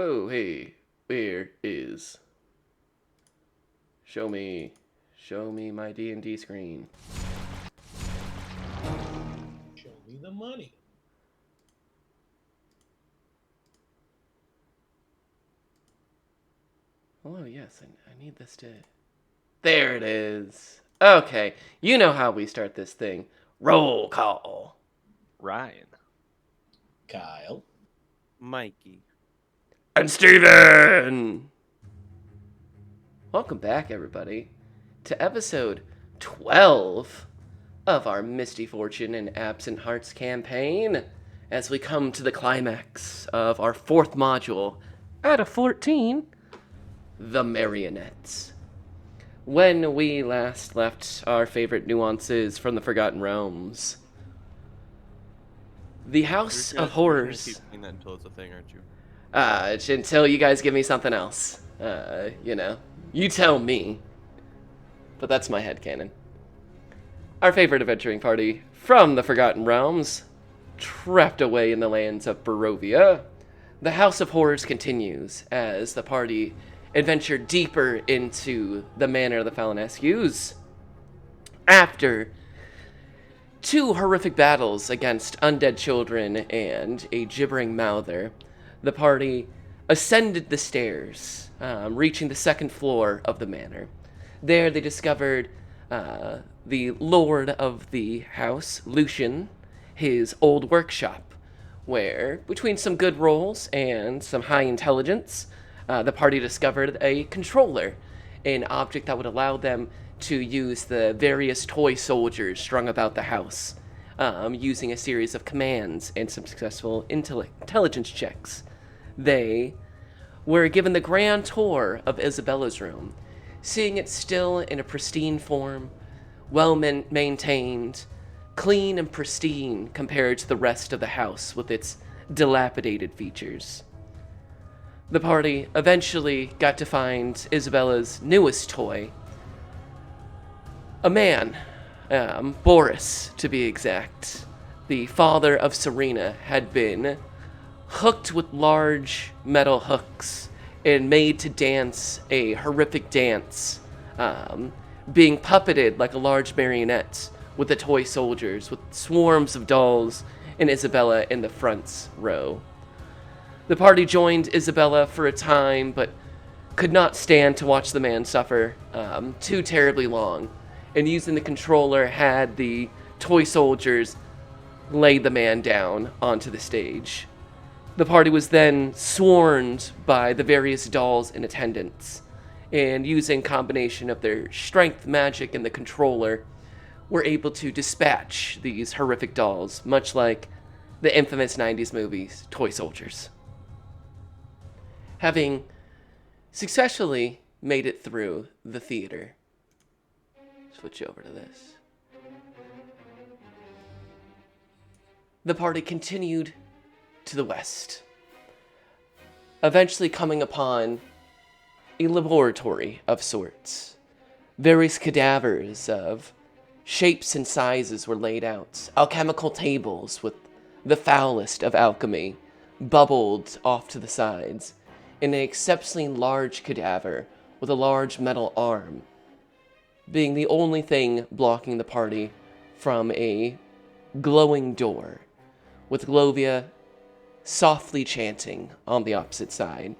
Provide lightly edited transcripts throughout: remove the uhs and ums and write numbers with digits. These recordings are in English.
Whoa, hey, where is? Show me my D&D screen. Show me the money. Oh, yes, I need this to... There it is. Okay, you know how we start this thing. Roll call. Ryan. Kyle. Mikey. And Steven! Welcome back, everybody, to episode 12 of our Misty Fortune and Absent Hearts campaign, as we come to the climax of our fourth module, out of 14, the Marionette. When we last left our favorite nuances from the Forgotten Realms, the House of Horrors... You're gonna keep saying that until it's a thing, aren't you? Until you guys give me something else. You tell me. But that's my headcanon. Our favorite adventuring party from the Forgotten Realms, trapped away in the lands of Barovia, the House of Horrors continues as the party adventure deeper into the Manor of the Falanescues. After two horrific battles against undead children and a gibbering mouther, the party ascended the stairs, reaching the second floor of the manor. There they discovered the lord of the house, Lucian, his old workshop, where, between some good rolls and some high intelligence, the party discovered a controller, an object that would allow them to use the various toy soldiers strung about the house, using a series of commands and some successful intelligence checks. They were given the grand tour of Isabella's room, seeing it still in a pristine form, well maintained, clean and pristine compared to the rest of the house with its dilapidated features. The party eventually got to find Isabella's newest toy, a man, Boris to be exact. The father of Serena had been hooked with large metal hooks and made to dance a horrific dance, being puppeted like a large marionette with the toy soldiers, with swarms of dolls and Isabella in the front row. The party joined Isabella for a time, but could not stand to watch the man suffer too terribly long, and using the controller had the toy soldiers lay the man down onto the stage. The party was then swarmed by the various dolls in attendance, and using combination of their strength, magic, and the controller, were able to dispatch these horrific dolls, much like the infamous 90s movies, Toy Soldiers. Having successfully made it through the theater, switch over to this, the party continued to the west, eventually coming upon a laboratory of sorts. Various cadavers of shapes and sizes were laid out. Alchemical tables with the foulest of alchemy bubbled off to the sides, and an exceptionally large cadaver with a large metal arm being the only thing blocking the party from a glowing door, with Glovia softly chanting on the opposite side.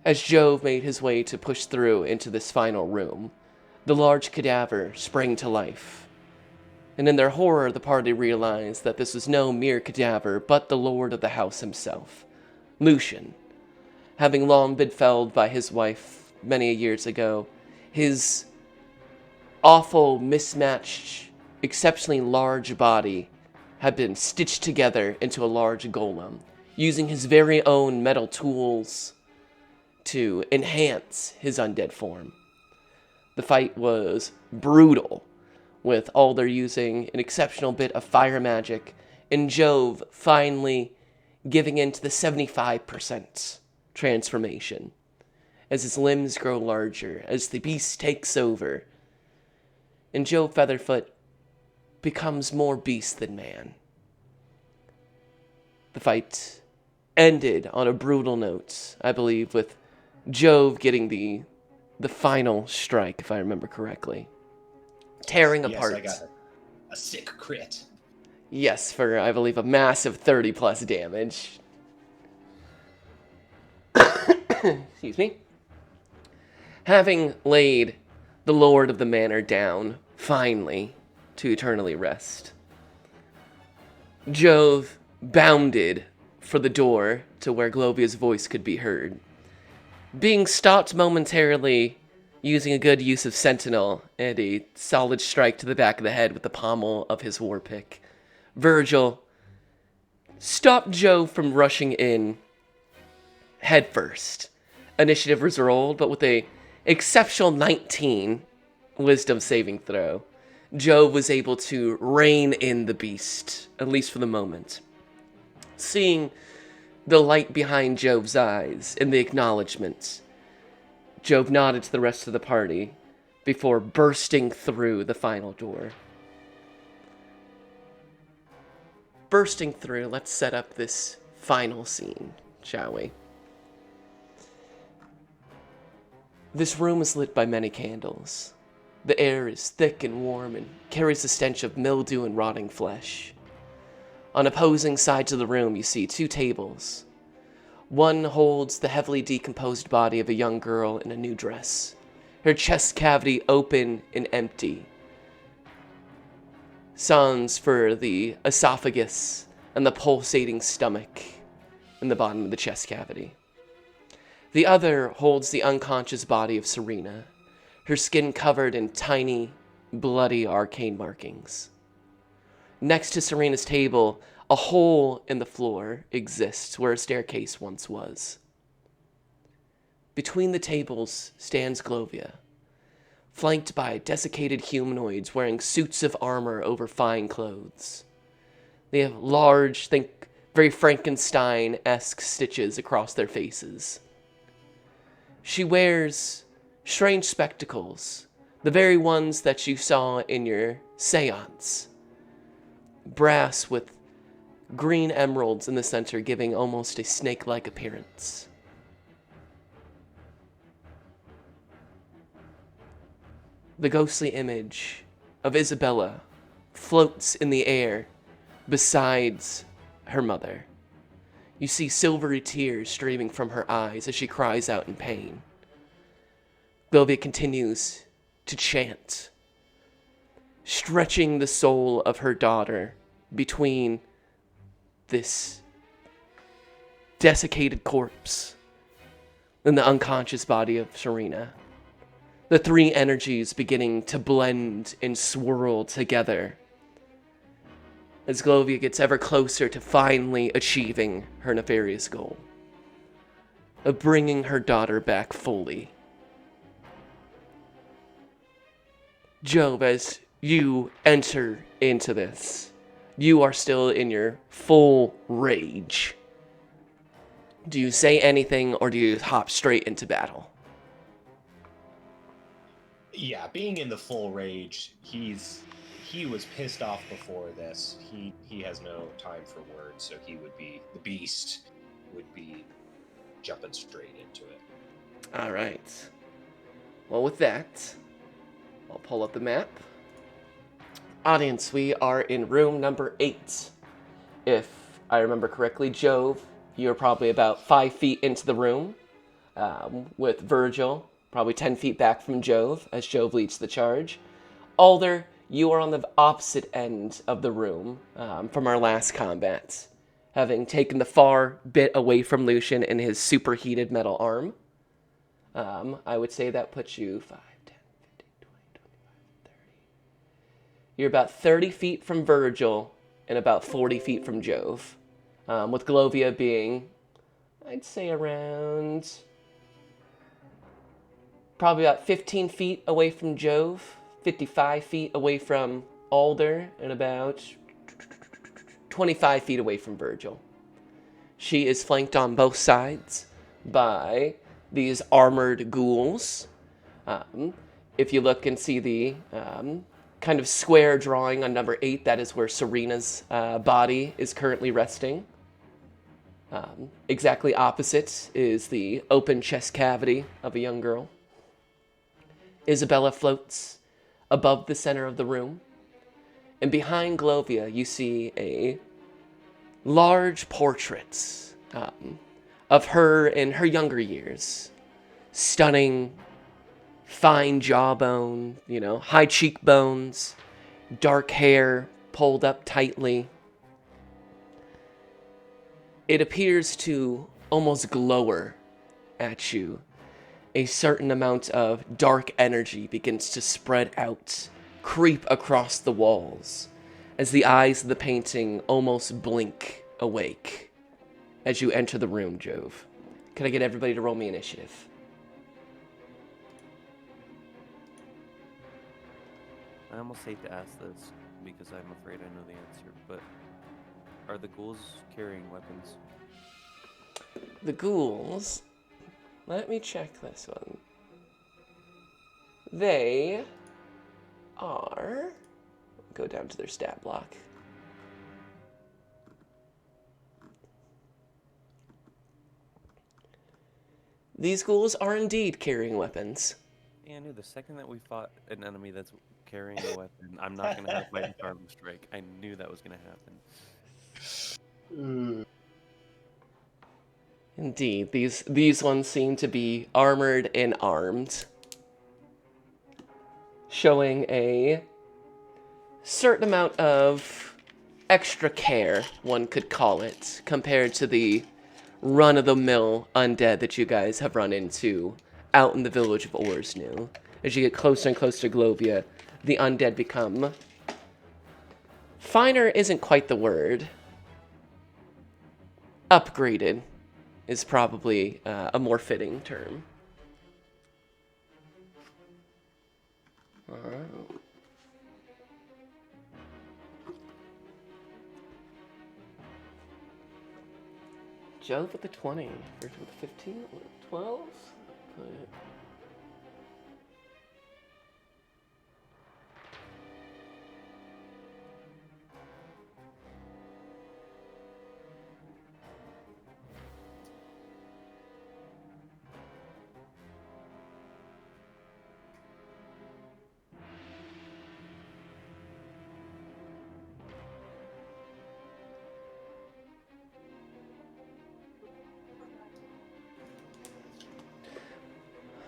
As Jove made his way to push through into this final room, the large cadaver sprang to life. And in their horror, the party realized that this was no mere cadaver, but the lord of the house himself, Lucian. Having long been felled by his wife many years ago, his awful, mismatched, exceptionally large body had been stitched together into a large golem, using his very own metal tools to enhance his undead form. The fight was brutal, with Alder using an exceptional bit of fire magic, and Jove finally giving in to the 75% transformation, as his limbs grow larger, as the beast takes over, and Jove Featherfoot becomes more beast than man. The fight ended on a brutal note, I believe, with Jove getting the final strike, if I remember correctly. Tearing Yes, apart. I got a sick crit. Yes, for, I believe, a massive 30 plus damage. Excuse me. Having laid the Lord of the Manor down, finally, to eternally rest, Jove bounded for the door to where Glovia's voice could be heard. Being stopped momentarily using a good use of Sentinel and a solid strike to the back of the head with the pommel of his war pick, Virgil stopped Jove from rushing in headfirst. Initiative was rolled, but with a exceptional 19 wisdom saving throw, Jove was able to rein in the beast, at least for the moment. Seeing the light behind Jove's eyes and the acknowledgement, Jove nodded to the rest of the party before bursting through the final door. Bursting through, let's set up this final scene, shall we? This room is lit by many candles. The air is thick and warm and carries the stench of mildew and rotting flesh. On opposing sides of the room, you see two tables. One holds the heavily decomposed body of a young girl in a new dress, her chest cavity open and empty. Sans for the esophagus and the pulsating stomach in the bottom of the chest cavity. The other holds the unconscious body of Serena, her skin covered in tiny, bloody arcane markings. Next to Serena's table, a hole in the floor exists where a staircase once was. Between the tables stands Glovia, flanked by desiccated humanoids wearing suits of armor over fine clothes. They have large, think very Frankenstein-esque stitches across their faces. She wears strange spectacles, the very ones that you saw in your seance. Brass with green emeralds in the center, giving almost a snake-like appearance. The ghostly image of Isabella floats in the air besides her mother. You see silvery tears streaming from her eyes as she cries out in pain. Glovia continues to chant, stretching the soul of her daughter between this desiccated corpse and the unconscious body of Serena. The three energies beginning to blend and swirl together as Glovia gets ever closer to finally achieving her nefarious goal of bringing her daughter back fully. Jove, as you enter into this, you are still in your full rage. Do you say anything or do you hop straight into battle? Yeah, being in the full rage, he was pissed off before this. He has no time for words, so the beast would be jumping straight into it. All right. Well, with that, I'll pull up the map. Audience, we are in room number 8. If I remember correctly, Jove, you're probably about 5 feet into the room, with Virgil probably 10 feet back from Jove, as Jove leads the charge. Alder, you are on the opposite end of the room from our last combat, having taken the far bit away from Lucian in his superheated metal arm. I would say that puts you 5, 10, 15, 20, 25, 30. You're about 30 feet from Virgil and about 40 feet from Jove, with Glovia being, I'd say, around probably about 15 feet away from Jove, 55 feet away from Alder, and about 25 feet away from Virgil. She is flanked on both sides by these armored ghouls. If you look and see the kind of square drawing on number 8, that is where Serena's body is currently resting. Exactly opposite is the open chest cavity of a young girl. Isabella floats above the center of the room, and behind Glovia, you see a large portrait of her in her younger years. Stunning, fine jawbone, high cheekbones, dark hair pulled up tightly. It appears to almost glower at you. A certain amount of dark energy begins to spread out, creep across the walls, as the eyes of the painting almost blink awake as you enter the room, Jove. Can I get everybody to roll me initiative? I almost hate to ask this because I'm afraid I know the answer, but are the ghouls carrying weapons? The ghouls, let me check this one. They are, go down to their stat block. These ghouls are indeed carrying weapons. Yeah, I knew the second that we fought an enemy that's carrying a weapon, I'm not going to have my arm strike. I knew that was going to happen. Indeed, these ones seem to be armored and armed, showing a certain amount of extra care, one could call it, compared to the run-of-the-mill undead that you guys have run into out in the village of Orsnu. As you get closer and closer to Glovia, the undead become... Finer isn't quite the word. Upgraded is probably a more fitting term. Alright. Jove with the 20. First with the 15. 12? Okay.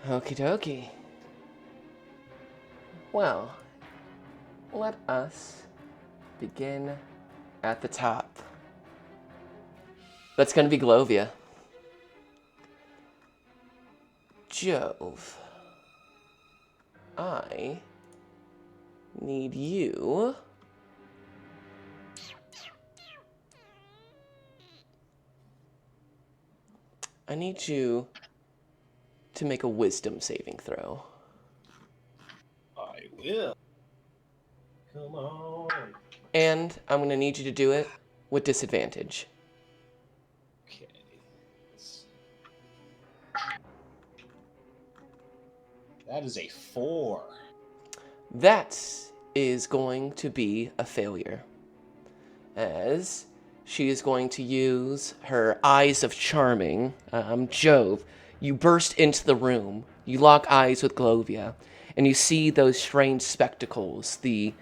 Okie dokie. Well, let us begin at the top. That's going to be Glovia. Jove. I need you to make a wisdom saving throw. I will. Come on. And I'm going to need you to do it with disadvantage. Okay. That is a 4. That is going to be a failure, as she is going to use her Eyes of Charming. Jove, you burst into the room, you lock eyes with Glovia, and you see those strange spectacles, the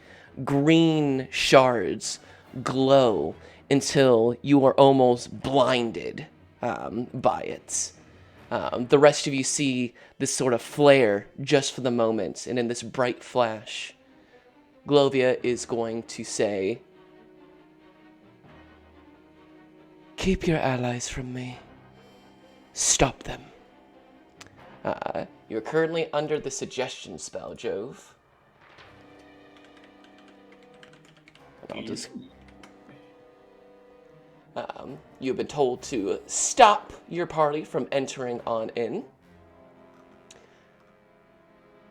green shards glow until you are almost blinded by it. The rest of you see this sort of flare just for the moment, and in this bright flash, Glovia is going to say, "Keep your allies from me. Stop them." You're currently under the suggestion spell, Jove. And I'll just... you've been told to stop your party from entering on in.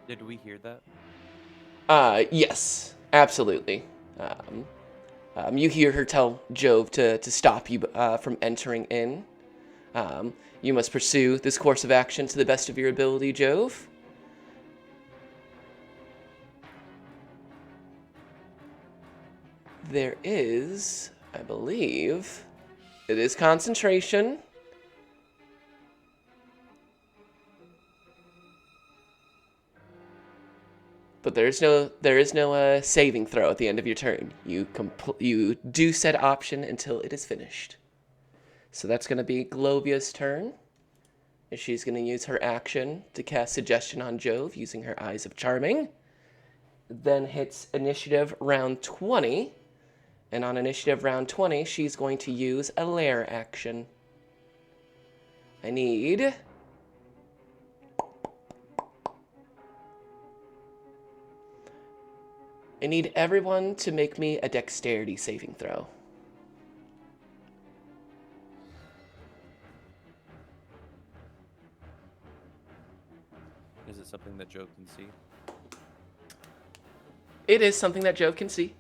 Did we hear that? Yes, absolutely. You hear her tell Jove to stop you from entering in. You must pursue this course of action to the best of your ability, Jove. There is, I believe, It is concentration. But there is no saving throw at the end of your turn. You do said option until it is finished. So that's going to be Glovia's turn. And she's going to use her action to cast Suggestion on Jove using her Eyes of Charming. Then hits initiative round 20. And on initiative round 20, she's going to use a lair action. I need everyone to make me a dexterity saving throw. Is it something that Joe can see? It is something that Jove can see.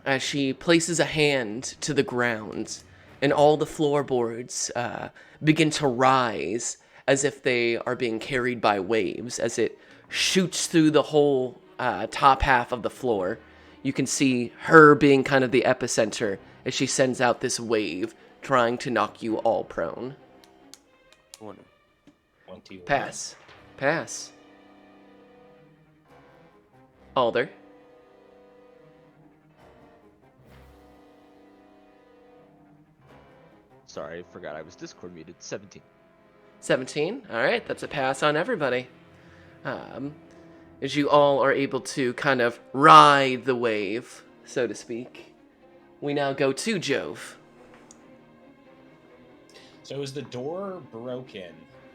As she places a hand to the ground, and all the floorboards begin to rise as if they are being carried by waves, as it shoots through the whole top half of the floor. You can see her being kind of the epicenter as she sends out this wave, trying to knock you all prone. 20. 21. Pass. Alder. Sorry, I forgot I was Discord muted. 17. 17. All right, that's a pass on everybody. As you all are able to kind of ride the wave, so to speak, we now go to Jove. So is the door broken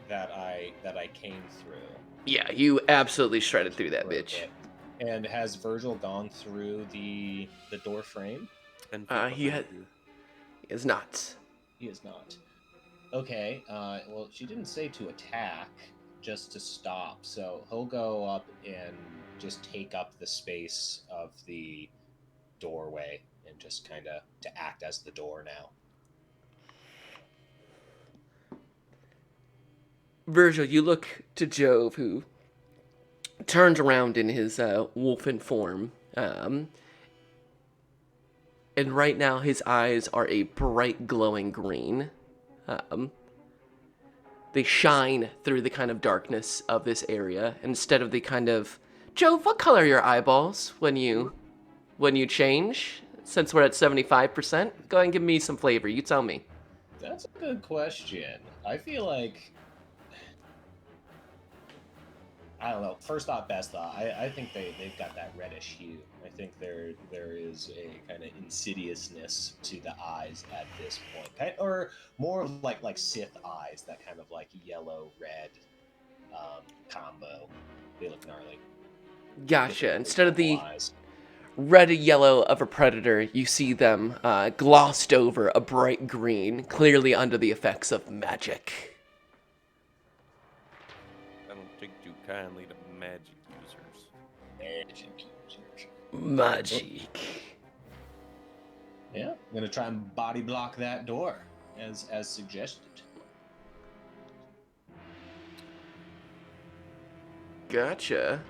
that I came through? Yeah, you absolutely shredded through that Broke bitch. it. And has Virgil gone through the door frame? 10 feet He behind you. is not. He is not. Okay. Well, she didn't say to attack, just to stop. So he'll go up and just take up the space of the doorway and just kind of to act as the door now. Virgil, you look to Jove, who turns around in his wolfen form. And right now his eyes are a bright glowing green. They shine through the kind of darkness of this area instead of the kind of... Jove, what color are your eyeballs when you change? Since we're at 75%, go ahead and give me some flavor. You tell me. That's a good question. I feel like... I don't know. First thought, best thought. I think they've got that reddish hue. I think there is a kind of insidiousness to the eyes at this point, or more like Sith eyes, that kind of like yellow red combo. They look gnarly. Gotcha. Instead of the Eyes. red and yellow of a predator, you see them glossed over a bright green, clearly under the effects of magic. I don't take too kindly to magic users. Magic. Yeah, I'm gonna try and body block that door as suggested. Gotcha.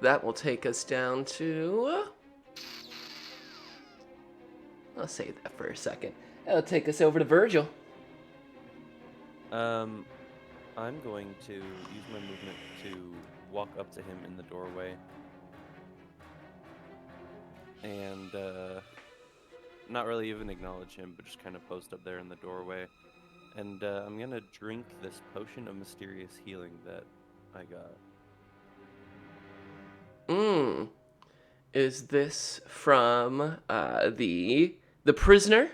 That will take us down to... I'll save that for a second. That'll take us over to Virgil. I'm going to use my movement to walk up to him in the doorway. And not really even acknowledge him, but just kind of post up there in the doorway. And I'm going to drink this potion of mysterious healing that I got. Is this from the prisoner?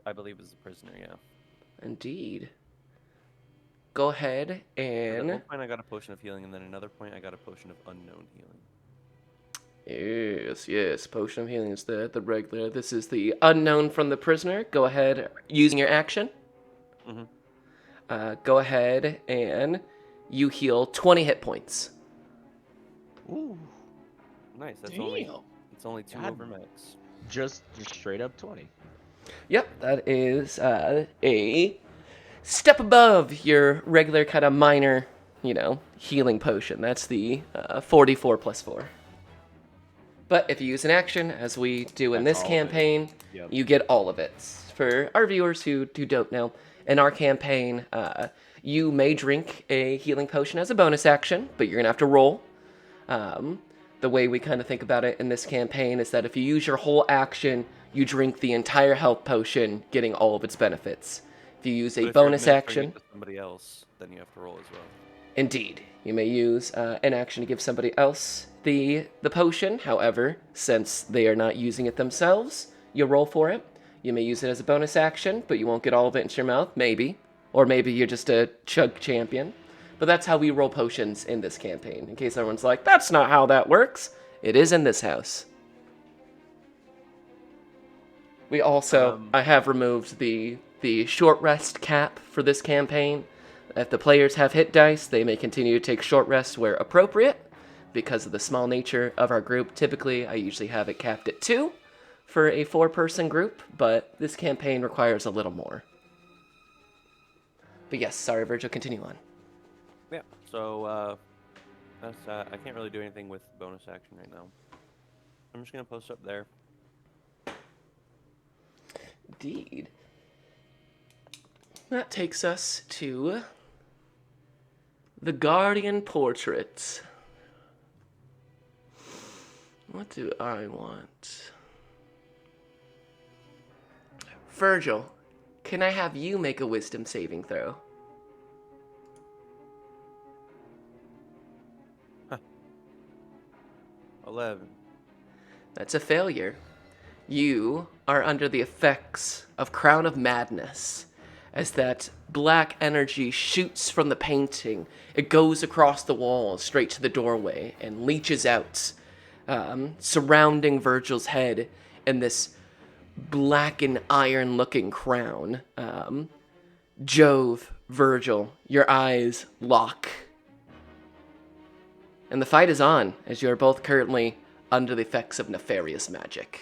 I believe it's the prisoner, yeah. Indeed. Go ahead At one and... point I got a potion of healing, and then another point I got a potion of unknown healing. Yes. Potion of healing is the regular. This is the unknown from the prisoner. Go ahead, using your action. Go ahead and you heal 20 hit points. Ooh. Nice. It's only 2 God. over max. Just straight up 20. Yep, that is a step above your regular kind of minor, healing potion. That's the 44 plus 4. But if you use an action, as we do in That's this all of it. campaign, Yep. you get all of it. For our viewers who don't know, in our campaign, you may drink a healing potion as a bonus action, but you're going to have to roll. The way we kind of think about it in this campaign is that if you use your whole action, you drink the entire health potion, getting all of its benefits. If you use But a if you're bonus administering action, it to somebody else, then you have to roll as well. indeed, you may use an action to give somebody else the potion. However, since they are not using it themselves, you roll for it. You may use it as a bonus action, but you won't get all of it into your mouth, maybe. Or maybe you're just a chug champion. But that's how we roll potions in this campaign. In case everyone's like, that's not how that works. It is in this house. We also, I have removed the short rest cap for this campaign. If the players have hit dice, they may continue to take short rests where appropriate. Because of the small nature of our group, typically I usually have it capped at 2 for a 4-person group, but this campaign requires a little more. But yes, sorry Virgil, continue on. Yeah. So that's I can't really do anything with bonus action right now. I'm just gonna post up there. Indeed. That takes us to the Guardian Portrait. What do I want? Virgil, can I have you make a wisdom saving throw? 11. That's a failure. You are under the effects of Crown of Madness, as that black energy shoots from the painting. It goes across the wall straight to the doorway and leaches out, surrounding Virgil's head in this black and iron-looking crown. Jove, Virgil, your eyes lock. And the fight is on, as you are both currently under the effects of nefarious magic.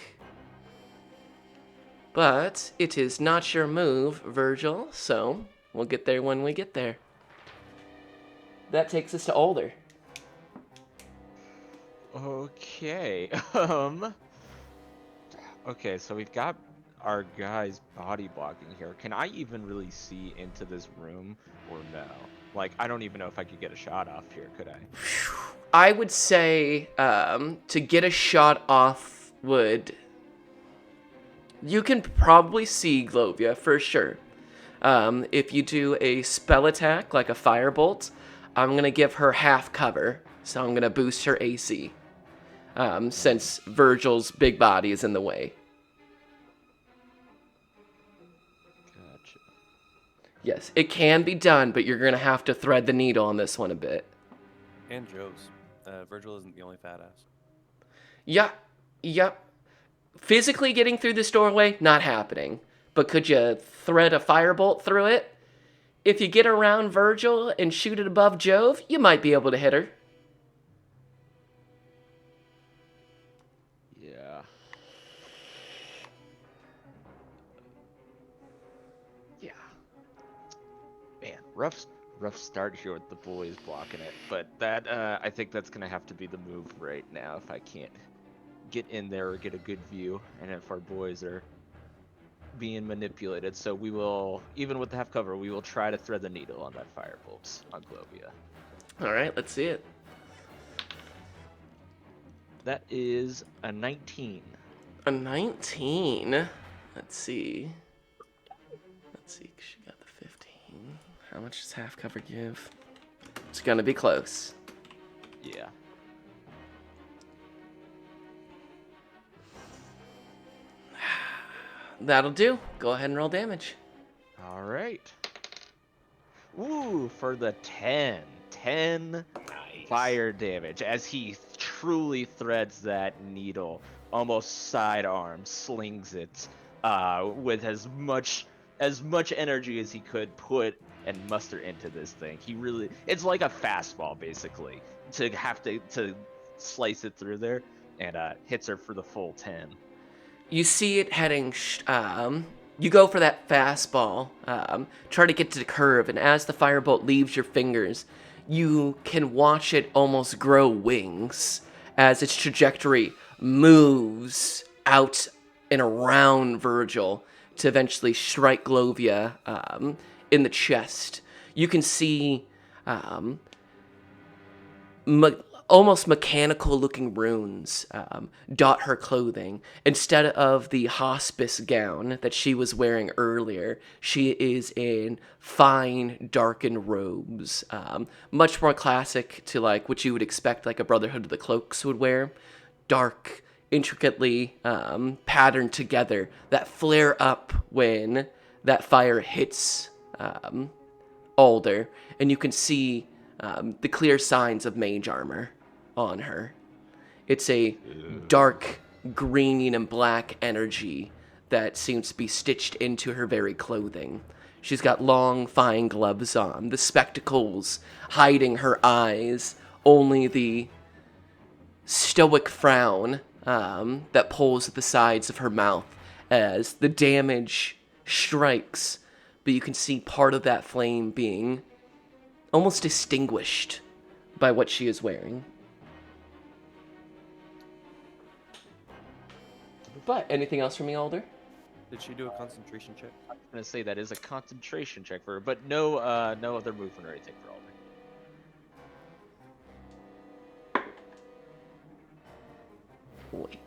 But it is not your move, Virgil, so we'll get there when we get there. That takes us to Alder. Okay. Okay, so we've got our guy's body blocking here. Can I even really see into this room or no? Like, I don't even know if I could get a shot off here, could I? I would say to get a shot off would... You can probably see Glovia, for sure. If you do a spell attack, like a firebolt, I'm going to give her half cover. So I'm going to boost her AC. Since Virgil's big body is in the way. Gotcha. Yes, it can be done, but you're going to have to thread the needle on this one a bit. And Joe's. Virgil isn't the only fat ass. Yep. Physically getting through this doorway, not happening. But could you thread a firebolt through it? If you get around Virgil and shoot it above Jove, you might be able to hit her. Yeah. Yeah. Man, rough start here with the boys blocking it, but that I think that's gonna have to be the move right now if I can't get in there or get a good view, and if our boys are being manipulated. So we will, even with the half cover, we will try to thread the needle on that firebolt on Glovia. All right, let's see it. That is a 19. A 19. Let's see. She got the 15. How much does half cover give? It's gonna be close. Yeah. That'll do. Go ahead and roll damage. All right. Ooh, for the 10. 10 Nice. fire damage as he truly threads that needle, almost sidearm, slings it with as much energy as he could put and muster into this thing. It's like a fastball basically to have to slice it through there, and hits her for the full 10. You see it heading, you go for that fastball, try to get to the curve, and as the firebolt leaves your fingers, you can watch it almost grow wings as its trajectory moves out and around Virgil to eventually strike Glovia in the chest. You can see almost mechanical-looking runes dot her clothing. Instead of the hospice gown that she was wearing earlier, she is in fine, darkened robes. Much more classic to like what you would expect like a Brotherhood of the Cloaks would wear. Dark, intricately patterned together, that flare up when that fire hits Alder, and you can see the clear signs of mage armor on her. It's a dark green and black energy that seems to be stitched into her very clothing. She's got long, fine gloves on, the spectacles hiding her eyes, only the stoic frown that pulls at the sides of her mouth as the damage strikes, but you can see part of that flame being almost distinguished by what she is wearing. But anything else from me, Alder? Did she do a concentration check? I'm gonna say that is a concentration check for her, but no other movement or anything for Alder. Wait.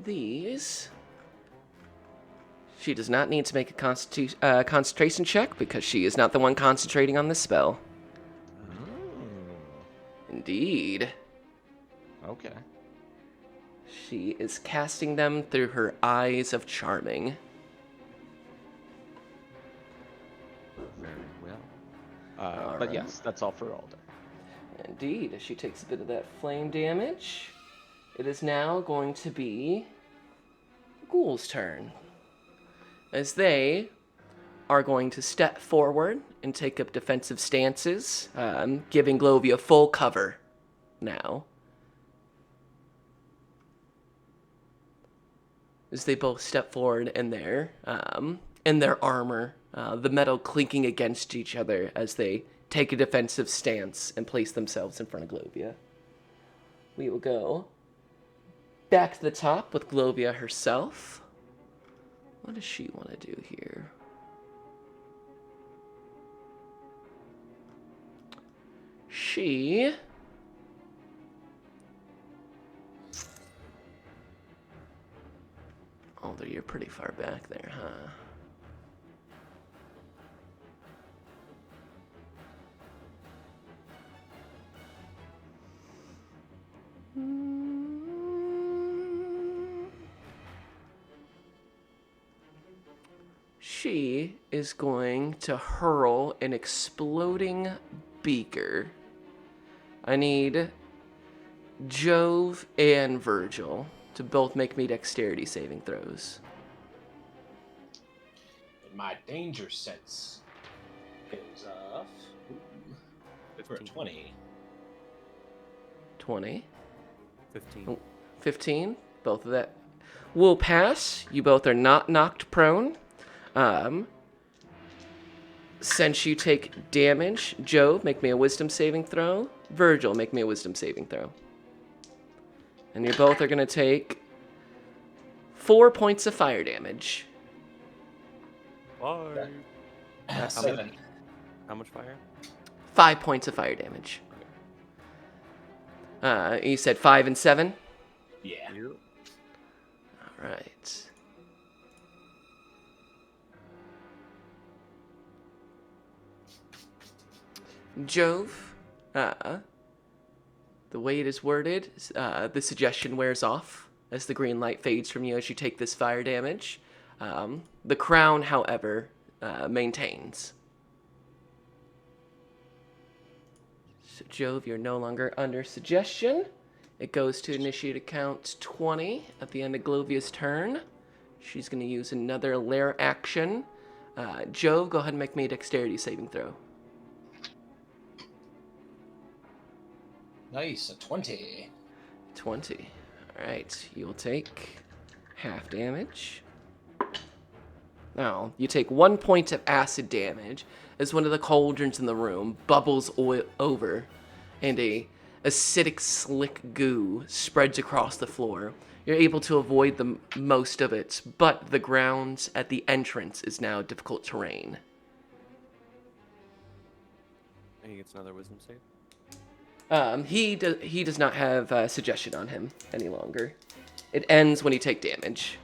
These... She does not need to make a concentration check because she is not the one concentrating on this spell. Indeed. Okay. She is casting them through her eyes of charming. Very well. But right. yes, that's all for Alder. Indeed, as she takes a bit of that flame damage, it is now going to be Ghoul's turn. As they are going to step forward and take up defensive stances, giving Glovia full cover now. As they both step forward in their armor, the metal clinking against each other as they take a defensive stance and place themselves in front of Glovia. We will go back to the top with Glovia herself. What does she want to do here? She... Although you're pretty far back there, huh? She is going to hurl an exploding beaker. I need Jove and Virgil to both make me dexterity saving throws. And my danger sense goes off for a 20. 20. 15. 15. Both of that will pass. You both are not knocked prone. Since you take damage, Jove, make me a wisdom saving throw. Virgil, make me a wisdom saving throw. And you both are going to take 4 points of fire damage. 5. 7. How much fire? 5 points of fire damage. You said 5 and 7? Yeah. All right. Jove, the way it is worded, the suggestion wears off as the green light fades from you as you take this fire damage. The crown, however, maintains. So Jove, you're no longer under suggestion. It goes to initiate a count 20 at the end of Glovia's turn. She's going to use another lair action. Jove, go ahead and make me a dexterity saving throw. Nice, a 20. 20. All right, you'll take half damage. Now, you take 1 point of acid damage as one of the cauldrons in the room bubbles over, and a acidic, slick goo spreads across the floor. You're able to avoid most of it, but the ground at the entrance is now difficult terrain. He gets another wisdom save. He does not have suggestion on him any longer. It ends when you take damage.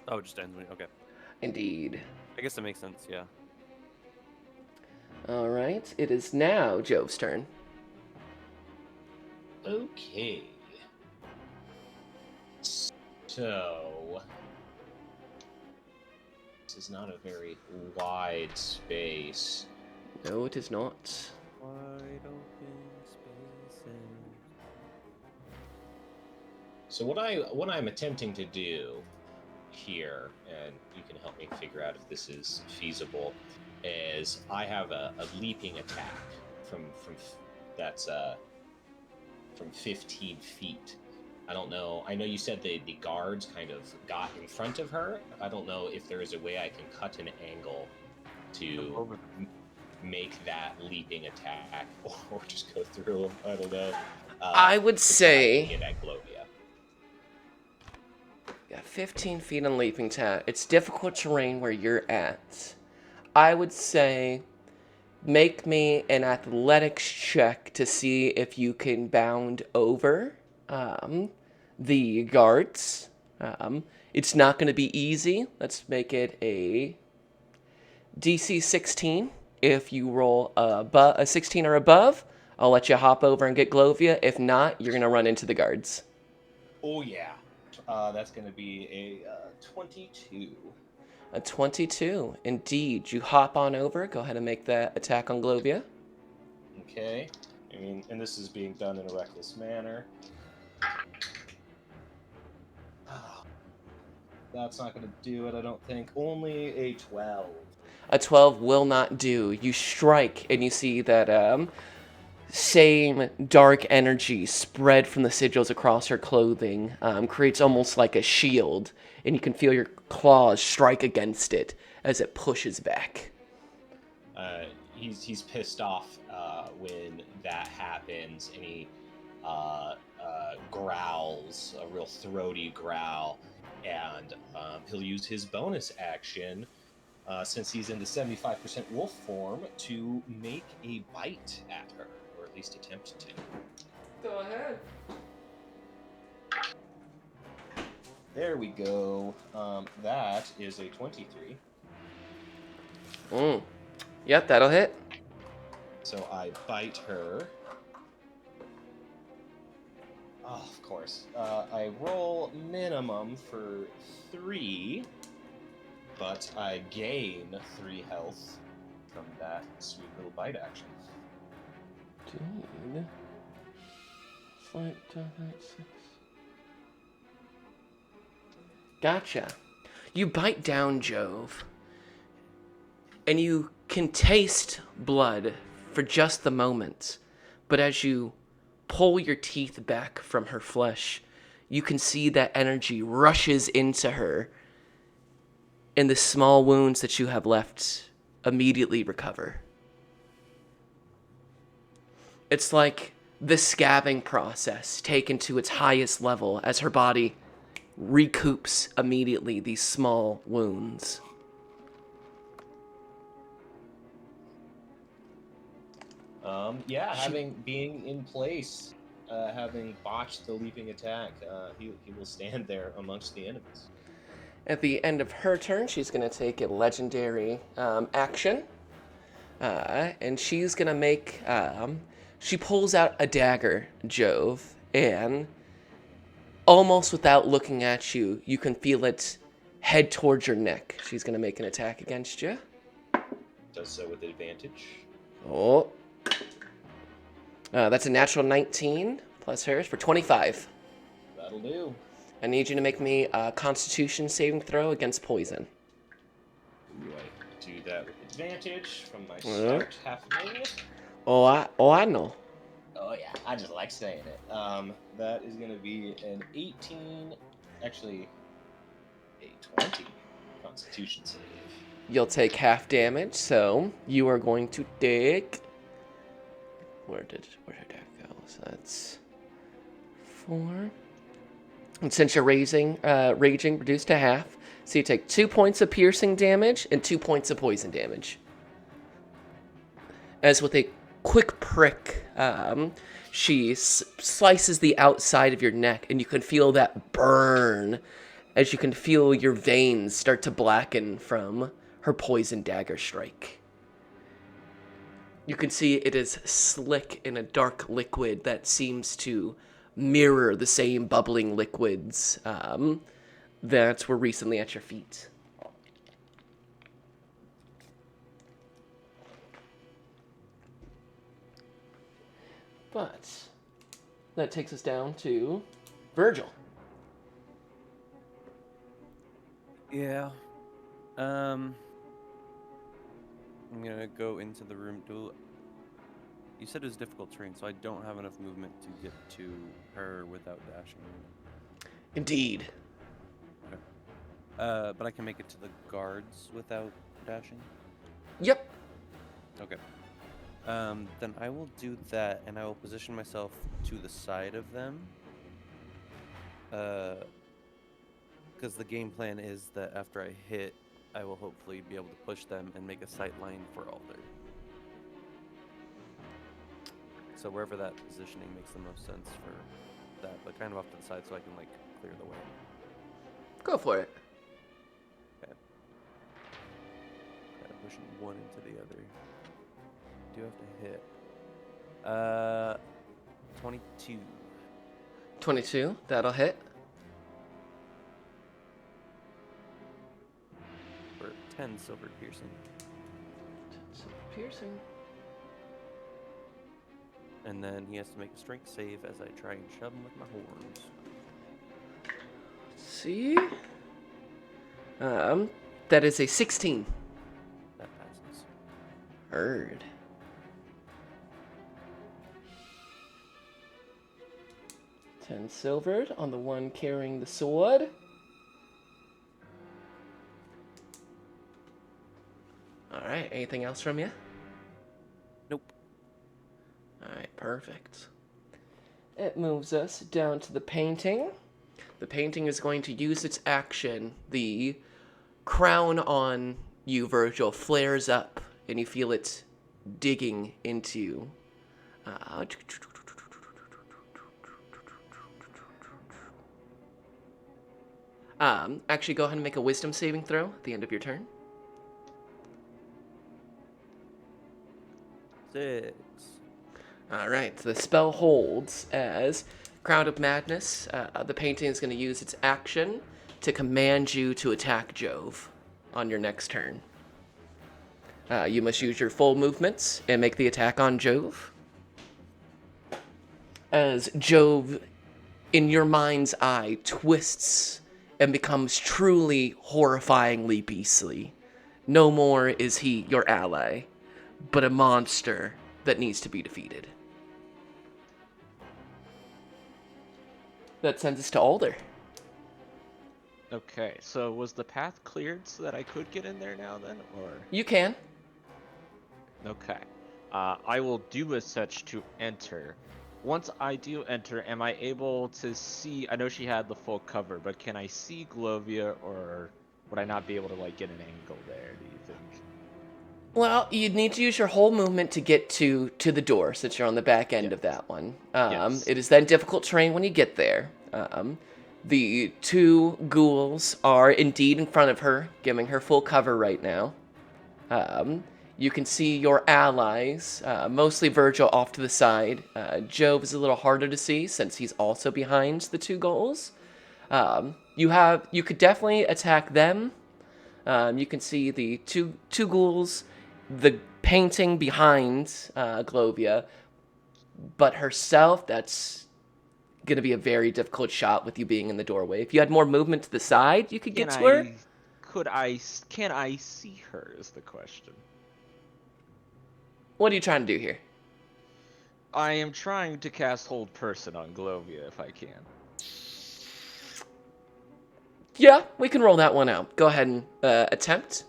Oh, it just ends when. Okay. Indeed. I guess that makes sense. Yeah. All right. It is now Jove's turn. Okay. So this is not a very wide space. No, it is not. Wide open spaces. So what I'm attempting to do here, and you can help me figure out if this is feasible, is I have a leaping attack from that's from 15 feet. I don't know. I know you said the guards kind of got in front of her. I don't know if there is a way I can cut an angle to make that leaping attack, or just go through them. I don't know. I would to say- get at Glovia. Yeah, 15 feet on leaping tat. It's difficult terrain where you're at. I would say make me an athletics check to see if you can bound over the guards. It's not going to be easy. Let's make it a DC 16. If you roll a 16 or above, I'll let you hop over and get Glovia. If not, you're going to run into the guards. Oh yeah, that's going to be a 22. A 22. Indeed. You hop on over. Go ahead and make that attack on Glovia. Okay. I mean, and this is being done in a reckless manner. That's not going to do it, I don't think. Only a 12. A 12 will not do. You strike, and you see that same dark energy spread from the sigils across her clothing, creates almost like a shield, and you can feel your claws strike against it as it pushes back. He's pissed off when that happens, and he growls, a real throaty growl, and he'll use his bonus action, since he's in the 75% wolf form, to make a bite at her, or at least attempt to. Go ahead. There we go. That is a 23. Yep, that'll hit. So I bite her. Oh, of course. I roll minimum for 3, but I gain 3 health from that sweet little bite action. Dude. Fight to that 6. Gotcha. You bite down, Jove, and you can taste blood for just the moment, but as you pull your teeth back from her flesh, you can see that energy rushes into her, and the small wounds that you have left immediately recover. It's like the scabbing process taken to its highest level as her body recoups immediately these small wounds. Being in place, having botched the leaping attack, he will stand there amongst the enemies. At the end of her turn, she's going to take a legendary action. And she's going to make... she pulls out a dagger, Jove, and almost without looking at you, you can feel it head towards your neck. She's going to make an attack against you. Does so with advantage. Oh. That's a natural 19 plus hers for 25. That'll do. I need you to make me a Constitution saving throw against poison. Do I do that with advantage from my start halfling? Oh, I know. Oh yeah, I just like saying it. That is going to be an 18, actually a 20 Constitution save. You'll take half damage, so you are going to take... Where did that go? So that's 4. And since you're raging, reduced to half. So you take 2 points of piercing damage and 2 points of poison damage. As with a quick prick, she slices the outside of your neck, and you can feel that burn as you can feel your veins start to blacken from her poison dagger strike. You can see it is slick in a dark liquid that seems to mirror the same bubbling liquids that were recently at your feet. But that takes us down to Virgil. Yeah. I'm gonna go into the room. You said it was difficult terrain, so I don't have enough movement to get to her without dashing. Indeed. Okay. But I can make it to the guards without dashing? Yep. Okay. Then I will do that, and I will position myself to the side of them. Because the game plan is that after I hit, I will hopefully be able to push them and make a sight line for Alder. So wherever that positioning makes the most sense for that, but kind of off to the side so I can, like, clear the way. Go for it. Okay. Kind of pushing one into the other. Do have to hit. 22. 22, that'll hit. For 10 silver piercing. Piercing. And then he has to make a strength save as I try and shove him with my horns. Let's see. That is a 16. That passes. Heard. $10 silvered on the one carrying the sword. Alright, anything else from you? Nope. Alright, perfect. It moves us down to the painting. The painting is going to use its action. The crown on you, Virgil, flares up, and you feel it digging into you. Actually, go ahead and make a wisdom saving throw at the end of your turn. 6. Alright, the spell holds as Crown of Madness. The painting is going to use its action to command you to attack Jove on your next turn. You must use your full movements and make the attack on Jove. As Jove, in your mind's eye, twists and becomes truly horrifyingly beastly. No more is he your ally, but a monster that needs to be defeated. That sends us to Alder. Okay, so was the path cleared so that I could get in there now then, or? You can. Okay. I will do as such to enter. Once I do enter, am I able to see, I know she had the full cover, but can I see Glovia, or would I not be able to, like, get an angle there, do you think? Well, you'd need to use your whole movement to get to the door, since you're on the back end of that one. Yes. It is then difficult terrain when you get there. The two ghouls are indeed in front of her, giving her full cover right now. You can see your allies, mostly Virgil off to the side. Jove is a little harder to see since he's also behind the two ghouls. You could definitely attack them. You can see the two ghouls, the painting behind Glovia, but herself, that's going to be a very difficult shot with you being in the doorway. If you had more movement to the side, you could get to her. Can I see her is the question. What are you trying to do here? I am trying to cast Hold Person on Glovia if I can. Yeah, we can roll that one out. Go ahead and attempt.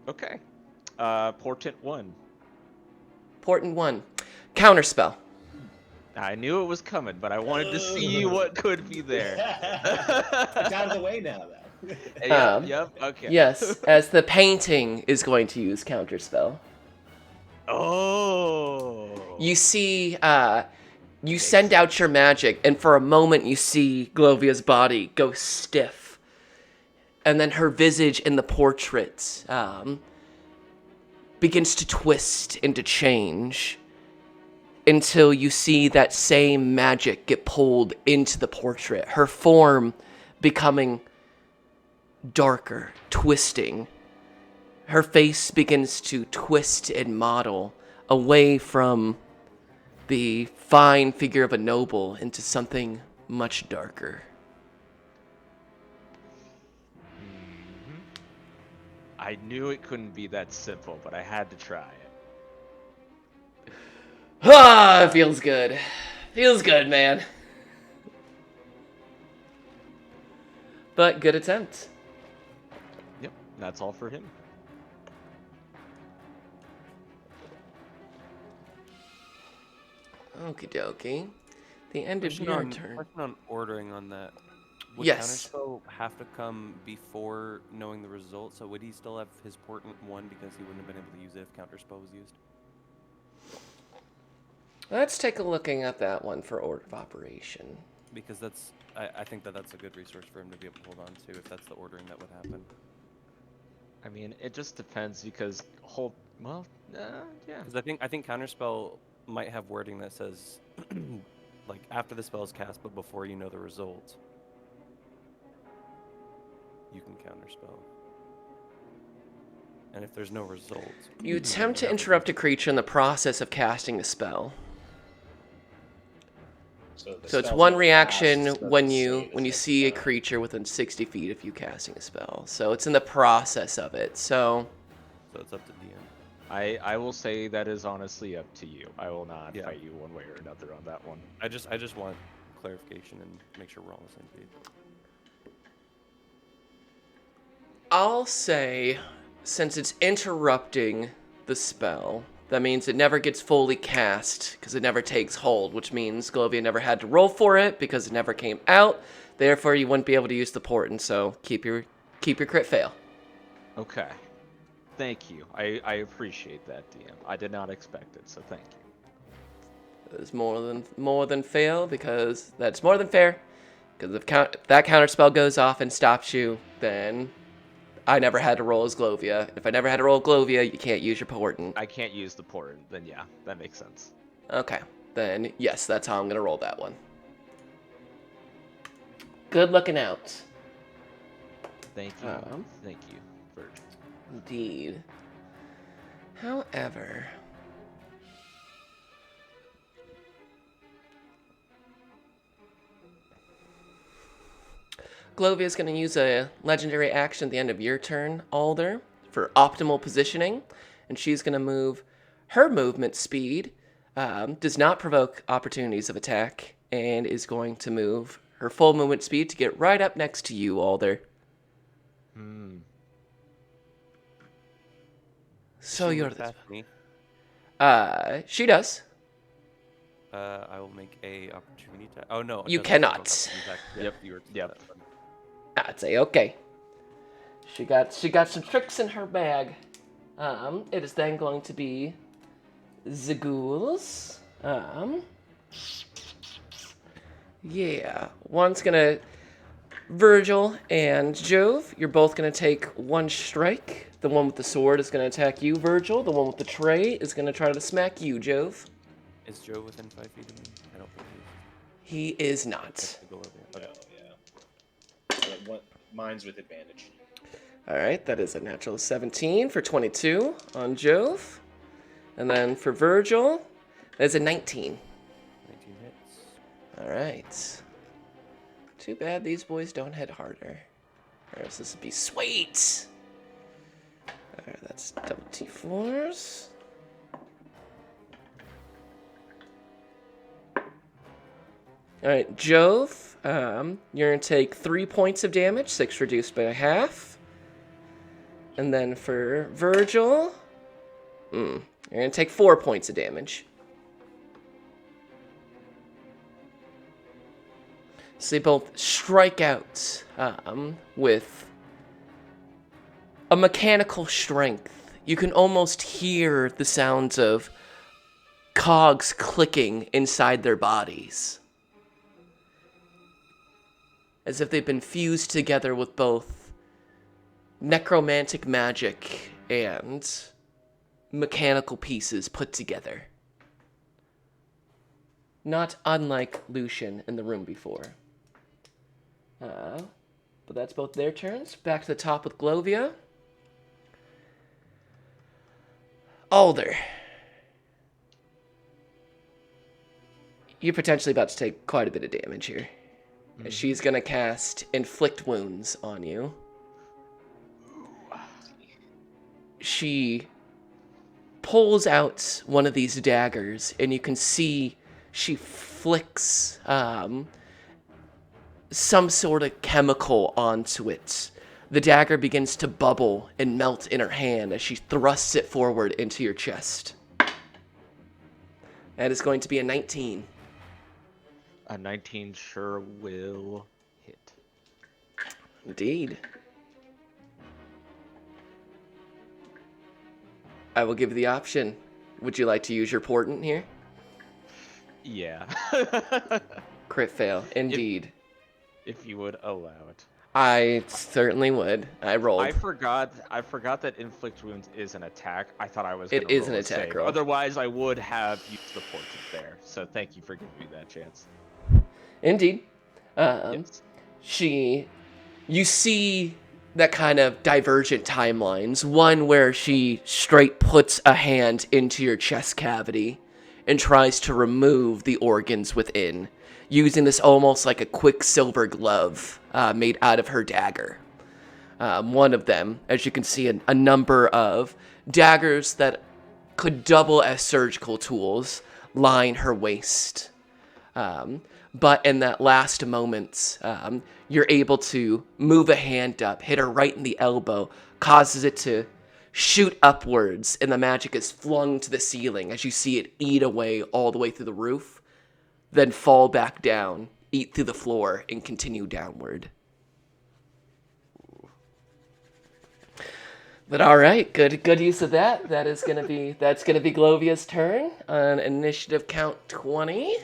Okay. Portent 1. Portent 1. Counterspell. I knew it was coming, but I wanted to see what could be there. It's out of the way now, though. Yep, okay. Yes, as the painting is going to use counterspell. Oh. You see, you send out your magic, and for a moment you see Glovia's body go stiff. And then her visage in the portrait begins to twist and to change until you see that same magic get pulled into the portrait. Her form becoming darker, twisting. Her face begins to twist and model away from the fine figure of a noble into something much darker. I knew it couldn't be that simple, but I had to try it. Ah, it feels good. Feels good, man. But good attempt. Yep, that's all for him. Okie dokie. The end of Question your on, turn. question on ordering on that. Would Yes. Counterspell have to come before knowing the result? So would he still have his portent 1 because he wouldn't have been able to use it if Counterspell was used? Let's take a looking at that one for order of operation. Because I think that's a good resource for him to be able to hold on to if that's the ordering that would happen. I mean, it just depends because yeah. Because I think Counterspell might have wording that says, like, after the spell is cast, but before you know the result, you can Counterspell. And if there's no result... You attempt to interrupt a creature in the process of casting a spell. So it's one reaction when you see a creature within 60 feet of you casting a spell. So it's in the process of it. So it's up to DM. I will say that is honestly up to you. I will not fight you one way or another on that one. I just want clarification and make sure we're all on the same page. I'll say, since it's interrupting the spell, that means it never gets fully cast because it never takes hold, which means Glovia never had to roll for it because it never came out. Therefore, you wouldn't be able to use the portent. So keep your crit fail. Okay. Thank you. I appreciate that, DM. I did not expect it, so thank you. It's more than fail because that's more than fair. Because if that counter spell goes off and stops you, then I never had to roll as Glovia. If I never had to roll Glovia, you can't use your portent. I can't use the portent, then yeah, that makes sense. Okay, then yes, that's how I'm gonna roll that one. Good looking out. Thank you. Thank you, Virgil. Indeed. However, Glovia is going to use a legendary action at the end of your turn, Alder, for optimal positioning, and she's going to move her movement speed, does not provoke opportunities of attack, and is going to move her full movement speed to get right up next to you, Alder. So you're past me. She does. I will make a opportunity attack. Oh no, You it doesn't cannot. opportunity attack. Yep, You were yep. I'd say okay. She got some tricks in her bag. It is then going to be the ghouls. Yeah, one's gonna Virgil and Jove. You're both gonna take one strike. The one with the sword is gonna attack you, Virgil. The one with the tray is gonna try to smack you, Jove. Is Joe within 5 feet of me? I don't think He is not. he's. Go over there. Okay. Mine's with advantage. All right, that is a natural 17 for 22 on Jove. And then for Virgil, that is a 19. 19 hits. All right. Too bad these boys don't hit harder. Or else this would be sweet. All right, that's double T4s. All right, Jove, you're going to take 3 points of damage, 6 reduced by half. And then for Virgil, you're going to take 4 points of damage. So they both strike out with a mechanical strength. You can almost hear the sounds of cogs clicking inside their bodies, as if they've been fused together with both necromantic magic and mechanical pieces put together. Not unlike Lucian in the room before. But that's both their turns. Back to the top with Glovia. Alder. You're potentially about to take quite a bit of damage here. She's going to cast Inflict Wounds on you. She pulls out one of these daggers, and you can see she flicks some sort of chemical onto it. The dagger begins to bubble and melt in her hand as she thrusts it forward into your chest. That is going to be a 19. A 19 sure will hit. Indeed. I will give you the option. Would you like to use your portent here? Yeah. Crit fail. Indeed. If you would allow it. I certainly would. I rolled. I forgot that inflict wounds is an attack. I thought I was It gonna is roll an a attack save. roll. Otherwise, I would have used the portent there. So thank you for giving me that chance. Indeed. Yes. You see that kind of divergent timelines. One where she straight puts a hand into your chest cavity and tries to remove the organs within, using this almost like a quicksilver glove made out of her dagger. One of them, as you can see, a number of daggers that could double as surgical tools line her waist. But in that last moment, you're able to move a hand up, hit her right in the elbow, causes it to shoot upwards, and the magic is flung to the ceiling as you see it eat away all the way through the roof, then fall back down, eat through the floor, and continue downward. But all right, good use of that. That's gonna be Glovia's turn on initiative count 20.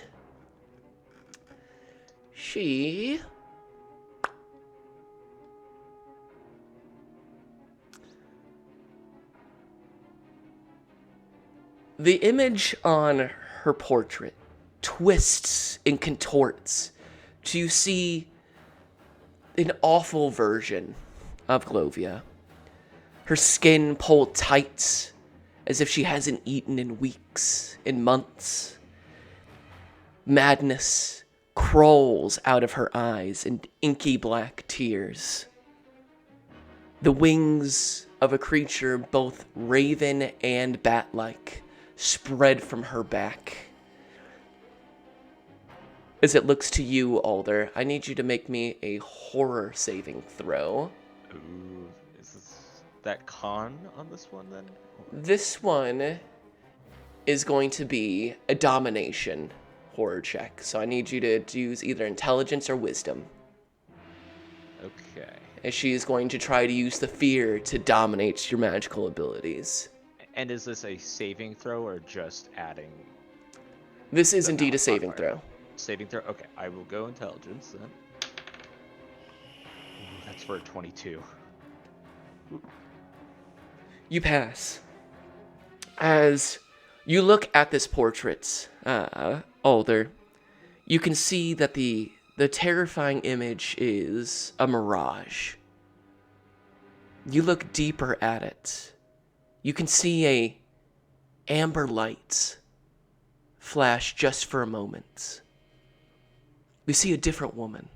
The image on her portrait twists and contorts to see an awful version of Glovia. Her skin pulled tight as if she hasn't eaten in weeks, in months. Madness crawls out of her eyes in inky black tears. The wings of a creature both raven and bat-like spread from her back. As it looks to you, Alder, I need you to make me a horror saving throw. Ooh, is that con on this one then? This one is going to be a domination horror check. So I need you to use either intelligence or wisdom. Okay. As she is going to try to use the fear to dominate your magical abilities. And is this a saving throw or just adding? This is the indeed a saving modifier? throw. Saving throw? Okay, I will go intelligence then. Ooh, that's for a 22. You pass. As you look at this portrait, Alder, you can see that the terrifying image is a mirage. You look deeper at it. You can see a amber light flash just for a moment. We see a different woman.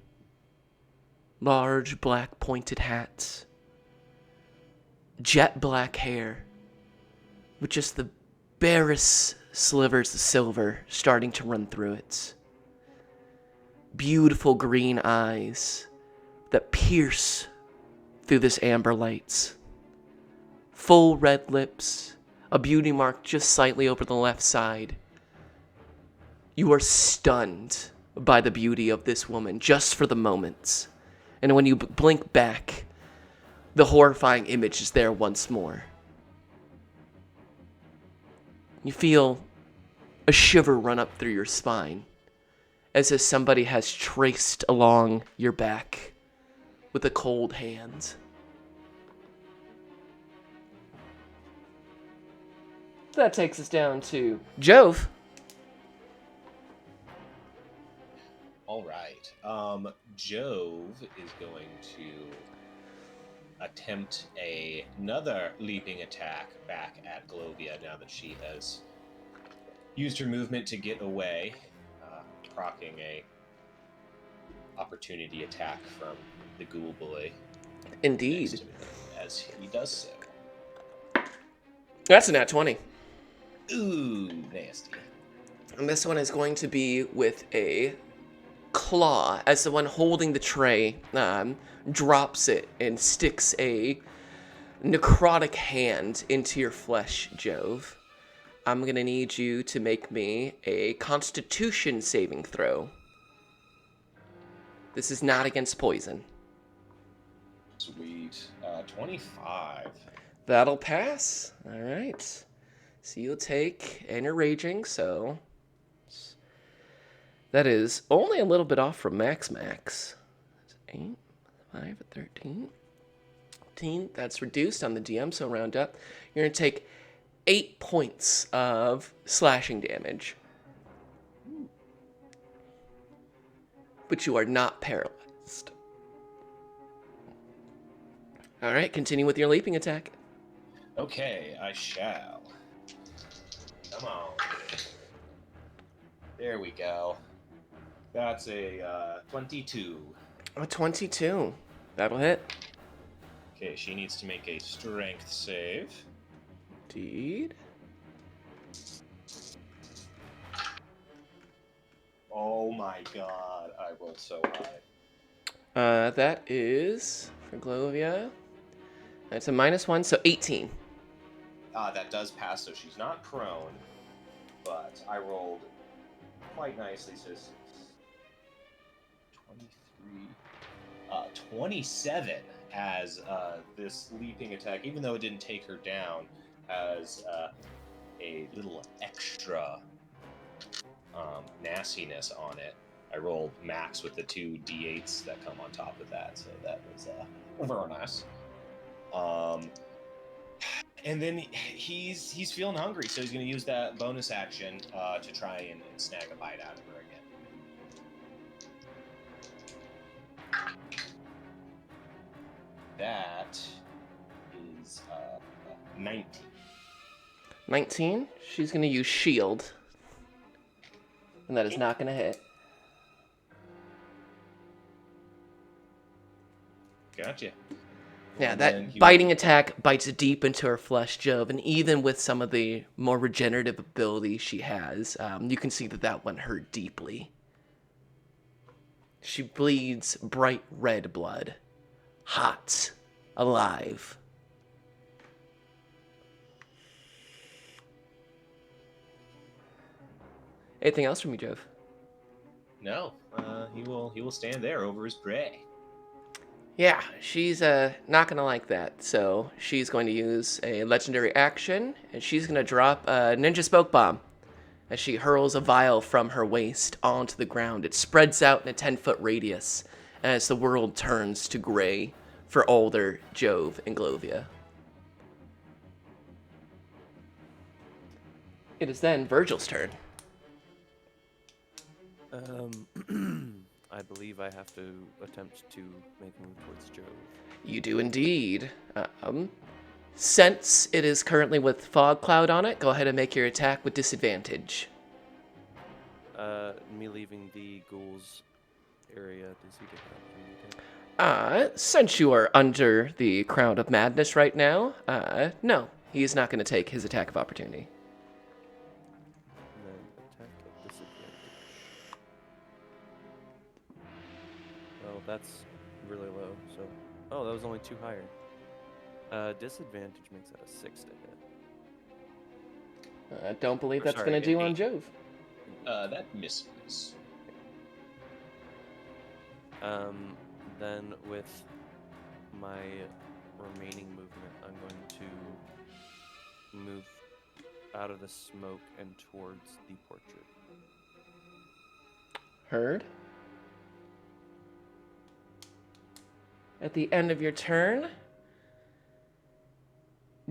Large black pointed hat. Jet black hair. With just the barest slivers of silver starting to run through it. Beautiful green eyes that pierce through this amber light. Full red lips, a beauty mark just slightly over the left side. You are stunned by the beauty of this woman just for the moments. And when you blink back, the horrifying image is there once more. You feel a shiver run up through your spine, as if somebody has traced along your back with a cold hand. That takes us down to Jove. All right. Jove is going to attempt another leaping attack back at Glovia now that she has used her movement to get away, proccing a opportunity attack from the ghoul boy. Indeed. Next to him as he does so. That's a nat 20. Ooh, nasty. And this one is going to be with a claw, as the one holding the tray drops it and sticks a necrotic hand into your flesh, Jove. I'm going to need you to make me a Constitution saving throw. This is not against poison. Sweet. 25. That'll pass. All right. So you'll take, and you're raging, so that is only a little bit off from max. That's 8, 5, 13. 15. That's reduced on the DM, so round up. You're going to take 8 points of slashing damage. But you are not paralyzed. All right, continue with your leaping attack. Okay, I shall. Come on. There we go. That's a 22. A 22. That'll hit. Okay, she needs to make a strength save. Indeed. Oh my god, I rolled so high. That is for Glovia. That's a -1, so 18. That does pass, so she's not prone, but I rolled quite nicely, so 23, 27 as this leaping attack, even though it didn't take her down, has a little extra nastiness on it. I rolled max with the 2 d8s that come on top of that, so that was very nice. And then he's feeling hungry, so he's going to use that bonus action to try and snag a bite out of her again. That is 19. 19. She's going to use shield. And that is not going to hit. Gotcha. Yeah, And that then he biting attack bites deep into her flesh, Jove, and even with some of the more regenerative abilities she has, you can see that that one hurt deeply. She bleeds bright red blood. Hot. Alive. Anything else from you, Jove? No, he will stand there over his prey. Yeah, she's not going to like that. So she's going to use a legendary action, and she's going to drop a Ninja Smoke Bomb as she hurls a vial from her waist onto the ground. It spreads out in a 10-foot radius as the world turns to gray for older Jove and Glovia. It is then Virgil's turn. I believe I have to attempt to make a move towards Jove. You do indeed. Since it is currently with Fog Cloud on it, go ahead and make your attack with disadvantage. Me leaving the ghouls area, does he get an opportunity to? Since you are under the Crown of Madness right now, no, he is not going to take his attack of opportunity. And then attack at disadvantage. Well, that's really low, so... Oh, that was only 2 higher. Disadvantage makes that a 6 to hit. I don't believe that's Sorry, going to do on 8. Jove. That misses. Then with my remaining movement, I'm going to move out of the smoke and towards the portrait. Heard. At the end of your turn,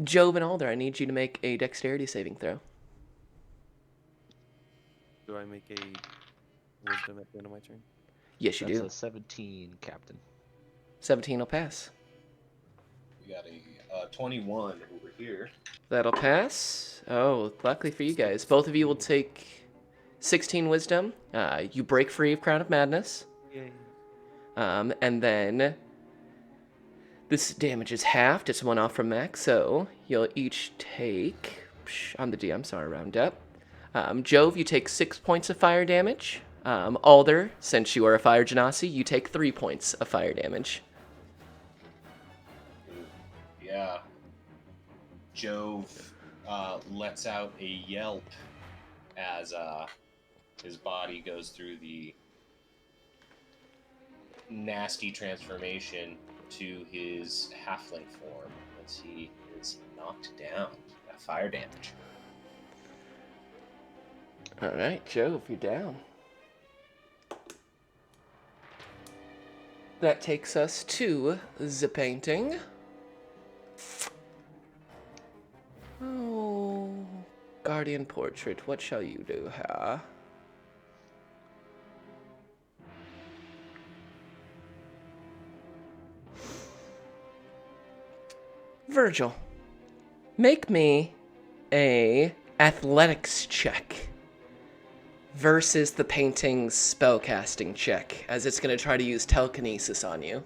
Jove and Alder, I need you to make a dexterity saving throw. Do I make a wisdom at the end of my turn? Yes, you That's do. a 17, Captain. 17 will pass. We got a 21 over here. That'll pass. Oh, luckily for you guys, both of you will take 16 wisdom. You break free of Crown of Madness. Yay. And then this damage is halved. It's one off from max, so you'll each take... I'm the DM, sorry, round up. Jove, you take 6 points of fire damage. Alder, since you are a fire genasi, you take 3 points of fire damage. Yeah. Jove lets out a yelp as his body goes through the nasty transformation to his halfling form as he is knocked down by fire damage. All right, Jove, you're down. That takes us to the painting. Oh, Guardian Portrait, what shall you do here? Virgil, make me a athletics check versus the painting's spellcasting check, as it's going to try to use telekinesis on you.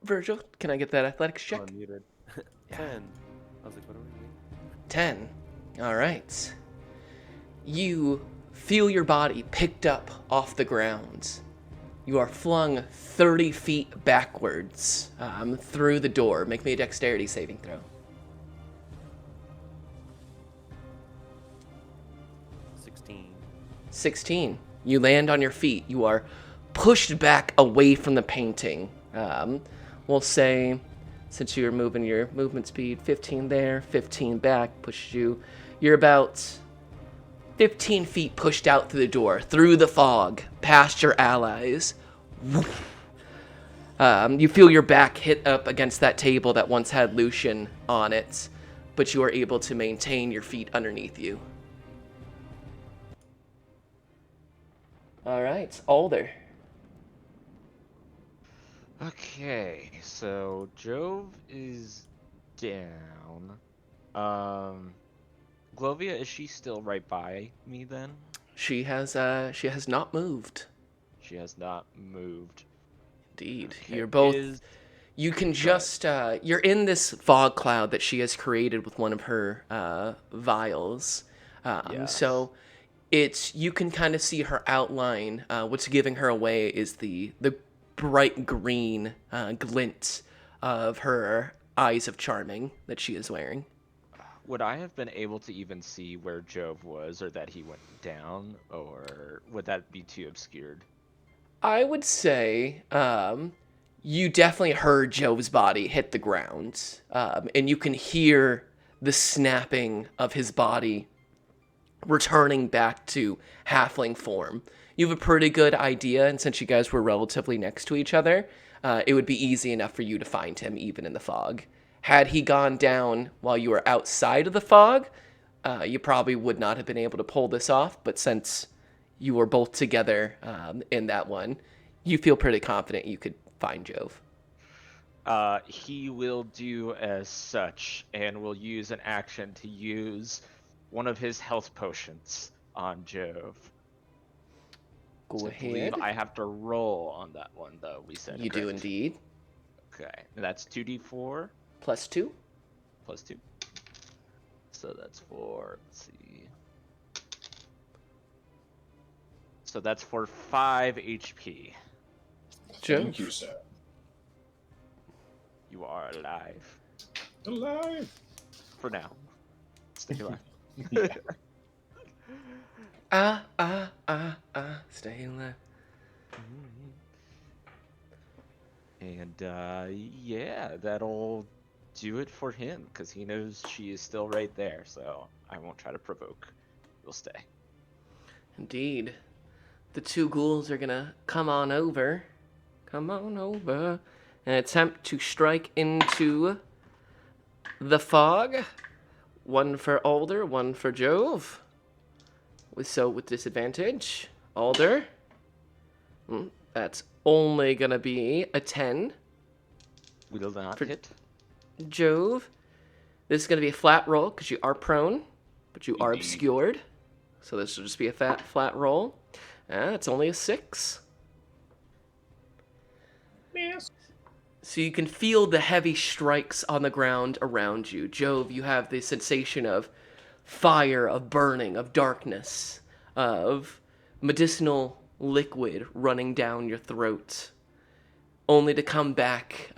Virgil, can I get that athletics check? Unmuted. 10. I was like, what are we doing? 10. All right. You feel your body picked up off the ground. You are flung 30 feet backwards through the door. Make me a dexterity saving throw. 16. You land on your feet. You are pushed back away from the painting. We'll say, since you're moving your movement speed, 15 there, 15 back, pushes you. You're about 15 feet pushed out through the door, through the fog, past your allies. You feel your back hit up against that table that once had Lucian on it, but you are able to maintain your feet underneath you. All right, Alder. Okay, so Jove is down. Glovia, is she still right by me then? She has not moved. She has not moved. Indeed, Okay, you're both. You can just you're in this fog cloud that she has created with one of her vials. Yes. So it's you can kind of see her outline. What's giving her away is the bright green glint of her eyes of charming that she is wearing. Would I have been able to even see where Jove was or that he went down, or would that be too obscured? I would say you definitely heard Jove's body hit the ground, and you can hear the snapping of his body returning back to halfling form. You have a pretty good idea, and since you guys were relatively next to each other, it would be easy enough for you to find him even in the fog. Had he gone down while you were outside of the fog, you probably would not have been able to pull this off, but since you were both together in that one, you feel pretty confident you could find Jove. He will do as such and will use an action to use one of his health potions on Jove. Go I believe ahead. I have to roll on that one, though. We said You do correct? indeed. Okay, and that's 2d4 +2. plus 2. So that's for, let's see. So that's for 5 HP. Thank you, Jove. sir. You are alive. Alive. For now. Stay alive. Yeah. Stay alive. And yeah, that'll do it for him, because he knows she is still right there, so I won't try to provoke. We'll stay. Indeed. The two ghouls are gonna come on over. Come on over. And attempt to strike into the fog. One for Alder, one for Jove. With disadvantage. Alder. That's only gonna be a 10. Will not For- hit. Jove. This is gonna be a flat roll because you are prone, but you are Indeed. obscured. So this will just be a flat roll. It's only a 6. Yes. So you can feel the heavy strikes on the ground around you. Jove, you have the sensation of fire, of burning, of darkness, of medicinal liquid running down your throat, only to come back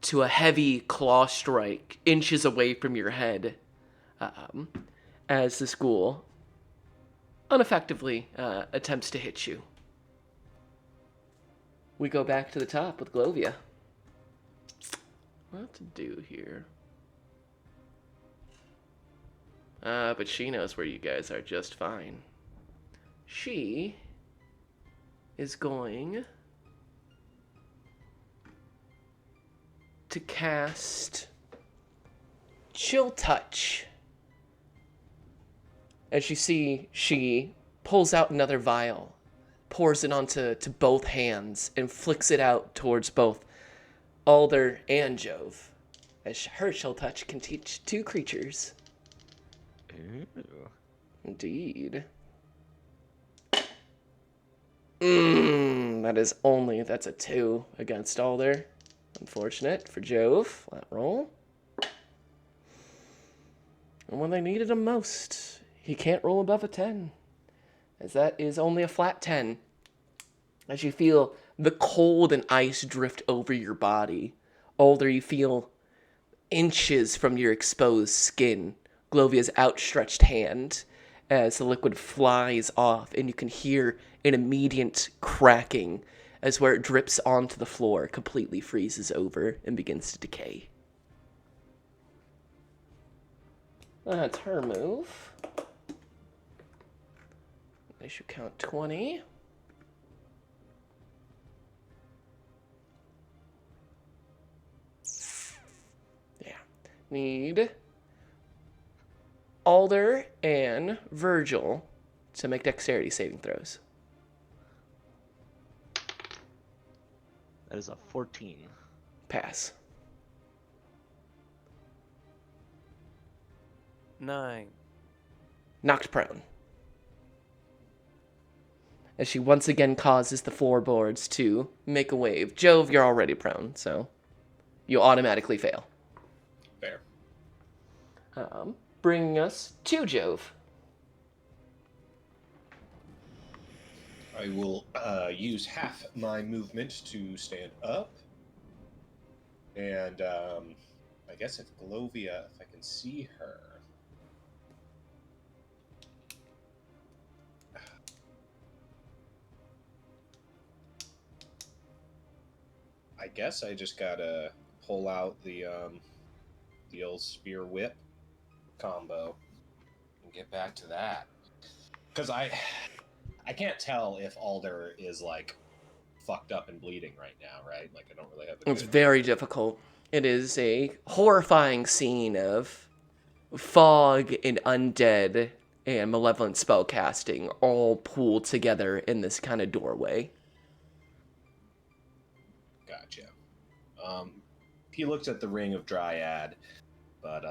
to a heavy claw strike inches away from your head as the ghoul ineffectively attempts to hit you. We go back to the top with Glovia. What to do here? But she knows where you guys are just fine. She is going to cast Chill Touch. As you see, she pulls out another vial, pours it onto both hands, and flicks it out towards both Alder and Jove. As her Chill Touch can teach 2 creatures. Ooh. Indeed. That's a 2 against Alder. Unfortunate for Jove. Flat roll. And when they needed him most, he can't roll above a 10. As that is only a flat 10. As you feel the cold and ice drift over your body. Alder, you feel inches from your exposed skin. Glovia's outstretched hand as the liquid flies off, and you can hear an immediate cracking as where it drips onto the floor completely freezes over and begins to decay. That's her move. They should count 20. Yeah. Need Alder and Virgil to make dexterity saving throws. That is a 14. Pass. 9. Knocked prone. As she once again causes the floorboards to make a wave. Jove, you're already prone, so you automatically fail. Fair. Bringing us to Jove. I will use half my movement to stand up. And I guess if Glovia, if I can see her. I guess I just gotta pull out the old spear whip combo and get back to that. Because I can't tell if Alder is like fucked up and bleeding right now, right? Like I don't really have a It's good... very difficult. It is a horrifying scene of fog and undead and malevolent spellcasting all pooled together in this kind of doorway. Gotcha. He looks at the ring of Dryad, but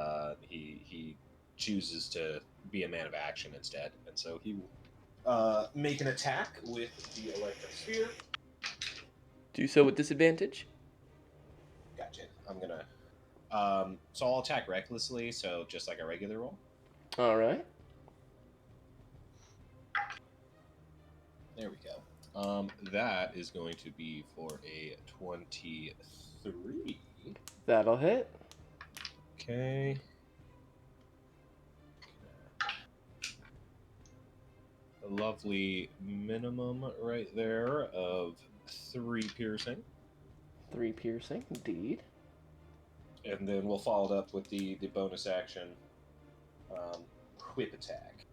he chooses to be a man of action instead, and so he will make an attack with the electric sphere. Do so with disadvantage. Gotcha. I'm gonna. So I'll attack recklessly, so just like a regular roll. All right. There we go. That is going to be for a 23. That'll hit. Okay. A lovely minimum right there of 3 piercing. 3 piercing, indeed. And then we'll follow it up with the bonus action whip attack.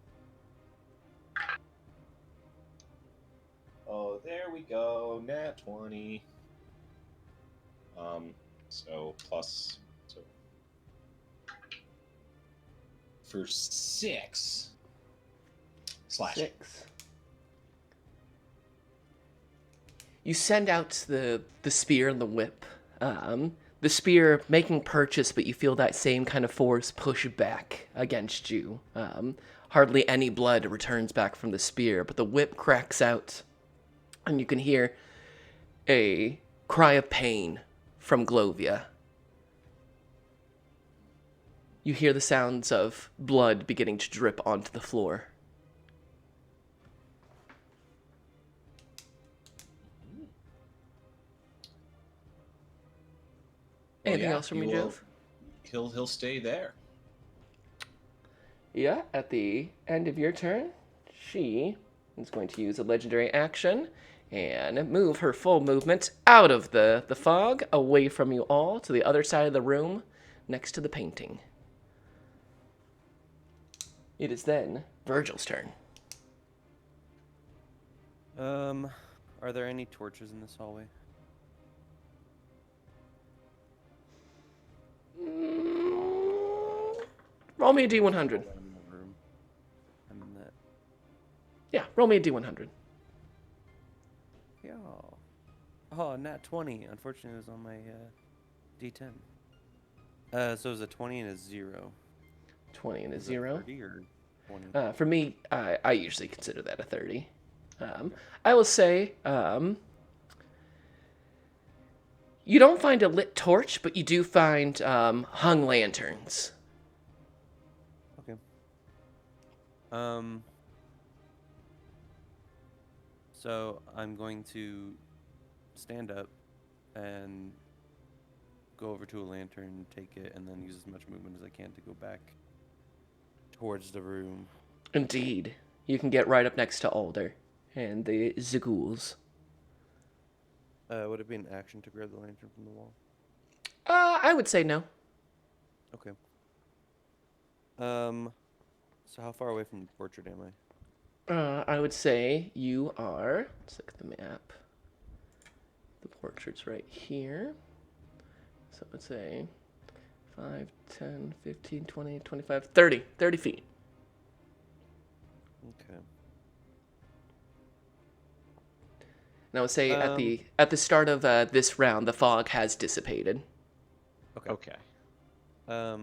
Oh, there we go. Nat 20. So plus. So for 6. Slash. 6. You send out the spear and the whip. The spear making purchase, but you feel that same kind of force push back against you. Hardly any blood returns back from the spear, but the whip cracks out, and you can hear a cry of pain from Glovia. You hear the sounds of blood beginning to drip onto the floor. Anything else from you, Jove? He'll stay there. Yeah, at the end of your turn, she is going to use a legendary action and move her full movement out of the fog, away from you all, to the other side of the room, next to the painting. It is then Virgil's turn. Are there any torches in this hallway? Roll me a D100. I'm in the room. I'm in that. Yeah, roll me a D100. Yeah. Oh, nat 20. Unfortunately, it was on my D10. So it was a 20 and a 0. 20 and a Is that 0. 30 or 20? For me, I usually consider that a 30. I will say, you don't find a lit torch, but you do find hung lanterns. Okay. So I'm going to stand up and go over to a lantern, take it, and then use as much movement as I can to go back towards the room. Indeed. You can get right up next to Alder and the Zaghouls. Would it be an action to grab the lantern from the wall? I would say no. Okay. So how far away from the portrait am I? I would say you are... Let's look at the map. The portrait's right here. So let's say 5, 10, 15, 20, 25, 30. 30 feet. Okay. And I would say at the start of this round, the fog has dissipated. Okay. I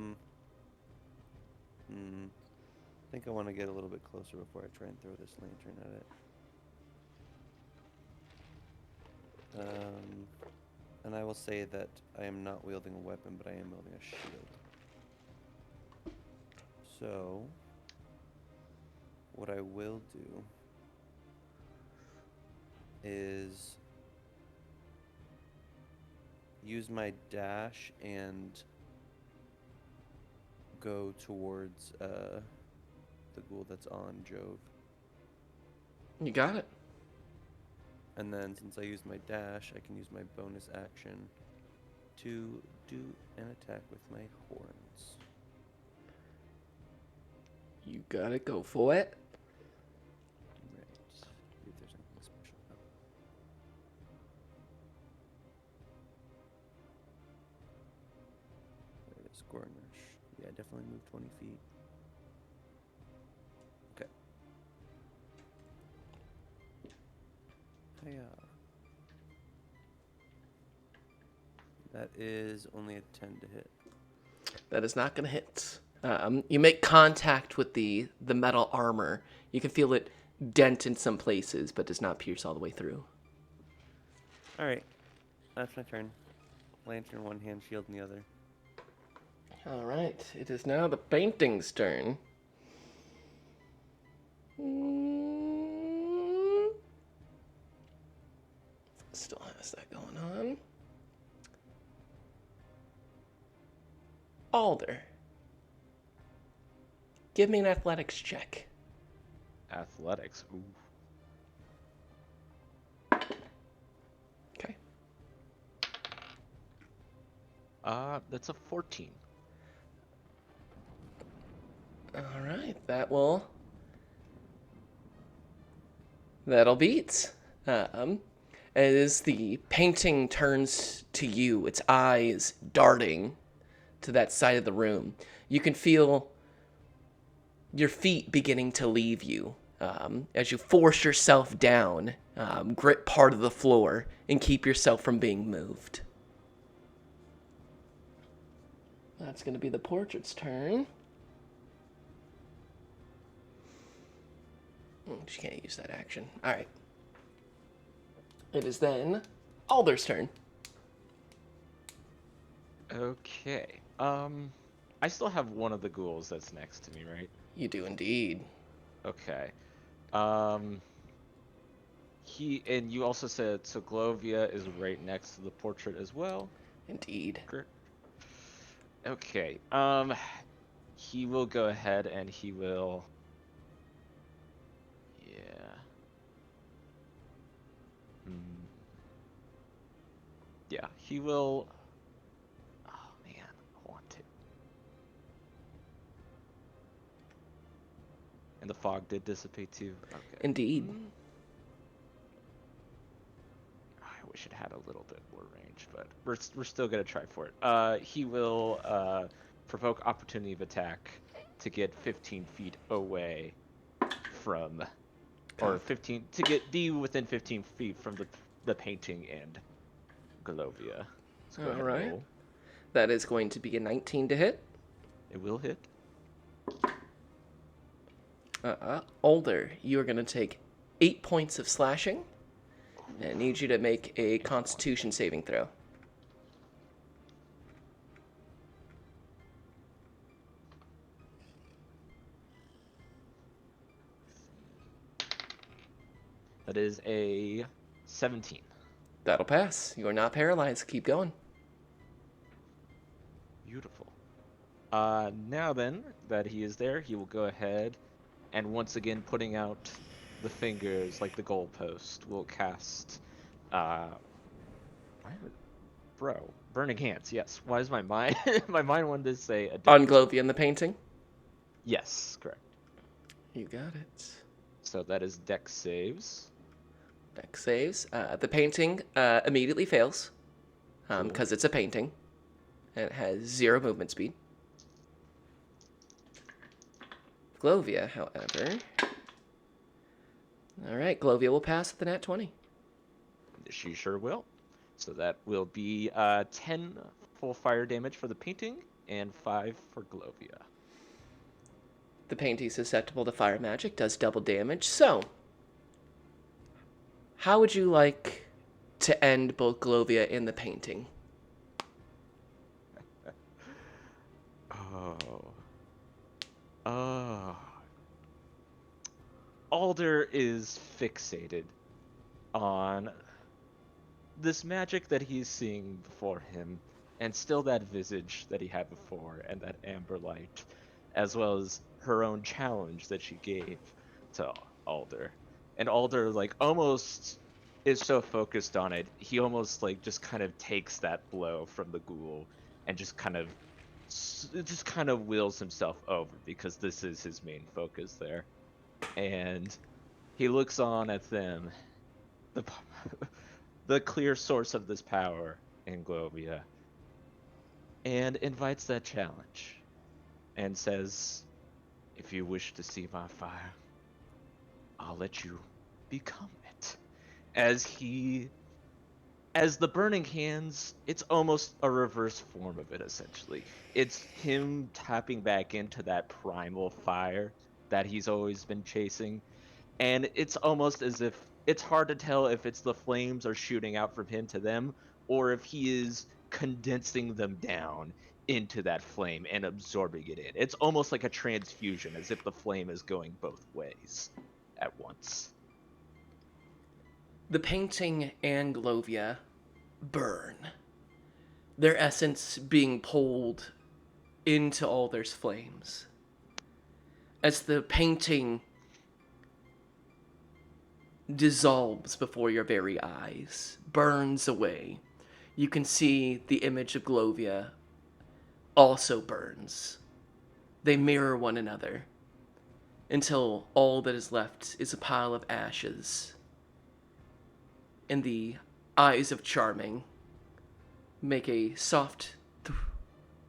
think I want to get a little bit closer before I try and throw this lantern at it. And I will say that I am not wielding a weapon, but I am wielding a shield. So, what I will do is use my dash and go towards the ghoul that's on Jove. You got it. And then since I used my dash, I can use my bonus action to do an attack with my horns. You gotta go for it. Right. See if there's anything special. There it is, Gornish. Yeah, definitely move 20 feet. Okay. Hiya. That is only a 10 to hit. That is not gonna hit. You make contact with the metal armor. You can feel it dent in some places, but does not pierce all the way through. All right, that's my turn. Lantern in one hand, shield in the other. All right, it is now the painting's turn. Still has that going on. Alder. Give me an athletics check. Athletics. Ooh. Okay. That's a 14. All right, that'll beat. As the painting turns to you, its eyes darting to that side of the room, you can feel your feet beginning to leave you as you force yourself down, grip part of the floor, and keep yourself from being moved. That's going to be the portrait's turn. She can't use that action. All right. It is then Alder's turn. Okay. I still have one of the ghouls that's next to me, right? You do indeed. Okay. And you also said Soglovia is right next to the portrait as well. Indeed. Okay. He will go ahead and he will. Yeah. Yeah, he will. Oh man, I want to. And the fog did dissipate too. Okay. Indeed. I wish it had a little bit more range, but we're still gonna try for it. He will provoke opportunity of attack to get 15 feet away from, or 15 to get D within 15 feet from the painting and Golovia. Let's go ahead and Alright. roll. That is going to be a 19 to hit. It will hit. Alder, you are going to take 8 points of slashing. And I need you to make a Constitution saving throw. That is a 17. That'll pass. You are not paralyzed. Keep going. Beautiful. Now then, that he is there, he will go ahead and once again putting out the fingers like the goalpost, will cast, Burning Hands, yes. Why is my mind, my mind wanted to say On Glovia in the painting? Yes, correct. You got it. So that is Dex saves. Dex saves. The painting immediately fails because it's a painting. And it has 0 movement speed. Glovia, however. Alright, Glovia will pass with the nat 20. She sure will. So that will be 10 full fire damage for the painting and 5 for Glovia. The painting is susceptible to fire magic, does double damage. So, how would you like to end both Glovia and the painting? Alder is fixated on this magic that he's seeing before him, and still that visage that he had before, and that amber light, as well as her own challenge that she gave to Alder. And Alder, like, almost is so focused on it, he almost, like, just kind of takes that blow from the ghoul and just kind of wills himself over, because this is his main focus there. And he looks on at them, the clear source of this power in Glovia, and invites that challenge and says, if you wish to see my fire, I'll let you become it. As he as the burning hands, it's almost a reverse form of it, essentially. It's him tapping back into that primal fire that he's always been chasing. And it's almost as if it's hard to tell if it's the flames are shooting out from him to them, or if he is condensing them down into that flame and absorbing it in. It's almost like a transfusion, as if the flame is going both ways at once. The painting and Glovia burn, their essence being pulled into Alder's flames. As the painting dissolves before your very eyes, burns away, you can see the image of Glovia also burns. They mirror one another until all that is left is a pile of ashes. And the eyes of Charming make a soft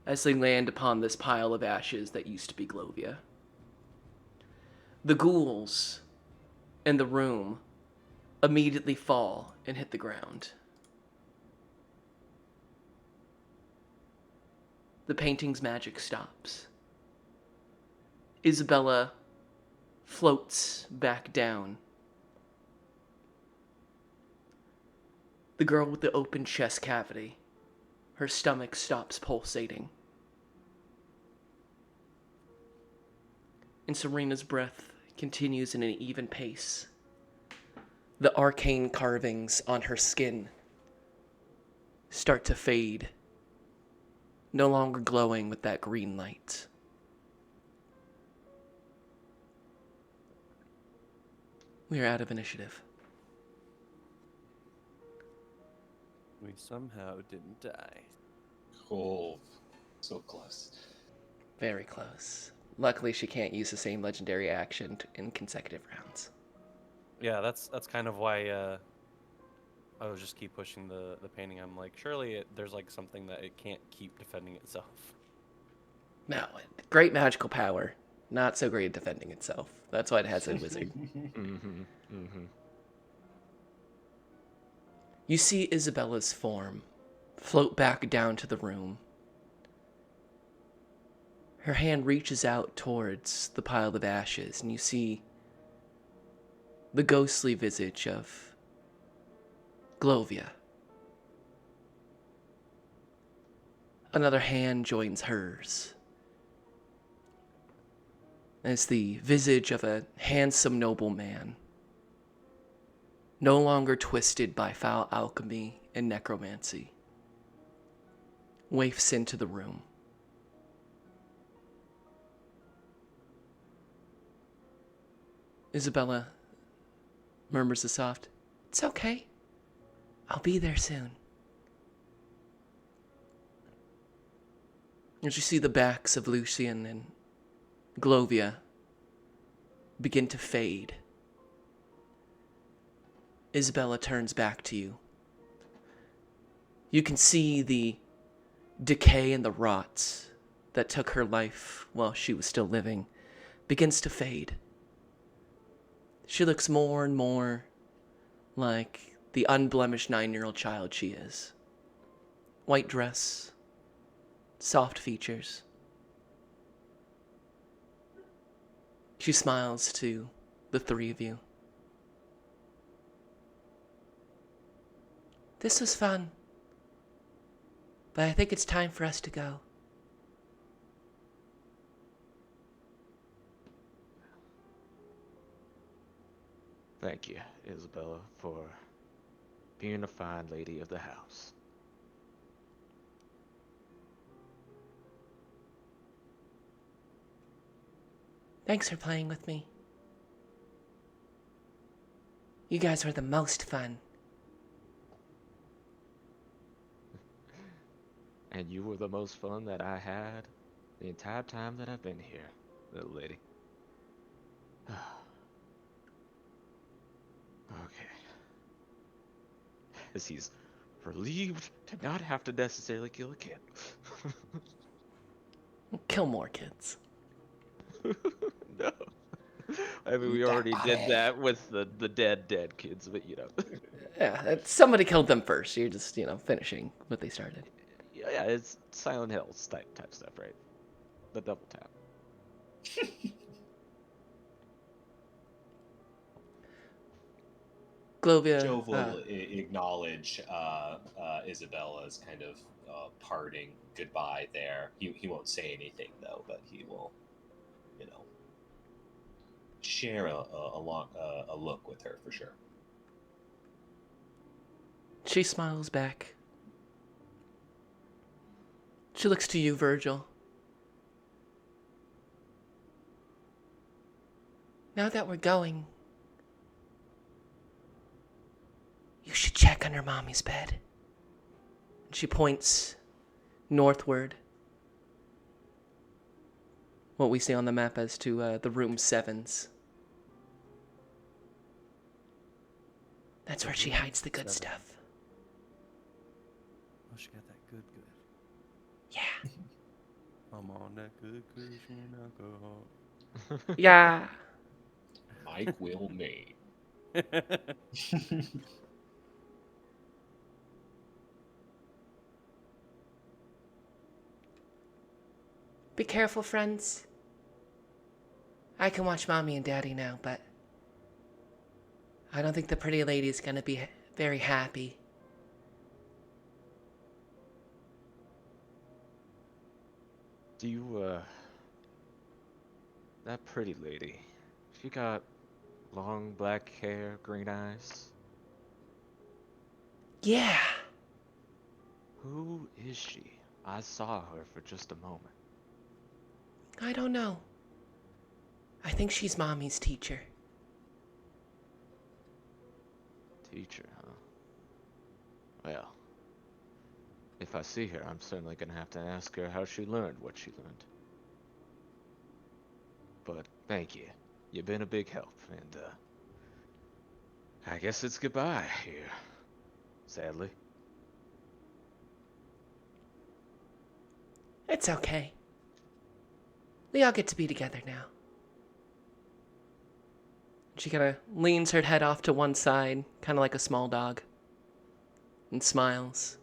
as they land upon this pile of ashes that used to be Glovia. The ghouls in the room immediately fall and hit the ground. The painting's magic stops. Isabella floats back down. The girl with the open chest cavity, her stomach stops pulsating. And Serena's breath continues in an even pace. The arcane carvings on her skin start to fade, no longer glowing with that green light. We are out of initiative. We somehow didn't die. Oh, so close. Very close. Luckily, she can't use the same legendary action in consecutive rounds. Yeah, that's kind of why I was just keep pushing the painting. I'm like, surely there's like something that it can't keep defending itself. No, great magical power. Not so great at defending itself. That's why it has a wizard. You see Isabella's form float back down to the room. Her hand reaches out towards the pile of ashes, and you see the ghostly visage of Glovia. Another hand joins hers, as the visage of a handsome nobleman, no longer twisted by foul alchemy and necromancy, wafts into the room. Isabella murmurs a soft, "It's okay. I'll be there soon." As you see the backs of Lucian and Glovia begin to fade, Isabella turns back to you. You can see the decay and the rot that took her life while she was still living begins to fade. She looks more and more like the unblemished 9-year-old child she is. White dress, soft features. She smiles to the three of you. This was fun, but I think it's time for us to go. Thank you, Isabella, for being a fine lady of the house. Thanks for playing with me. You guys were the most fun. And you were the most fun that I had the entire time that I've been here, little lady. Okay. As he's relieved to not have to necessarily kill a kid. Kill more kids. No. I mean, we already did that with the dead kids, but you know. Yeah, somebody killed them first. You're just, finishing what they started. Yeah, it's Silent Hills type stuff, right? The double tap. Glovia, Jove will acknowledge Isabella's kind of parting goodbye there. He won't say anything though, but he will, share a look with her for sure. she smiles back. She looks to you, Virgil. Now that we're going, you should check under Mommy's bed. She points northward. What we see on the map as to the room 7s. That's where she hides the good stuff. Oh, she got that good. Yeah. I'm on that good Christian alcohol. Yeah. Mike will name. Be careful, friends. I can watch Mommy and Daddy now, but I don't think the pretty lady's gonna be very happy. Do you, that pretty lady, she got long black hair, green eyes? Yeah. Who is she? I saw her for just a moment. I don't know. I think she's Mommy's teacher. Teacher, huh? Well, if I see her, I'm certainly gonna have to ask her how she learned what she learned. But thank you. You've been a big help, and I guess it's goodbye here. Sadly. It's okay. We all get to be together now. She kind of leans her head off to one side, kind of like a small dog, and smiles.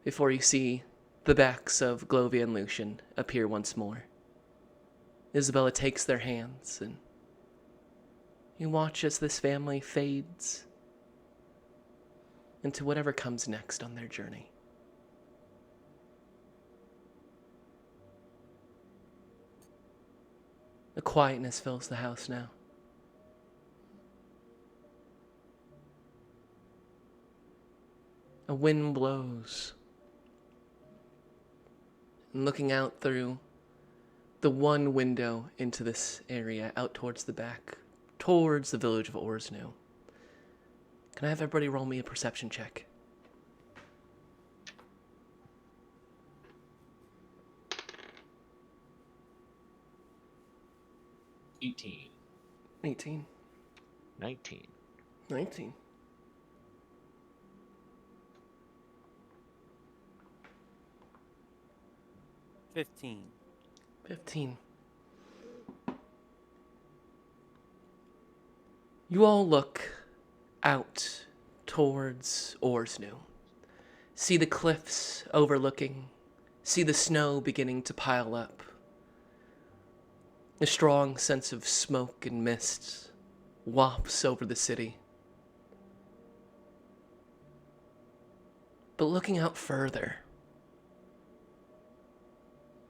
Before you see the backs of Glovia and Lucian appear once more. Isabella takes their hands, and you watch as this family fades into whatever comes next on their journey. A quietness fills the house now. A wind blows. And looking out through the one window into this area, out towards the back, towards the village of Orsnu. Can I have everybody roll me a perception check? 18. 18. 19. 19. $15. 15. You all look out towards Orsnu. See the cliffs overlooking. See the snow beginning to pile up. A strong sense of smoke and mist wafts over the city. But looking out further,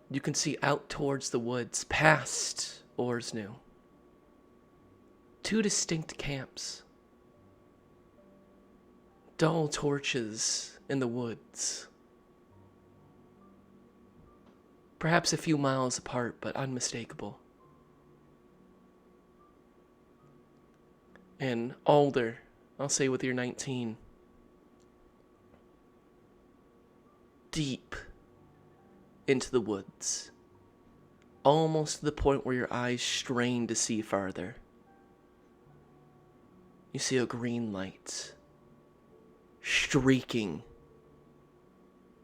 you can see out towards the woods, past Orsnu, 2 distinct camps. Dull torches in the woods. Perhaps a few miles apart, but unmistakable. And Alder, I'll say with your 19, deep into the woods, almost to the point where your eyes strain to see farther. You see a green light streaking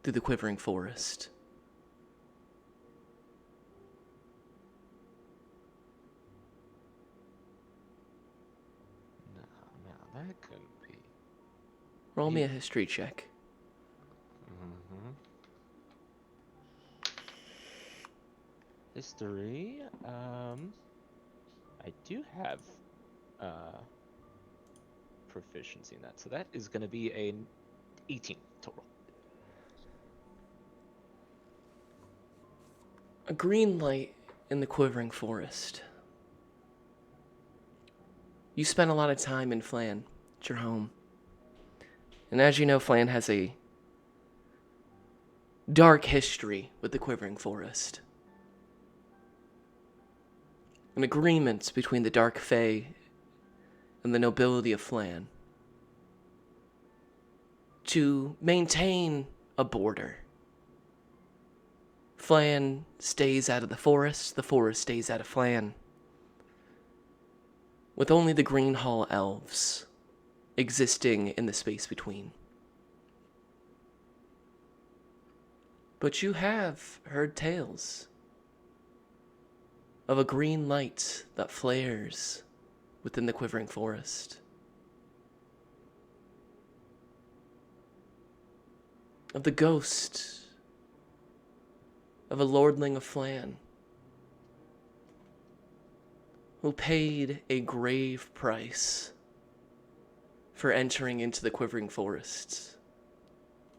through the quivering forest. Now that couldn't be. Roll me a history check. Mm-hmm. History. I do have proficiency in that, so that is going to be an 18 total. A green light in the quivering forest. You spent a lot of time in Flan, at your home. And as you know, Flan has a dark history with the quivering forest. An agreement between the Dark Fae and the nobility of Flan to maintain a border. Flan stays out of the forest stays out of Flan. With only the Green Hall elves existing in the space between. But you have heard tales of a green light that flares within the quivering forest. Of the ghost of a lordling of Flan who paid a grave price for entering into the quivering forest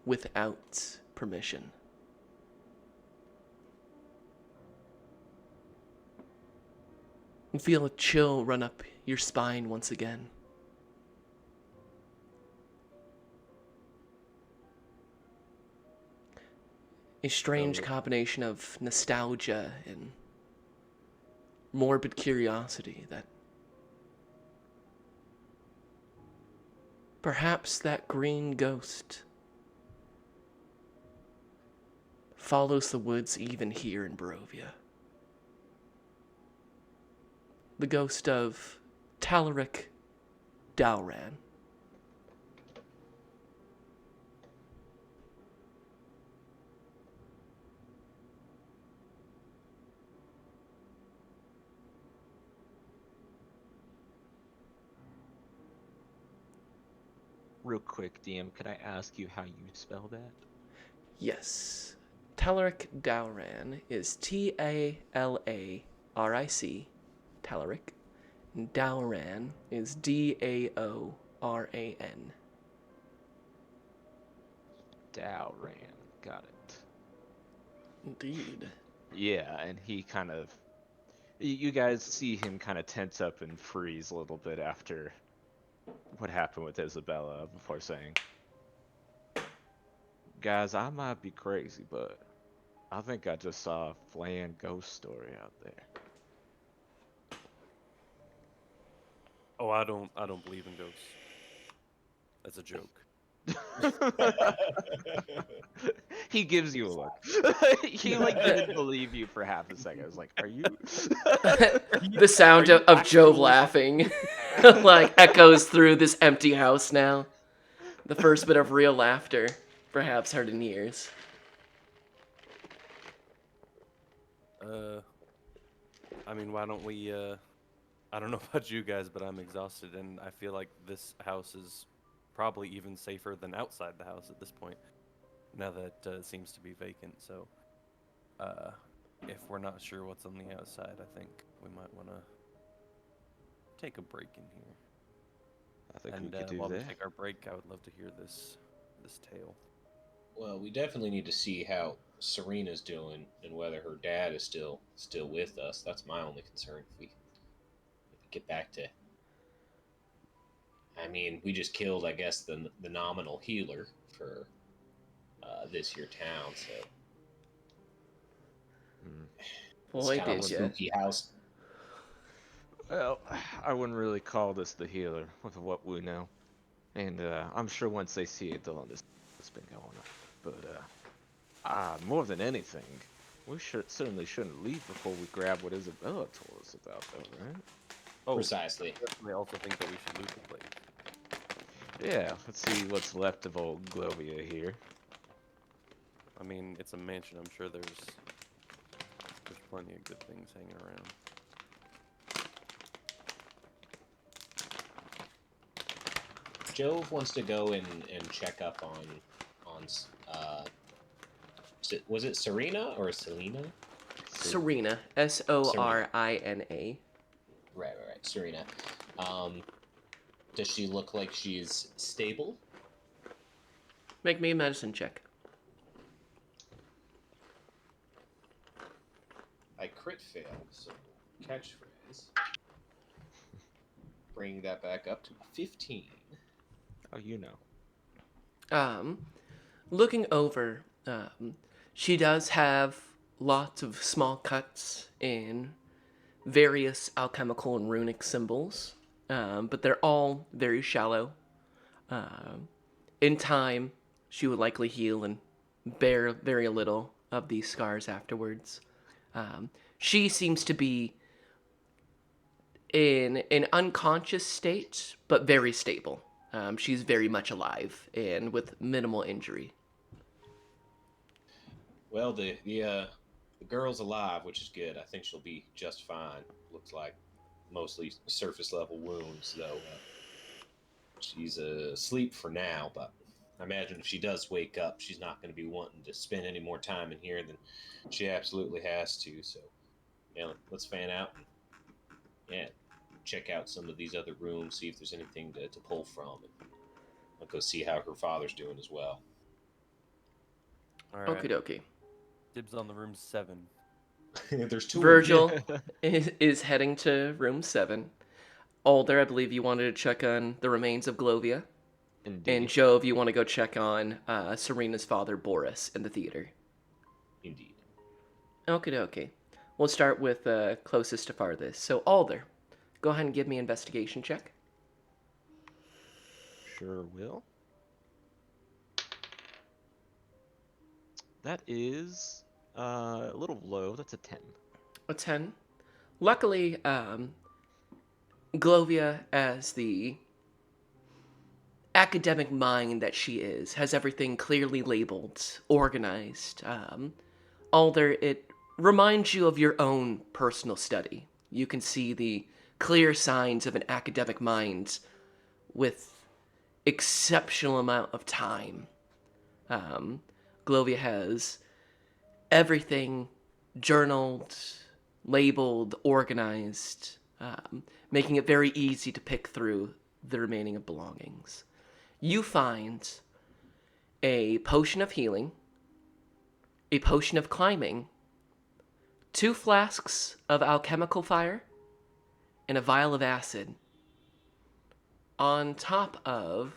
without permission. You feel a chill run up your spine once again. A strange combination of nostalgia and morbid curiosity that perhaps that green ghost follows the woods even here in Barovia. The ghost of Talaric Dalran. Real quick, DM, could I ask you how you spell that? Yes. Talaric Dalran is Talaric, Talaric. And Dalran is Daoran. Dalran, got it. Indeed. Yeah, and he kind of... You guys see him kind of tense up and freeze a little bit after what happened with Isabella before saying, guys, I might be crazy, but I think I just saw a Flan ghost story out there. Oh, I don't believe in ghosts. That's a joke. He gives you a look. He like didn't believe you for half a second. I was like, "Are you?" The sound of Joe laughing like echoes through this empty house now. The first bit of real laughter, perhaps heard in years. I mean, why don't we, I don't know about you guys, but I'm exhausted, and I feel like this house is probably even safer than outside the house at this point, now that it seems to be vacant, so, if we're not sure what's on the outside, I think we might want to take a break in here. I think we And could do while we that. take our break, I would love to hear this tale. Well, we definitely need to see how Serena's doing and whether her dad is still with us. That's my only concern. If we get back to, I mean, we just killed, I guess, the nominal healer for this here town. So it's Boy, kind of a did ya. spooky house. Well, I wouldn't really call this the healer with what we know, and I'm sure once they see it, they'll understand what's been going on. But more than anything, we certainly shouldn't leave before we grab what Isabella told us about, though, right? Oh, Precisely. I also think that we should loot the place. Yeah, let's see what's left of old Glovia here. I mean, it's a mansion. I'm sure there's plenty of good things hanging around. Jove wants to go and check up on was it Serena or Selena? Serena. Sorina. Right. Serena. Does she look like she's stable? Make me a medicine check. I crit failed, so catchphrase. Bring that back up to 15. Oh, you know. Looking over, she does have lots of small cuts in various alchemical and runic symbols, but they're all very shallow. In time, she would likely heal and bear very little of these scars afterwards. She seems to be in an unconscious state, but very stable. She's very much alive and with minimal injury. Well, the girl's alive, which is good. I think she'll be just fine. Looks like mostly surface level wounds, though. She's asleep for now, but I imagine if she does wake up, she's not going to be wanting to spend any more time in here than she absolutely has to. So, yeah, let's fan out and check out some of these other rooms, see if there's anything to pull from. And I'll go see how her father's doing as well. All right. Okie dokie. Dibs on the room 7. There's 2 Virgil is heading to room 7. Alder, I believe you wanted to check on the remains of Glovia. Indeed. And Jove, you want to go check on Serena's father, Boris, in the theater. Indeed. Okie dokie. We'll start with closest to farthest. So, Alder, go ahead and give me an investigation check. Sure will. That is a little low. That's a 10. A 10. Luckily, Glovia, as the academic mind that she is, has everything clearly labeled, organized. Alder, it reminds you of your own personal study. You can see the clear signs of an academic mind with exceptional amount of time. Glovia has everything journaled, labeled, organized, making it very easy to pick through the remaining of belongings. You find a potion of healing, a potion of climbing, 2 flasks of alchemical fire, and a vial of acid, on top of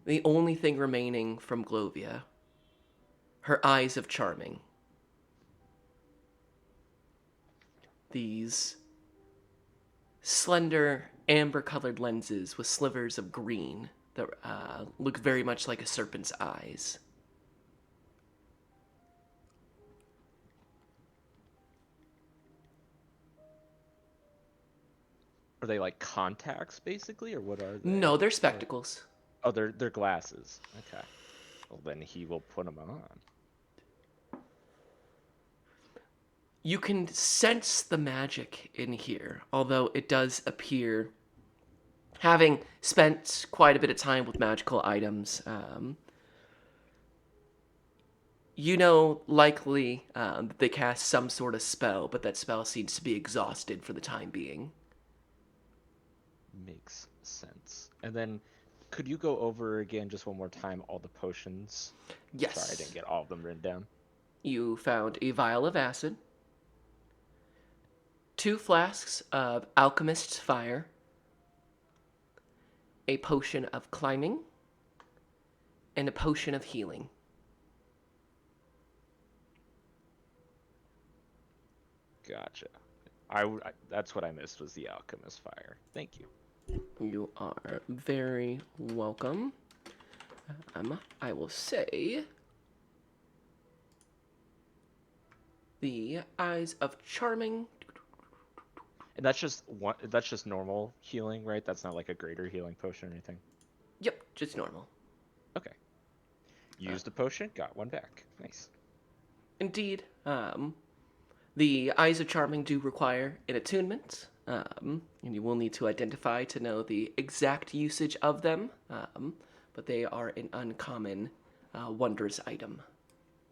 the only thing remaining from Glovia, her eyes of charming. These slender, amber-colored lenses with slivers of green that look very much like a serpent's eyes. Are they like contacts, basically, or what are they? No, they're spectacles. Oh, they're glasses. Okay. Well, then he will put them on. You can sense the magic in here, although it does appear, having spent quite a bit of time with magical items, you know likely they cast some sort of spell, but that spell seems to be exhausted for the time being. Makes sense. And then, could you go over again just one more time all the potions? Yes. Sorry, I didn't get all of them written down. You found a vial of acid, 2 flasks of alchemist's fire, a potion of climbing, and a potion of healing. Gotcha. That's what I missed, was the alchemist fire. Thank you. You are very welcome. I will say the eyes of charming. And that's just one. That's just normal healing, right? That's not like a greater healing potion or anything. Yep, just normal. Okay. Used a potion, got one back. Nice. Indeed. The eyes of charming do require an attunement. and you will need to identify to know the exact usage of them, but they are an uncommon, wondrous item.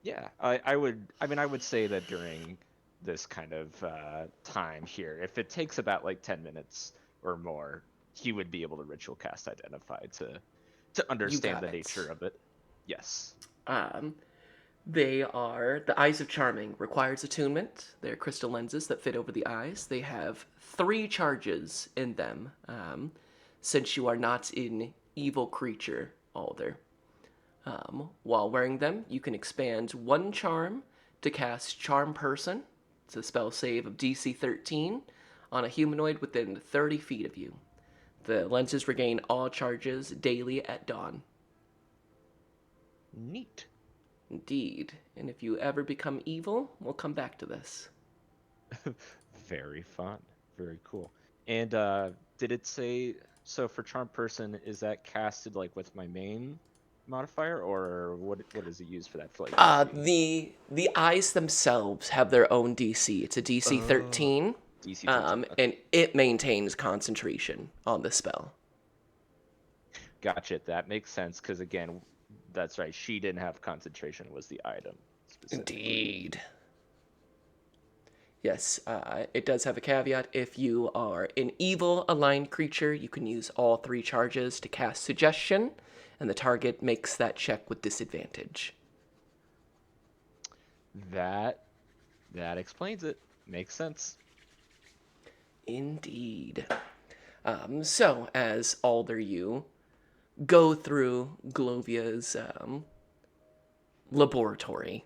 Yeah, I would say that during this kind of time here, if it takes about like 10 minutes or more, he would be able to ritual cast identify to You understand got the it. nature of it. Yes. Um, They are the Eyes of Charming, requires attunement. They're crystal lenses that fit over the eyes. They have 3 charges in them, since you are not an evil creature, Alder. While wearing them, you can expand 1 charm to cast Charm Person. It's a spell save of DC 13 on a humanoid within 30 feet of you. The lenses regain all charges daily at dawn. Neat. Indeed. And if you ever become evil, we'll come back to this. Very fun. Very cool. And did it say so for charm person? Is that casted like with my main modifier, or what is it used for that? For like DC? The eyes themselves have their own DC. It's a DC Oh, 13, DC 13. Okay. and it maintains concentration on the spell. Gotcha. That makes sense because again, that's right. She didn't have concentration. Was the item specifically? Indeed. Yes, it does have a caveat. If you are an evil aligned creature, you can use all 3 charges to cast Suggestion, and the target makes that check with disadvantage. That that explains it. Makes sense. Indeed. So, as Alder, you go through Glovia's laboratory,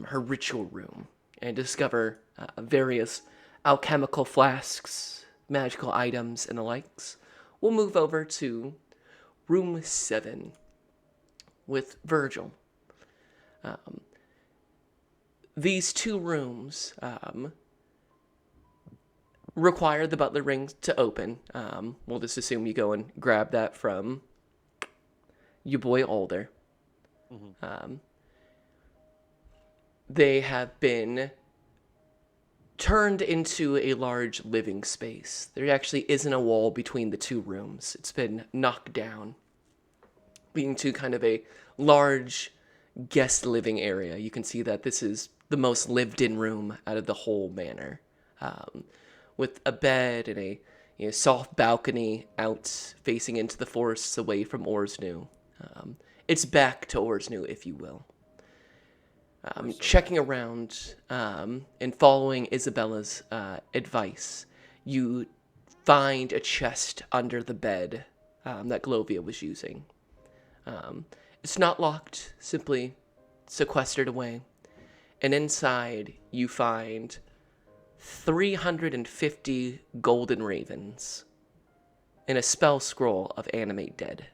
her ritual room, and discover various alchemical flasks, magical items, and the likes. We'll move over to room 7 with Virgil. These 2 rooms require the butler ring to open. We'll just assume you go and grab that from your boy Alder. They have been turned into a large living space. There actually isn't a wall between the 2 rooms. It's been knocked down, leading to kind of a large guest living area. You can see that this is the most lived-in room out of the whole manor, with a bed and a soft balcony out facing into the forests away from Orsnu. It's back to Orsnu, if you will. Checking around and following Isabella's advice, you find a chest under the bed that Glovia was using. It's not locked, simply sequestered away. And inside, you find 350 golden ravens and a spell scroll of Animate Dead.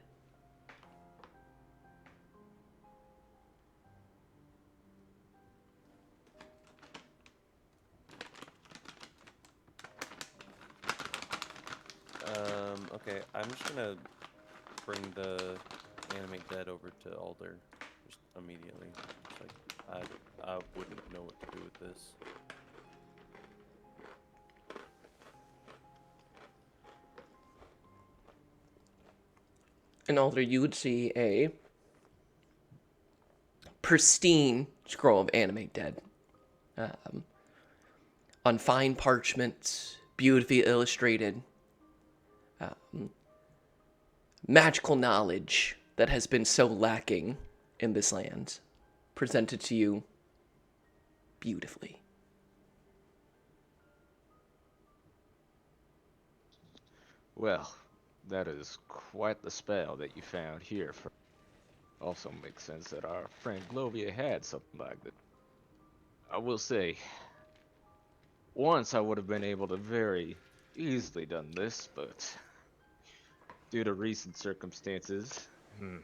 Okay, I'm just gonna bring the Animate Dead over to Alder just immediately. It's like, I wouldn't know what to do with this. And Alder, you would see a pristine scroll of Animate Dead. On fine parchment, beautifully illustrated. Magical knowledge that has been so lacking in this land, presented to you beautifully. Well, that is quite the spell that you found here. Also makes sense that our friend Glovia had something like that. I will say, once I would have been able to very easily done this, but due to recent circumstances, I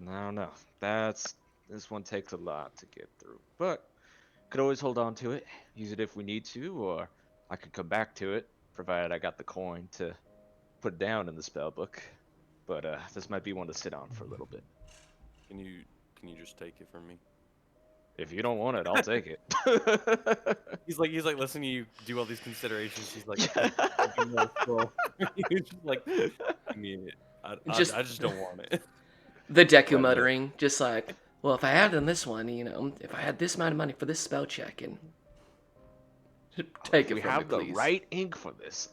don't know. This one takes a lot to get through, but could always hold on to it, use it if we need to, or I could come back to it, provided I got the coin to put down in the spell book. But this might be one to sit on for a little bit. Can you just take it from me? If you don't want it, I'll take it. He's like listening to you do all these considerations. He's like, taking the scroll. He's just like, I mean, I just don't want it. The Deku But, muttering, just like, well, if I had done this one, if I had this amount of money for this spell check, and take if it we from have me, the please. right ink for this,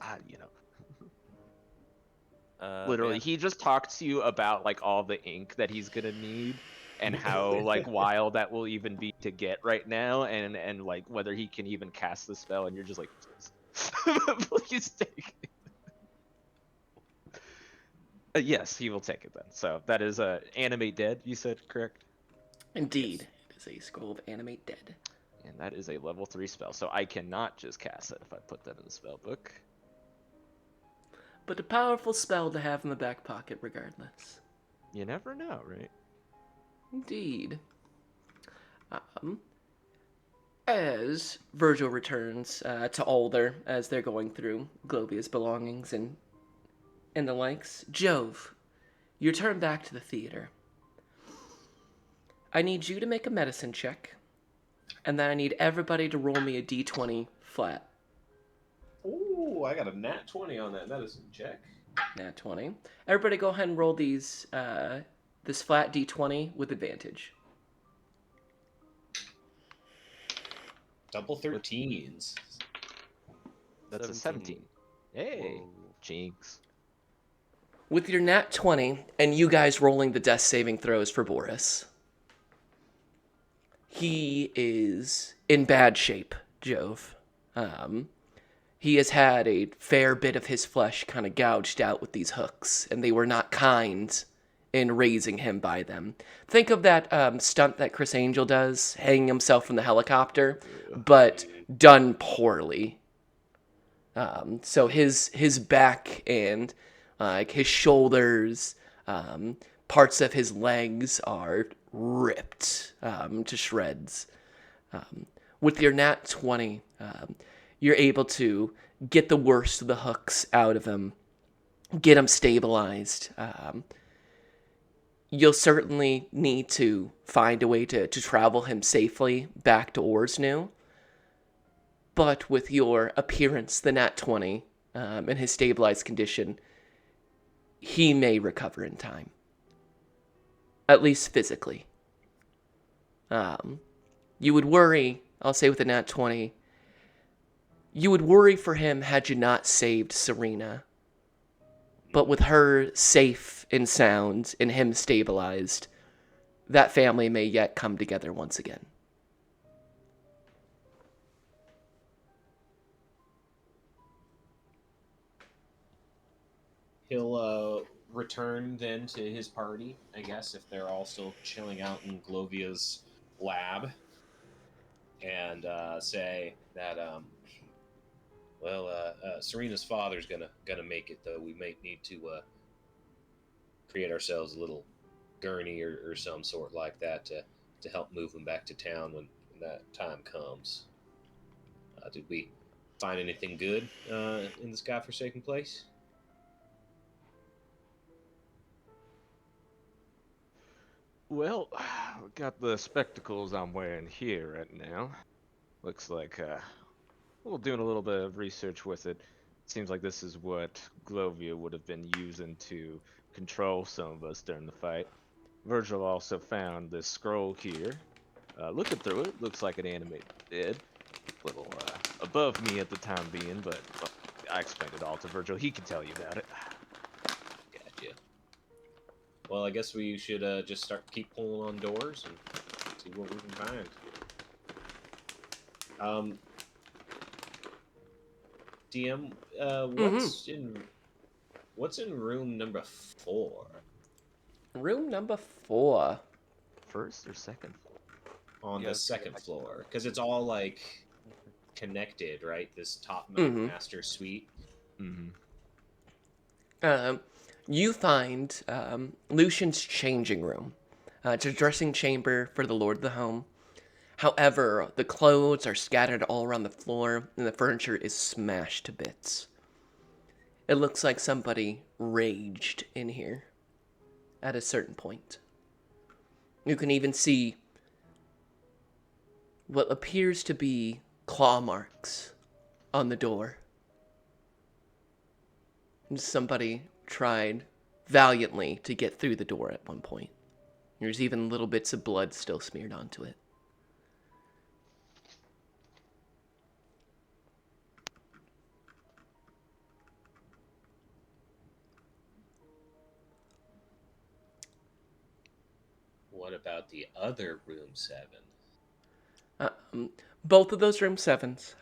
literally, Yeah. he just talked to you about like all the ink that he's gonna need and how like wild that will even be to get right now, and like whether he can even cast the spell, and you're just like, please, please take it. Yes, he will take it then. So that is animate dead. You said correct, Indeed, it is a scroll of animate dead. and that is a level 3 spell. So I cannot just cast it if I put that in the spell book. But a powerful spell to have in the back pocket, regardless. You never know, right? Indeed. As Virgil returns to Alder, as they're going through Globia's belongings and the likes, Jove, you turn back to the theater. I need you to make a medicine check, and then I need everybody to roll me a d20 flat. Ooh, I got a nat 20 on that medicine check. Nat 20. Everybody go ahead and roll this flat d20 with advantage. Double 13s. That's a 17. Hey, jinx. With your nat 20 and you guys rolling the death saving throws for Boris, he is in bad shape, Jove. He has had a fair bit of his flesh kind of gouged out with these hooks, and they were not kind in raising him by them. Think of that stunt that Chris Angel does, hanging himself from the helicopter, but done poorly. So his back and his shoulders, parts of his legs are ripped to shreds. With your nat 20, you're able to get the worst of the hooks out of him, get him stabilized. You'll certainly need to find a way to travel him safely back to Orsnu. But with your appearance, the nat 20, and his stabilized condition, he may recover in time. At least physically. You would worry, I'll say with a nat 20, you would worry for him had you not saved Serena. But with her safe and sound and him stabilized, that family may yet come together once again. He'll return then to his party, I guess, if they're all still chilling out in Glovia's lab, and say that, Serena's father's gonna make it, though. We might need to create ourselves a little gurney or some sort like that to help move him back to town when that time comes. Did we find anything good in this godforsaken place? Well, we got the spectacles I'm wearing here right now. Looks like we're doing a little bit of research with it. Seems like this is what Glovia would have been using to control some of us during the fight. Virgil also found this scroll here. Looking through it, looks like an animated dead. A little above me at the time being, but well, I explained it all to Virgil. He can tell you about it. Gotcha. Well, I guess we should just keep pulling on doors and see what we can find. DM, what's in room number 4? Room number 4. First or second floor? On Yeah, the it's second next floor, because it's all like connected, right? This top master suite. Mm-hmm. You find Lucian's changing room. It's a dressing chamber for the lord of the home. However, the clothes are scattered all around the floor, and the furniture is smashed to bits. It looks like somebody raged in here at a certain point. You can even see what appears to be claw marks on the door. And somebody tried valiantly to get through the door at one point. There's even little bits of blood still smeared onto it. What about the other room 7? Both of those room 7s.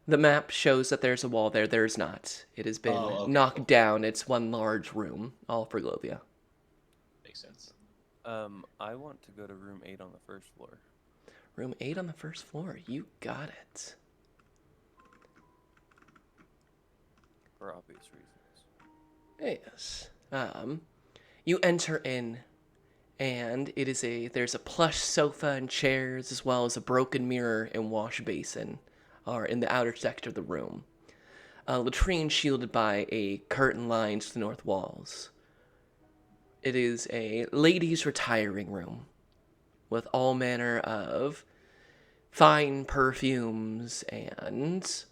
The map shows that there's a wall there. There's not. It has been Oh, okay, knocked cool. down. It's one large room, all for Glovia. Makes sense. I want to go to room 8 on the first floor. Room 8 on the first floor. You got it. For obvious reasons. Yes. You enter in, and there's a plush sofa and chairs, as well as a broken mirror and wash basin, are in the outer sector of the room. A latrine shielded by a curtain line to the north walls. It is a ladies' retiring room, with all manner of fine perfumes and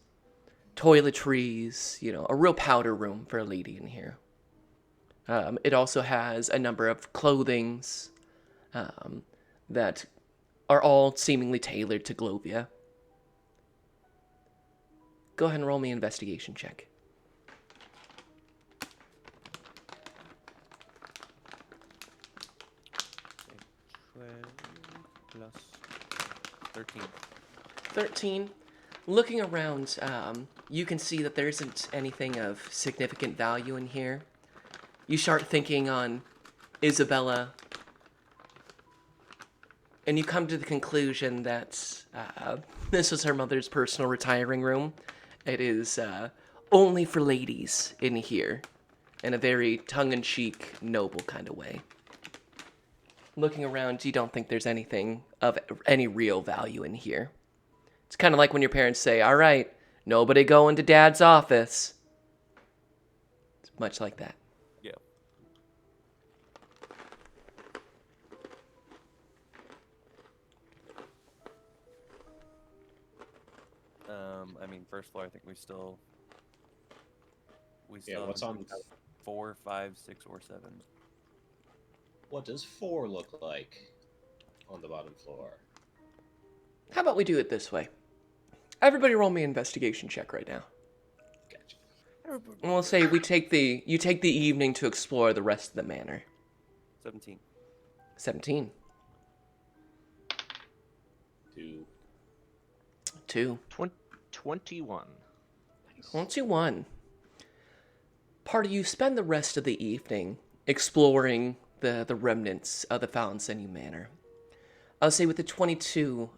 toiletries, a real powder room for a lady in here. It also has a number of clothings that are all seemingly tailored to Glovia. Go ahead and roll me an investigation check. 12 plus 13. 13. Looking around, you can see that there isn't anything of significant value in here. You start thinking on Isabella, and you come to the conclusion that this was her mother's personal retiring room. It is only for ladies in here, in a very tongue-in-cheek, noble kind of way. Looking around, you don't think there's anything of any real value in here. It's kind of like when your parents say, all right, nobody go into Dad's office. It's much like that. Yeah. First floor, I think we still what's on? 4, 5, 6, or 7. What does 4 look like on the bottom floor? How about we do it this way? Everybody roll me an investigation check right now. Gotcha. And we'll say you take the evening to explore the rest of the manor. 17. 17. 2. 21. 21. Party, you spend the rest of the evening exploring the remnants of the Fountain Manor. I'll say with the 22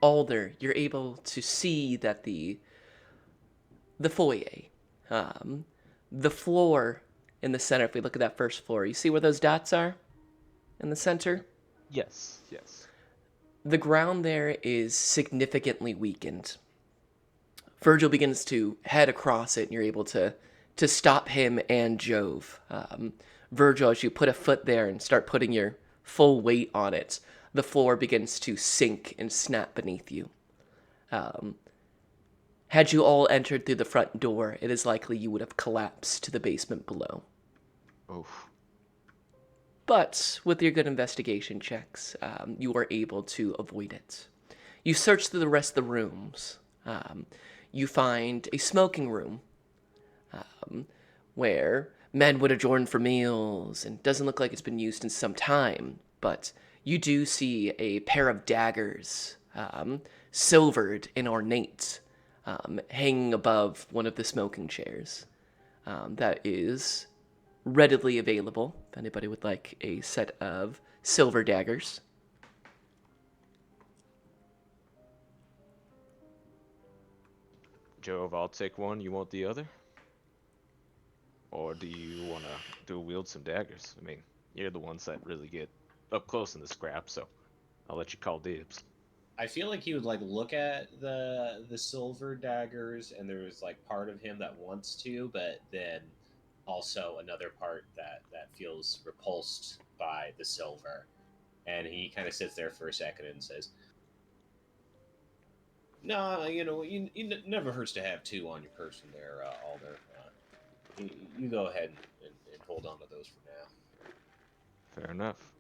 Alder, you're able to see that the foyer, the floor in the center, if we look at that first floor, you see where those dots are in the center? Yes. The ground there is significantly weakened. Virgil begins to head across it, and you're able to stop him and Jove. Virgil, as you put a foot there and start putting your full weight on it, the floor begins to sink and snap beneath you. Had you all entered through the front door, it is likely you would have collapsed to the basement below. Oof. But with your good investigation checks, you are able to avoid it. You search through the rest of the rooms. You find a smoking room where men would adjourn for meals, and doesn't look like it's been used in some time, but you do see a pair of daggers, silvered and ornate, hanging above one of the smoking chairs. That is readily available if anybody would like a set of silver daggers. Jove, I'll take one. You want the other? Or do you want to dual wield some daggers? I mean, you're the ones that really get up close in the scrap, so I'll let you call dibs. I feel like he would look at the silver daggers, and there's part of him that wants to, but then also another part that feels repulsed by the silver. And he kind of sits there for a second and says, No, never hurts to have two on your person there, Alder. You go ahead and hold on to those for now. Fair enough.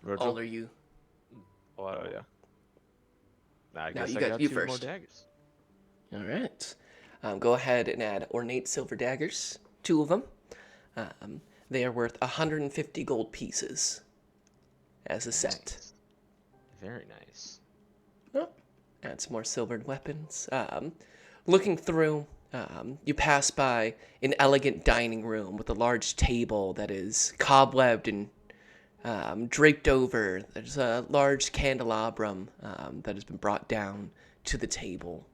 Virgil? Alder, you. Oh yeah. I Now guess you I got got you two more first. daggers. All right. Go ahead and add ornate silver daggers, 2 of them. They are worth 150 gold pieces as a set. Nice. Very nice. Oh, add some more silvered weapons. Looking through, you pass by an elegant dining room with a large table that is cobwebbed and draped over. There's a large candelabrum that has been brought down to the table.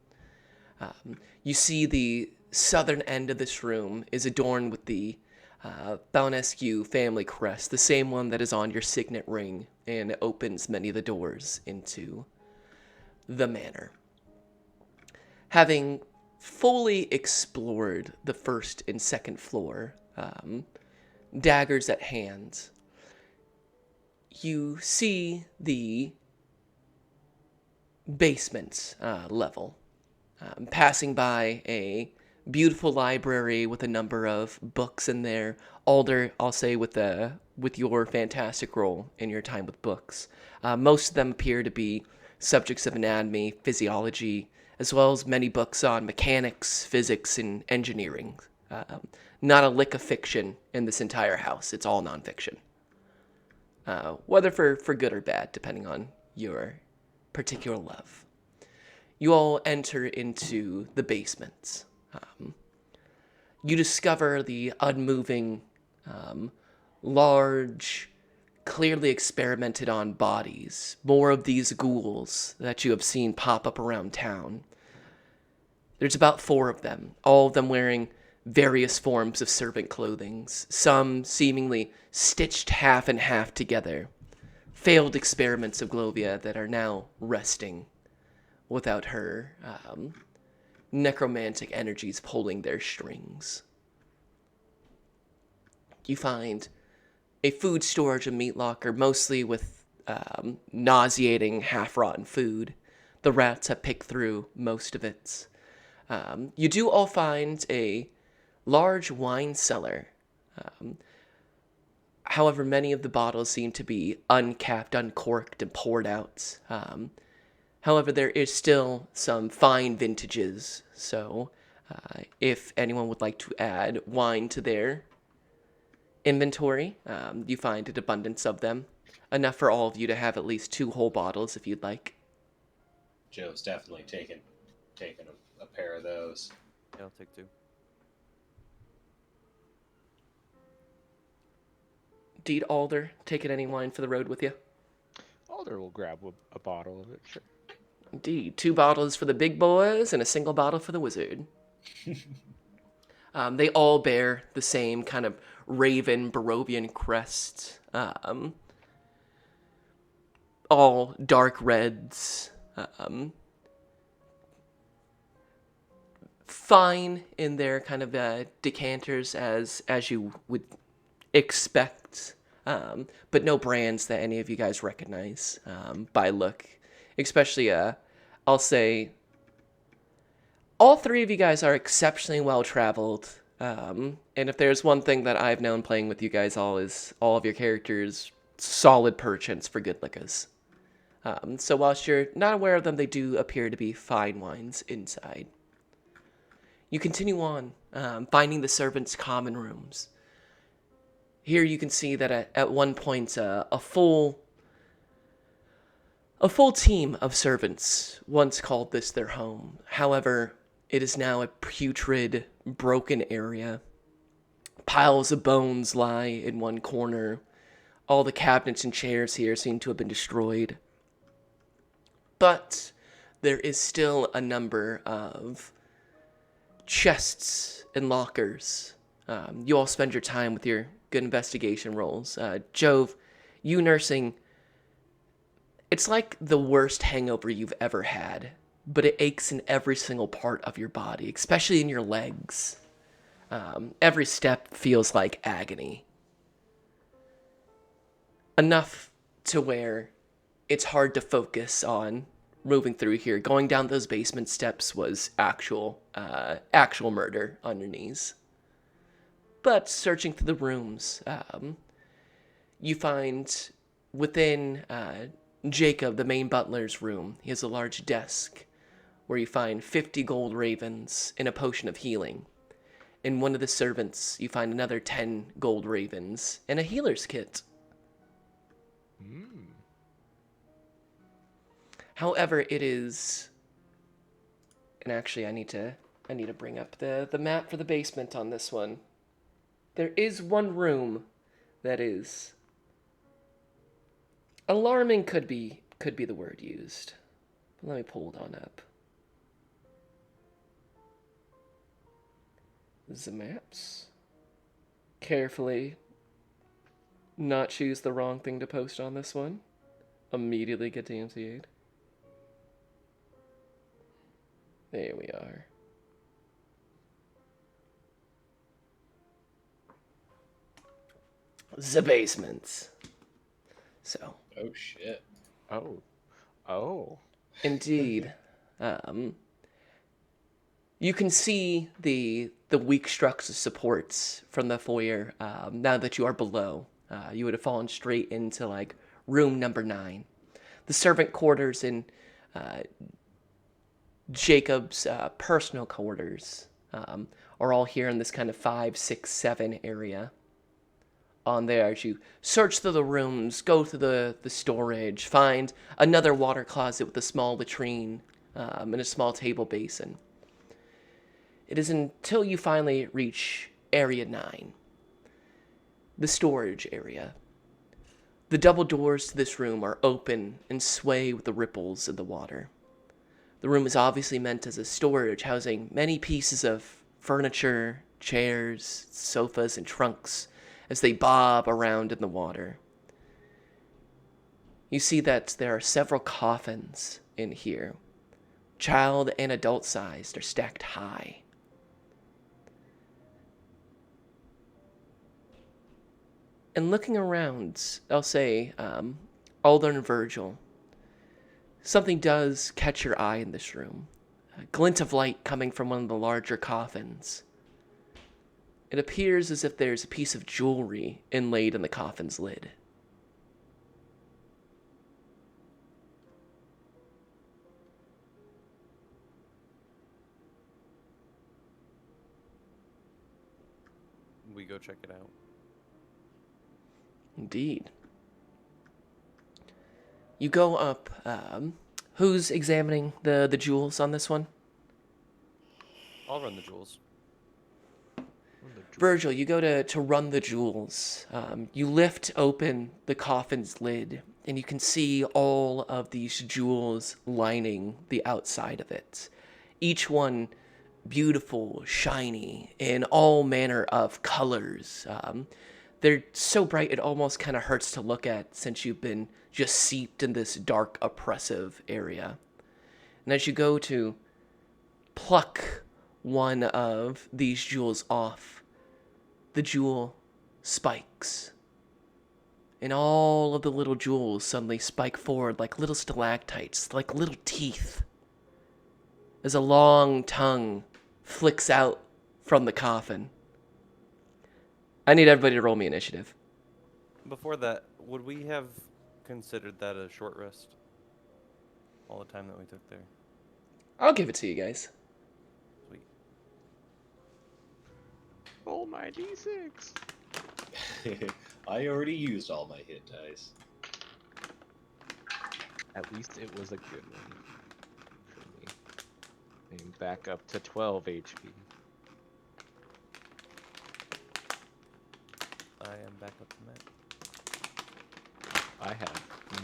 You see the southern end of this room is adorned with the Balanescu family crest, the same one that is on your signet ring, and it opens many of the doors into the manor. Having fully explored the first and second floor, daggers at hand, you see the basement level. Passing by a beautiful library with a number of books in there. Alder, I'll say with your fantastic role in your time with books, most of them appear to be subjects of anatomy, physiology, as well as many books on mechanics, physics, and engineering. Not a lick of fiction in this entire house. It's all nonfiction. Whether for good or bad, depending on your particular love. You all enter into the basement. You discover the unmoving, large, clearly experimented on bodies. More of these ghouls that you have seen pop up around town. There's about 4 of them, all of them wearing various forms of servant clothing, some seemingly stitched half and half together. Failed experiments of Glovia that are now resting without her necromantic energies pulling their strings. You find a food storage and meat locker, mostly with nauseating, half-rotten food. The rats have picked through most of it. You do all find a large wine cellar. However, many of the bottles seem to be uncapped, uncorked, and poured out. However, there is still some fine vintages, so if anyone would like to add wine to their inventory, you find an abundance of them. Enough for all of you to have at least 2 whole bottles if you'd like. Joe's definitely taking a pair of those. Yeah, I'll take 2. Deed Alder, taking any wine for the road with you? Alder will grab a bottle of it, sure. Indeed. 2 bottles for the big boys and a single bottle for the wizard. They all bear the same kind of raven Barovian crest. All dark reds. Fine in their kind of decanters as you would expect. But no brands that any of you guys recognize by look. Especially, I'll say, all 3 of you guys are exceptionally well-traveled. And if there's one thing that I've known playing with you guys all is all of your characters solid perchants for good liquors. So whilst you're not aware of them, they do appear to be fine wines inside. You continue on, finding the servants' common rooms. Here you can see that at one point a full team of servants once called this their home. However, it is now a putrid, broken area. Piles of bones lie in one corner. All the cabinets and chairs here seem to have been destroyed. But there is still a number of chests and lockers. You all spend your time with your good investigation rolls. Jove, you nursing, it's like the worst hangover you've ever had, but it aches in every single part of your body, especially in your legs. Every step feels like agony. Enough to where it's hard to focus on moving through here. Going down those basement steps was actual murder on your knees. But searching through the rooms, you find within Jacob, the main butler's room, he has a large desk where you find 50 gold ravens and a potion of healing. In one of the servants, you find another 10 gold ravens and a healer's kit. However, it is, and actually I need to bring up the map for the basement on this one. There is one room that is alarming, could be the word used. Let me pull it on up. The maps. Carefully not choose the wrong thing to post on this one. Immediately get DMCA'd. There we are. The basement. So. Oh shit. Oh. Indeed. You can see the weak structures of supports from the foyer now that you are below. You would have fallen straight into like room number 9. The servant quarters and Jacob's personal quarters are all here in this kind of 5, 6, 7 area. On there, as you search through the rooms, go through the storage, find another water closet with a small latrine and a small table basin. It is until you finally reach Area 9, the storage area. The double doors to this room are open and sway with the ripples of the water. The room is obviously meant as a storage, housing many pieces of furniture, chairs, sofas, and trunks as they bob around in the water. You see that there are several coffins in here. Child and adult sized are stacked high. And looking around, I'll say, Alder and Virgil, something does catch your eye in this room. A glint of light coming from one of the larger coffins. It appears as if there's a piece of jewelry inlaid in the coffin's lid. We go check it out. Indeed. You go up. Who's examining the jewels on this one? I'll run the jewels. Virgil, you go to run the jewels. You lift open the coffin's lid, and you can see all of these jewels lining the outside of it. Each one beautiful, shiny, in all manner of colors. They're so bright it almost kind of hurts to look at since you've been just seeped in this dark, oppressive area. And as you go to pluck one of these jewels off, the jewel spikes. And all of the little jewels suddenly spike forward like little stalactites, like little teeth, as a long tongue flicks out from the coffin. I need everybody to roll me initiative. Before that, would we have considered that a short rest? All the time that we took there. I'll give it to you guys. Sweet. Roll my d6. I already used all my hit dice. At least it was a good one for me. And back up to 12 HP. I am back up to that. I have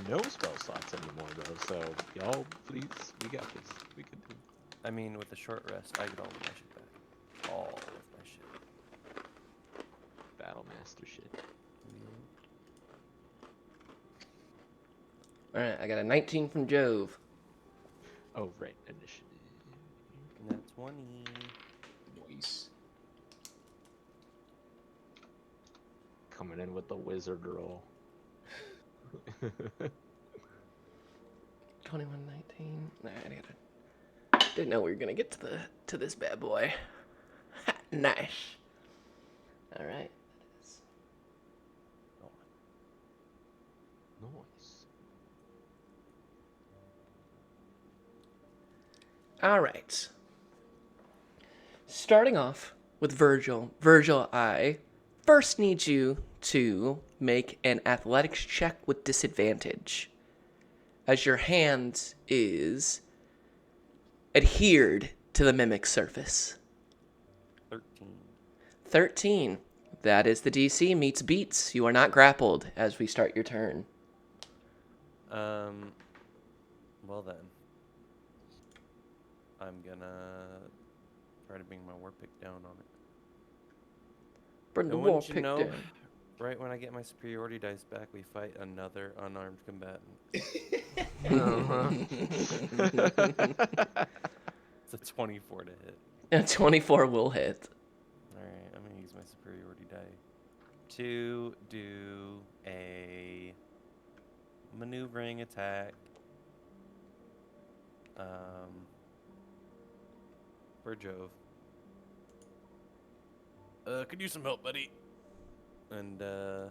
no spell slots anymore though, so y'all please, we got this. We can do it. I mean, with a short rest, I get all of my shit back. All of my shit. Battle master shit. Alright, I got a 19 from Jove. Oh right, initiative. And that's 20. Nice. Coming in with the wizard roll. 21, 19. Nah, didn't know we were gonna get to this bad boy. Nice. All right. Nice. All right. Starting off with Virgil. Virgil, I first need you to make an athletics check with disadvantage, as your hand is adhered to the mimic surface. 13. 13. That is the DC meets beats. You are not grappled as we start your turn. Well then. I'm gonna try to bring my war pick down on it. Bring the And war wouldn't you pick know, down. right when I get my superiority dice back, we fight another unarmed combatant. It's a 24 to hit. A 24 will hit. Alright, I'm gonna use my superiority die to do a maneuvering attack. For Jove. Could use some help, buddy. And I'm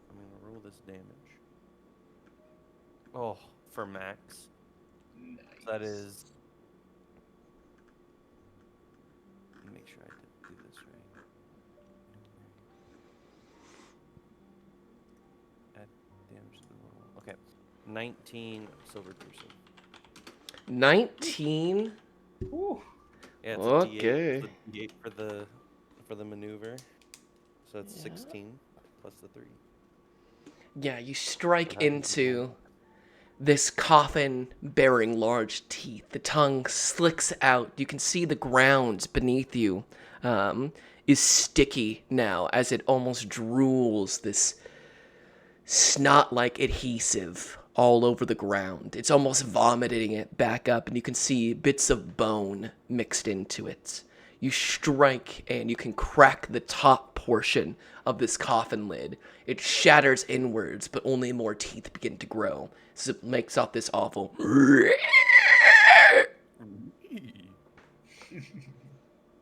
gonna roll this damage. Oh, for max. Nice. So that is. Let me make sure I did do this right. Add damage to the roll. Okay, 19 silver piercing. 19. Whew. Yeah, it's Okay. a D8 for the maneuver. So it's Yeah. 16 plus the 3. Yeah, you strike How do you into roll? this coffin bearing large teeth. The tongue slicks out. You can see the ground beneath you is sticky now as it almost drools this snot-like adhesive all over the ground. It's almost vomiting it back up, and you can see bits of bone mixed into it. You strike, and you can crack the top portion of this coffin lid. It shatters inwards, but only more teeth begin to grow. So it makes off this awful...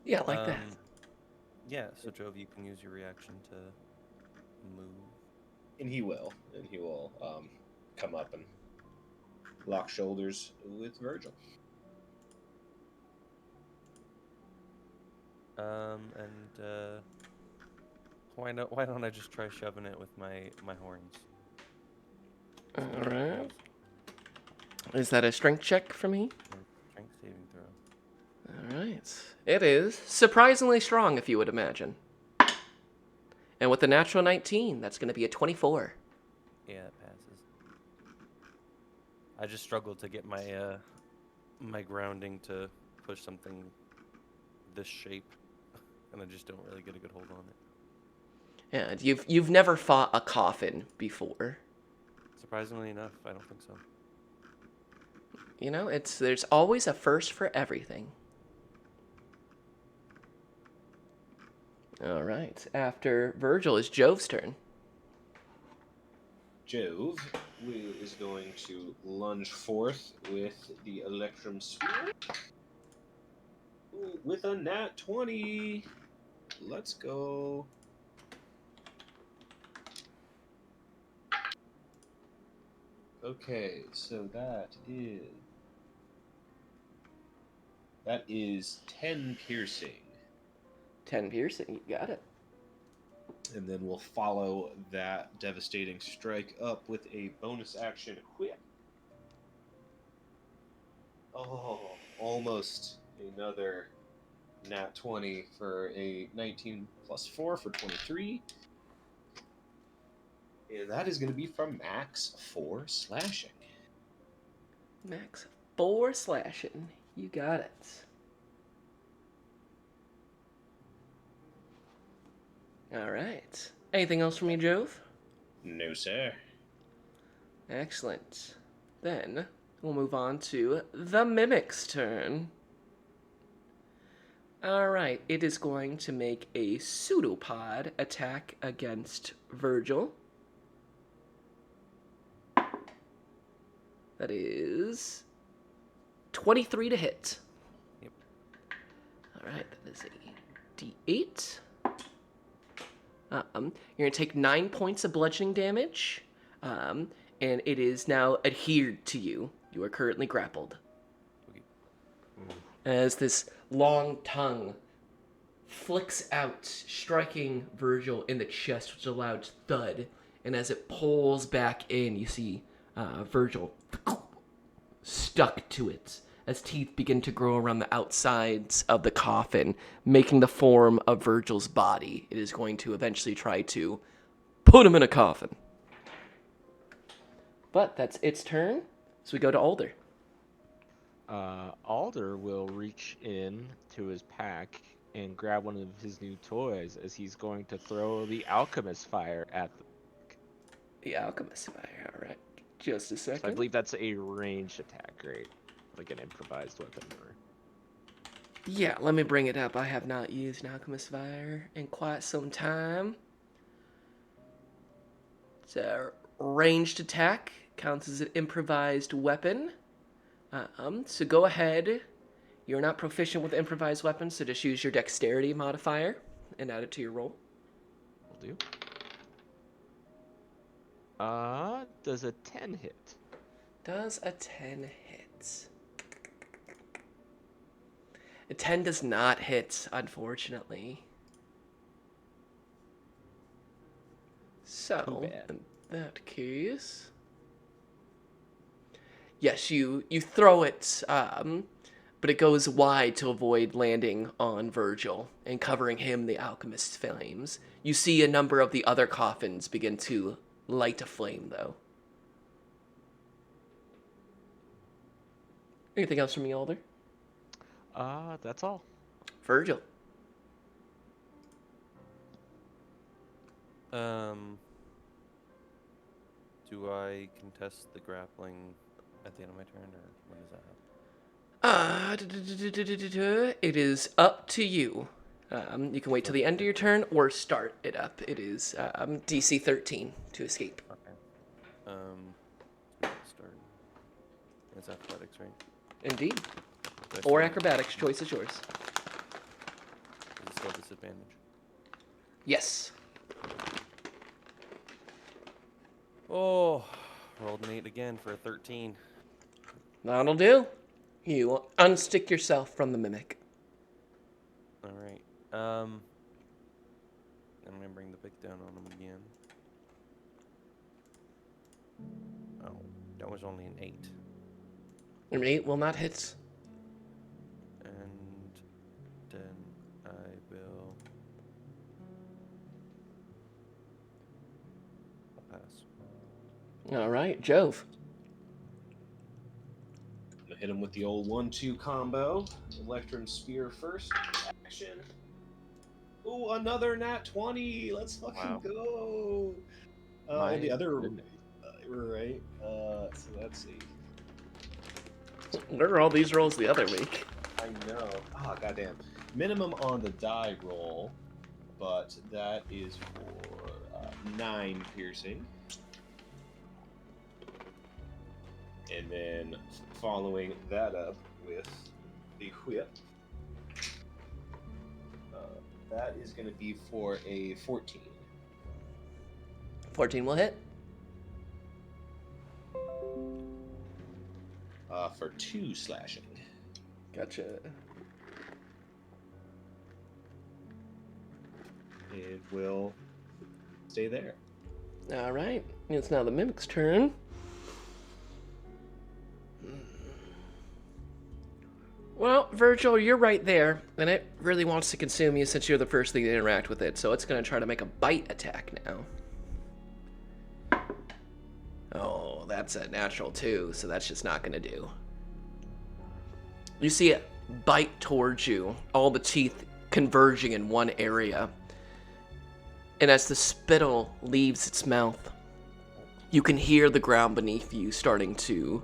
Yeah, like that. Yeah, so Jove, you can use your reaction to move. And he will. Come up and lock shoulders with Virgil. Why don't I just try shoving it with my horns? All right. Is that a strength check for me? Strength saving throw. All right. It is surprisingly strong, if you would imagine. And with the natural 19, that's going to be a 24. Yeah, it passes. I just struggled to get my my grounding to push something this shape, and I just don't really get a good hold on it. And you've never fought a coffin before. Surprisingly enough, I don't think so. You know, there's always a first for everything. All right. After Virgil is Jove's turn. Jove is going to lunge forth with the Electrum Spear. Ooh, with a nat 20. Let's go. Okay, so that is 10 piercing. 10 piercing. You got it. And then we'll follow that devastating strike up with a bonus action whip. Oh, almost another nat 20 for a 19 plus 4 for 23. And that is going to be from Max 4 slashing. Max 4 slashing. You got it. All right. Anything else from you, Jove? No, sir. Excellent. Then we'll move on to the Mimic's turn. Alright, it is going to make a pseudopod attack against Virgil. That is 23 to hit. Yep. All right, that is a D8. You're going to take 9 points of bludgeoning damage, and it is now adhered to you. You are currently grappled. As this long tongue flicks out, striking Virgil in the chest, which is a loud thud. And as it pulls back in, you see Virgil stuck to it as teeth begin to grow around the outsides of the coffin, making the form of Virgil's body. It is going to eventually try to put him in a coffin. But that's its turn, so we go to Alder. Alder will reach in to his pack and grab one of his new toys as he's going to throw the alchemist fire at the The alchemist fire, all right. Just a second. So I believe that's a ranged attack, right? Like an improvised weapon. Or... Yeah, let me bring it up. I have not used an alchemist fire in quite some time. It's a ranged attack. Counts as an improvised weapon. So go ahead. You're not proficient with improvised weapons, so just use your dexterity modifier and add it to your roll. Will do. Does a 10 hit? Does a 10 hit? A 10 does not hit, unfortunately. So, in that case... Yes, you throw it, but it goes wide to avoid landing on Virgil and covering him the alchemist's flames. You see a number of the other coffins begin to light a flame, though. Anything else from you, Alder? That's all. Virgil. Do I contest the grappling at the end of my turn, or when does that happen? It is up to you. You can wait till the end of your turn or start it up. It is DC 13 to escape. Okay. Start. It's athletics, right? Indeed. Do I Or still- acrobatics. Choice is yours. Is it still disadvantage? Yes. Oh, rolled an 8 again for a 13. That'll do. You unstick yourself from the mimic. All right. I'm gonna bring the pick down on him again. Oh, that was only an 8. An 8 will not hit. And then I will... I'll pass. All right, Jove. Gonna hit him with the old 1-2 combo. Electrum Spear first. Action. Ooh, another nat 20. Let's fucking Wow. go. My The other goodness. right. So that's Where were all these rolls the other week? I know. Ah, goddamn. Minimum on the die roll, but that is for 9 piercing. And then following that up with the whip. That is going to be for a 14. 14 will hit. For 2 slashing. Gotcha. It will stay there. All right. It's now the mimic's turn. Well, Virgil, you're right there, and it really wants to consume you since you're the first thing to interact with it, so it's going to try to make a bite attack now. Oh, that's a natural 2, so that's just not going to do. You see it bite towards you, all the teeth converging in one area. And as the spittle leaves its mouth, you can hear the ground beneath you starting to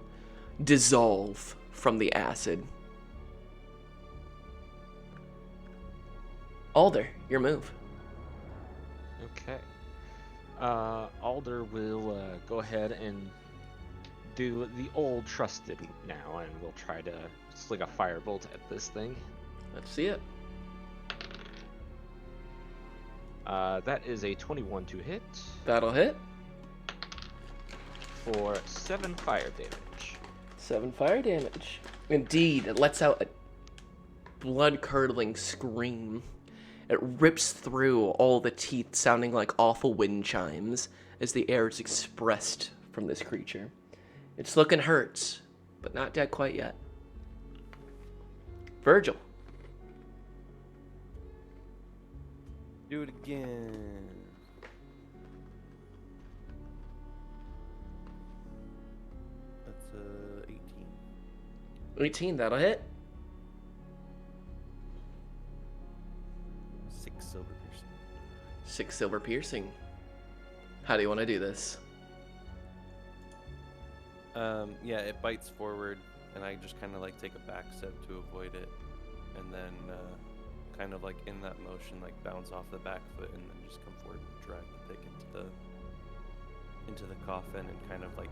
dissolve from the acid. Alder, your move. Okay. Alder will go ahead and do the old trusted now, and we'll try to sling a firebolt at this thing. Let's see it. That is a 21 to hit That'll hit. for 7 fire damage. 7 fire damage. Indeed, it lets out a blood-curdling scream. It rips through all the teeth, sounding like awful wind chimes, as the air is expressed from this creature. It's looking hurt, but not dead quite yet. Virgil. Do it again. That's 18. 18, that'll hit. 6 silver piercing. 6 silver piercing. How do you want to do this? Yeah, it bites forward, and I just kind of like take a back step to avoid it, and then kind of like in that motion, like bounce off the back foot, and then just come forward and drag the pick into the coffin, and kind of like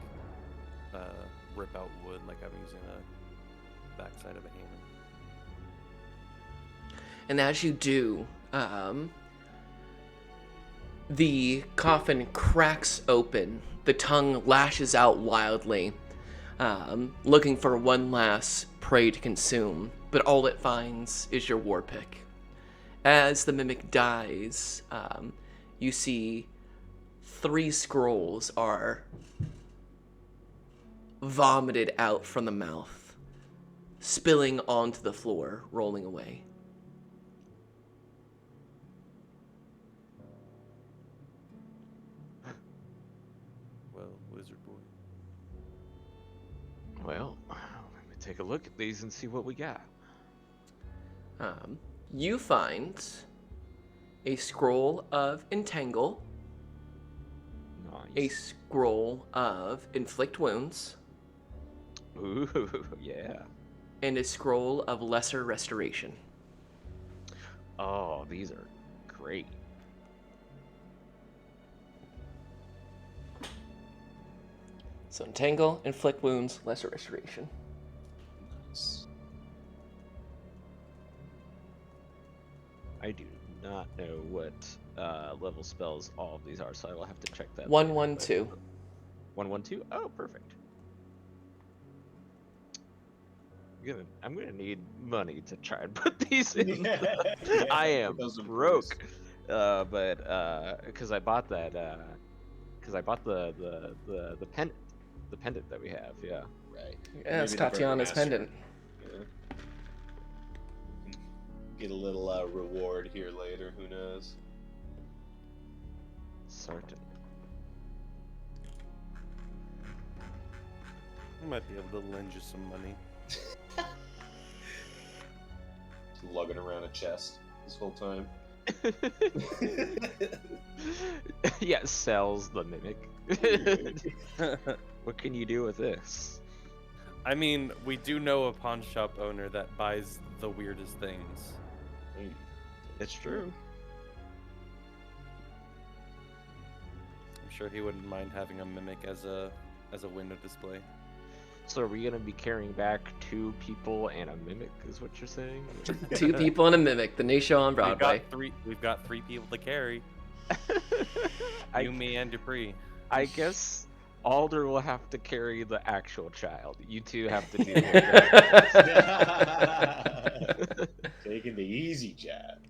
rip out wood like I'm using a backside of a hammer. And as you do, the coffin cracks open. The tongue lashes out wildly, looking for one last prey to consume, but all it finds is your war pick. As the mimic dies, you see 3 scrolls are vomited out from the mouth, spilling onto the floor, rolling away. Well, wizard boy. Well, let me take a look at these and see what we got. You find a scroll of Entangle, a Nice. scroll of Inflict Wounds, Ooh, yeah. and a scroll of Lesser Restoration. Oh, these are great. So Entangle, Inflict Wounds, Lesser Restoration. I do not know what level spells all of these are, so I will have to check that. 112. 112? Oh, perfect. I'm gonna need money to try and put these in. Yeah, I am those are broke, but because I bought that, because I bought the pendant that we have. Yeah. Right. Yeah, it's Maybe the Tatiana's Burgermaster. pendant. Yeah. Get a little reward here later. Who knows? Certain. I might be able to lend you some money. Just lugging around a chest this whole time. Yeah, sells the mimic. What can you do with this? I mean, we do know a pawn shop owner that buys the weirdest things. It's true. I'm sure he wouldn't mind having a mimic as a window display. So are we gonna be carrying back 2 people and a mimic? Is what you're saying? 2 people and a mimic, the new show on Broadway. We've got three people to carry. You, me, and Dupree. I guess Alder will have to carry the actual child. You 2 have to do it. Taking the easy jab.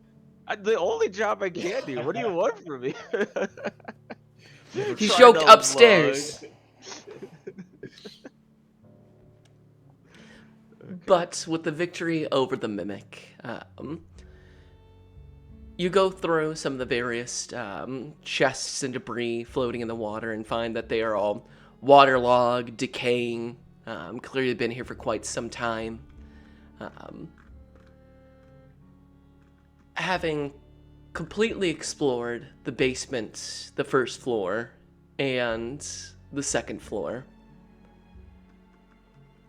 The only job I can do. What do you want from me? He's Trying yoked to upstairs. But with the victory over the mimic, you go through some of the various chests and debris floating in the water and find that they are all waterlogged, decaying, clearly been here for quite some time. Having completely explored the basement, the first floor, and the second floor,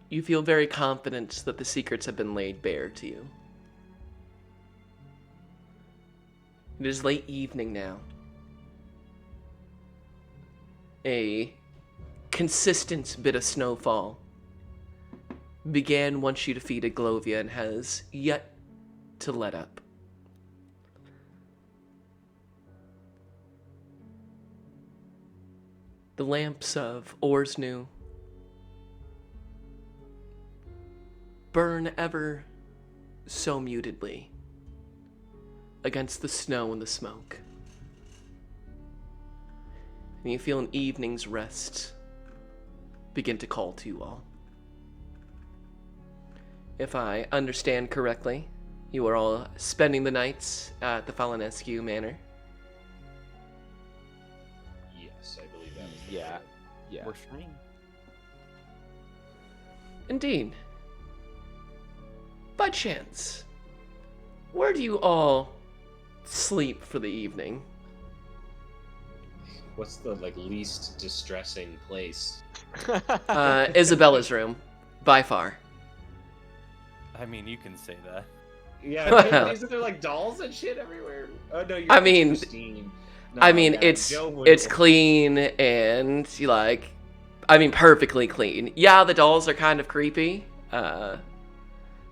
you feel very confident that the secrets have been laid bare to you. It is late evening now. A consistent bit of snowfall began once you defeated Glovia and has yet to let up. The lamps of Orsnu burn ever so mutedly against the snow and the smoke. And you feel an evening's rest begin to call to you all. If I understand correctly, you are all spending the nights at the Falanescu Manor. Yes, I believe that was the Yeah. plan. Yeah. We're trying. Indeed. By chance, where do you all sleep for the evening? What's the least distressing place? Isabella's room, by far. I mean, you can say that. Yeah, isn't there dolls and shit everywhere? Oh no, you're I mean- Christine. I No, mean, yeah, it's Joe would- it's clean and perfectly clean. Yeah, the dolls are kind of creepy,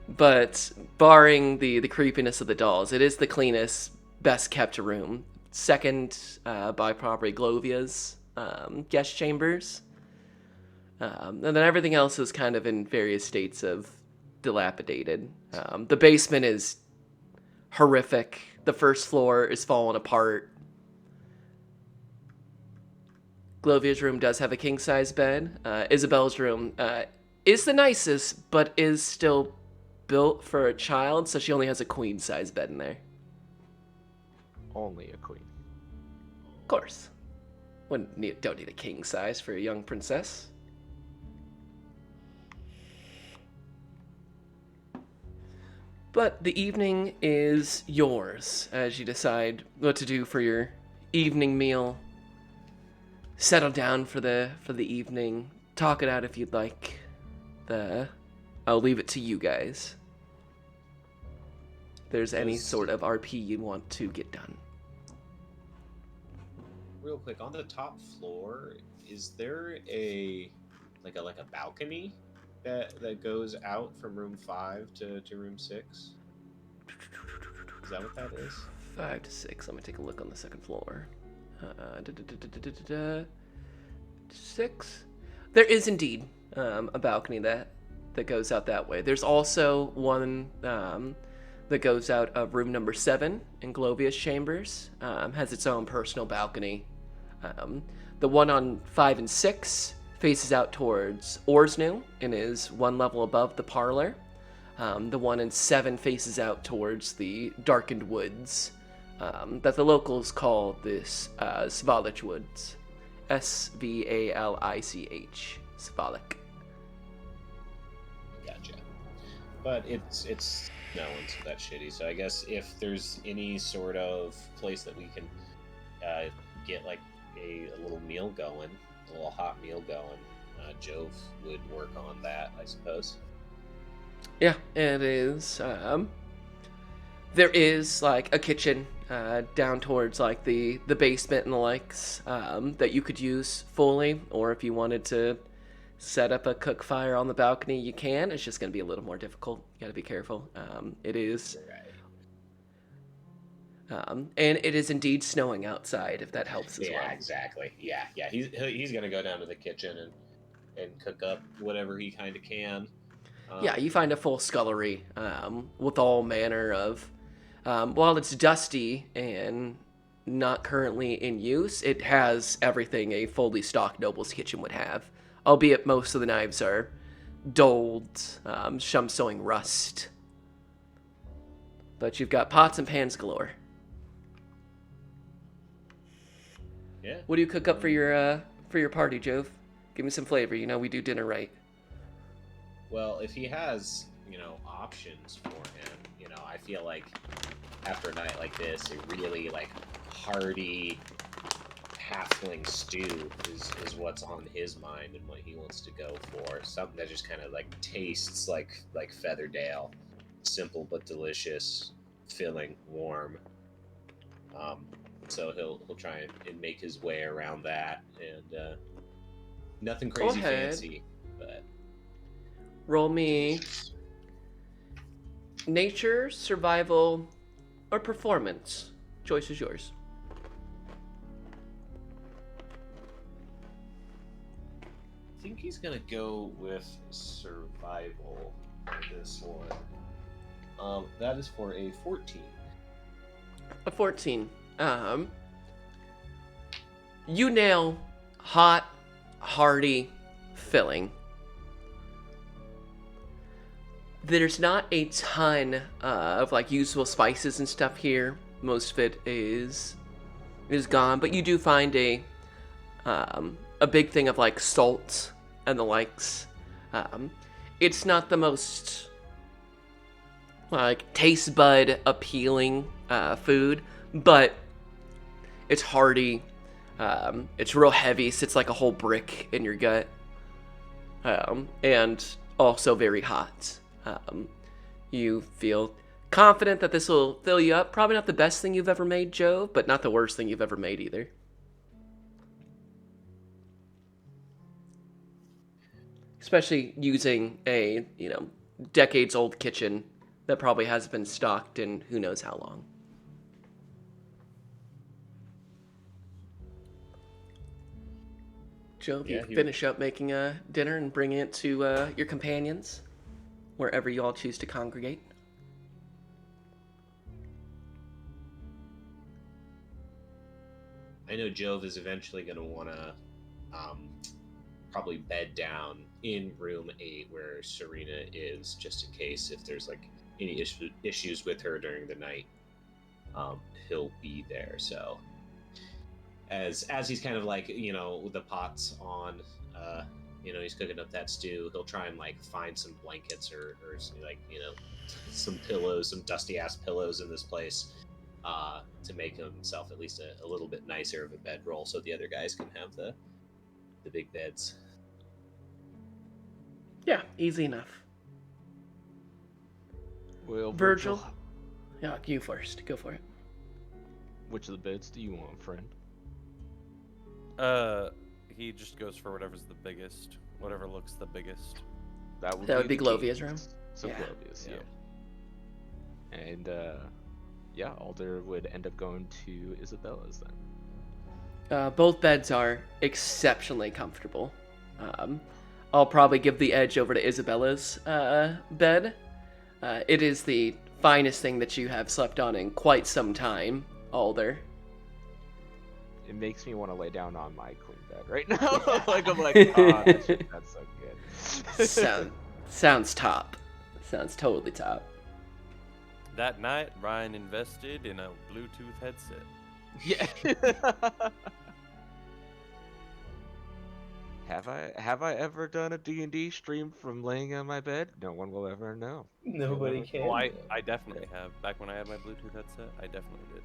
but barring the creepiness of the dolls, it is the cleanest, best kept room. Second by probably Glovia's guest chambers, and then everything else is kind of in various states of dilapidated. The basement is horrific. The first floor is falling apart. Glovia's room does have a king-size bed. Isabel's room is the nicest, but is still built for a child, so she only has a queen-size bed in there. Only a queen. Of course. Don't need a king-size for a young princess. But the evening is yours as you decide what to do for your evening meal. Settle down for the evening. Talk it out if you'd like. I'll leave it to you guys. If there's any Yes. sort of RP you want to get done. Real quick, on the top floor, is there a balcony that goes out from room 5 to room 6? Is that what that is? 5 to 6. Let me take a look on the second floor. 6. There is indeed a balcony that goes out that way. There's also one that goes out of room number 7 in Glovia's chambers. Has its own personal balcony. The one on 5 and 6 faces out towards Orsnu and is one level above the parlor. The one in 7 faces out towards the darkened woods that the locals call this Svalic Woods. Svalich. Svalic. Gotcha. But it's snowing, so that's shitty. So I guess if there's any sort of place that we can get a little meal going, a little hot meal going, Jove would work on that, I suppose. Yeah, it is. There is a kitchen down towards the basement and the likes that you could use fully, or if you wanted to set up a cook fire on the balcony, you can. It's just going to be a little more difficult. You got to be careful. It is. And it is indeed snowing outside, if that helps as well. Yeah, exactly. Yeah. He's gonna go down to the kitchen and cook up whatever he kind of can. Yeah, you find a full scullery with all manner of... while it's dusty and not currently in use, it has everything a fully stocked noble's kitchen would have. Albeit most of the knives are dulled, some showing rust. But you've got pots and pans galore. Yeah. What do you cook up for your party, Jove? Give me some flavor. You know we do dinner right. Well, if he has, options for him, I feel like after a night like this, a really hearty halfling stew is what's on his mind and what he wants to go for. Something that just kind of tastes like Featherdale, simple but delicious, filling, warm. So he'll try and make his way around that, and Nothing Go crazy ahead. fancy, but Roll me nature, survival, or performance. Choice is yours. I think he's gonna go with survival for this one. That is for a 14. A 14. You nail hot, hearty, filling. There's not a ton of like useful spices and stuff here. Most of it is gone, but you do find a big thing of like salt and the likes. It's not the most like taste bud appealing food, but it's hearty. It's real heavy, sits like a whole brick in your gut, and also very hot. You feel confident that this will fill you up. Probably not the best thing you've ever made, Joe, but not the worst thing you've ever made either. Especially using a, decades-old kitchen that probably hasn't been stocked in who knows how long. Joe, if Yeah, you finish up making a dinner and bringing it to your companions, wherever you all choose to congregate. I know Jove is eventually going to want to probably bed down in room 8 where Serena is, just in case if there's like any issues with her during the night. He'll be there. So as he's kind of like, with the pots on, he's cooking up that stew, he'll try and like find some blankets or like, some pillows, some dusty ass pillows in this place, to make himself at least a little bit nicer of a bedroll so the other guys can have the big beds. Yeah, easy enough. Well, Virgil? Yeah, you first. Go for it. which of the beds do you want, friend? He just goes for whatever's the biggest, whatever looks the biggest. That would be the Glovia's king's. room? So Yeah. Glovia's, yeah. And Alder would end up going to Isabella's then. Both beds are exceptionally comfortable. I'll probably give the edge over to Isabella's bed. It is the finest thing that you have slept on in quite some time, Alder. It makes me want to lay down on my queen bed right now. I'm like, oh, that's so good. Sounds top. Sounds totally top. That night, Ryan invested in a Bluetooth headset. Yeah. Have I ever done a D&D stream from laying on my bed? No one will ever know. Nobody can. Oh, I definitely have. Back when I had my Bluetooth headset, I definitely did.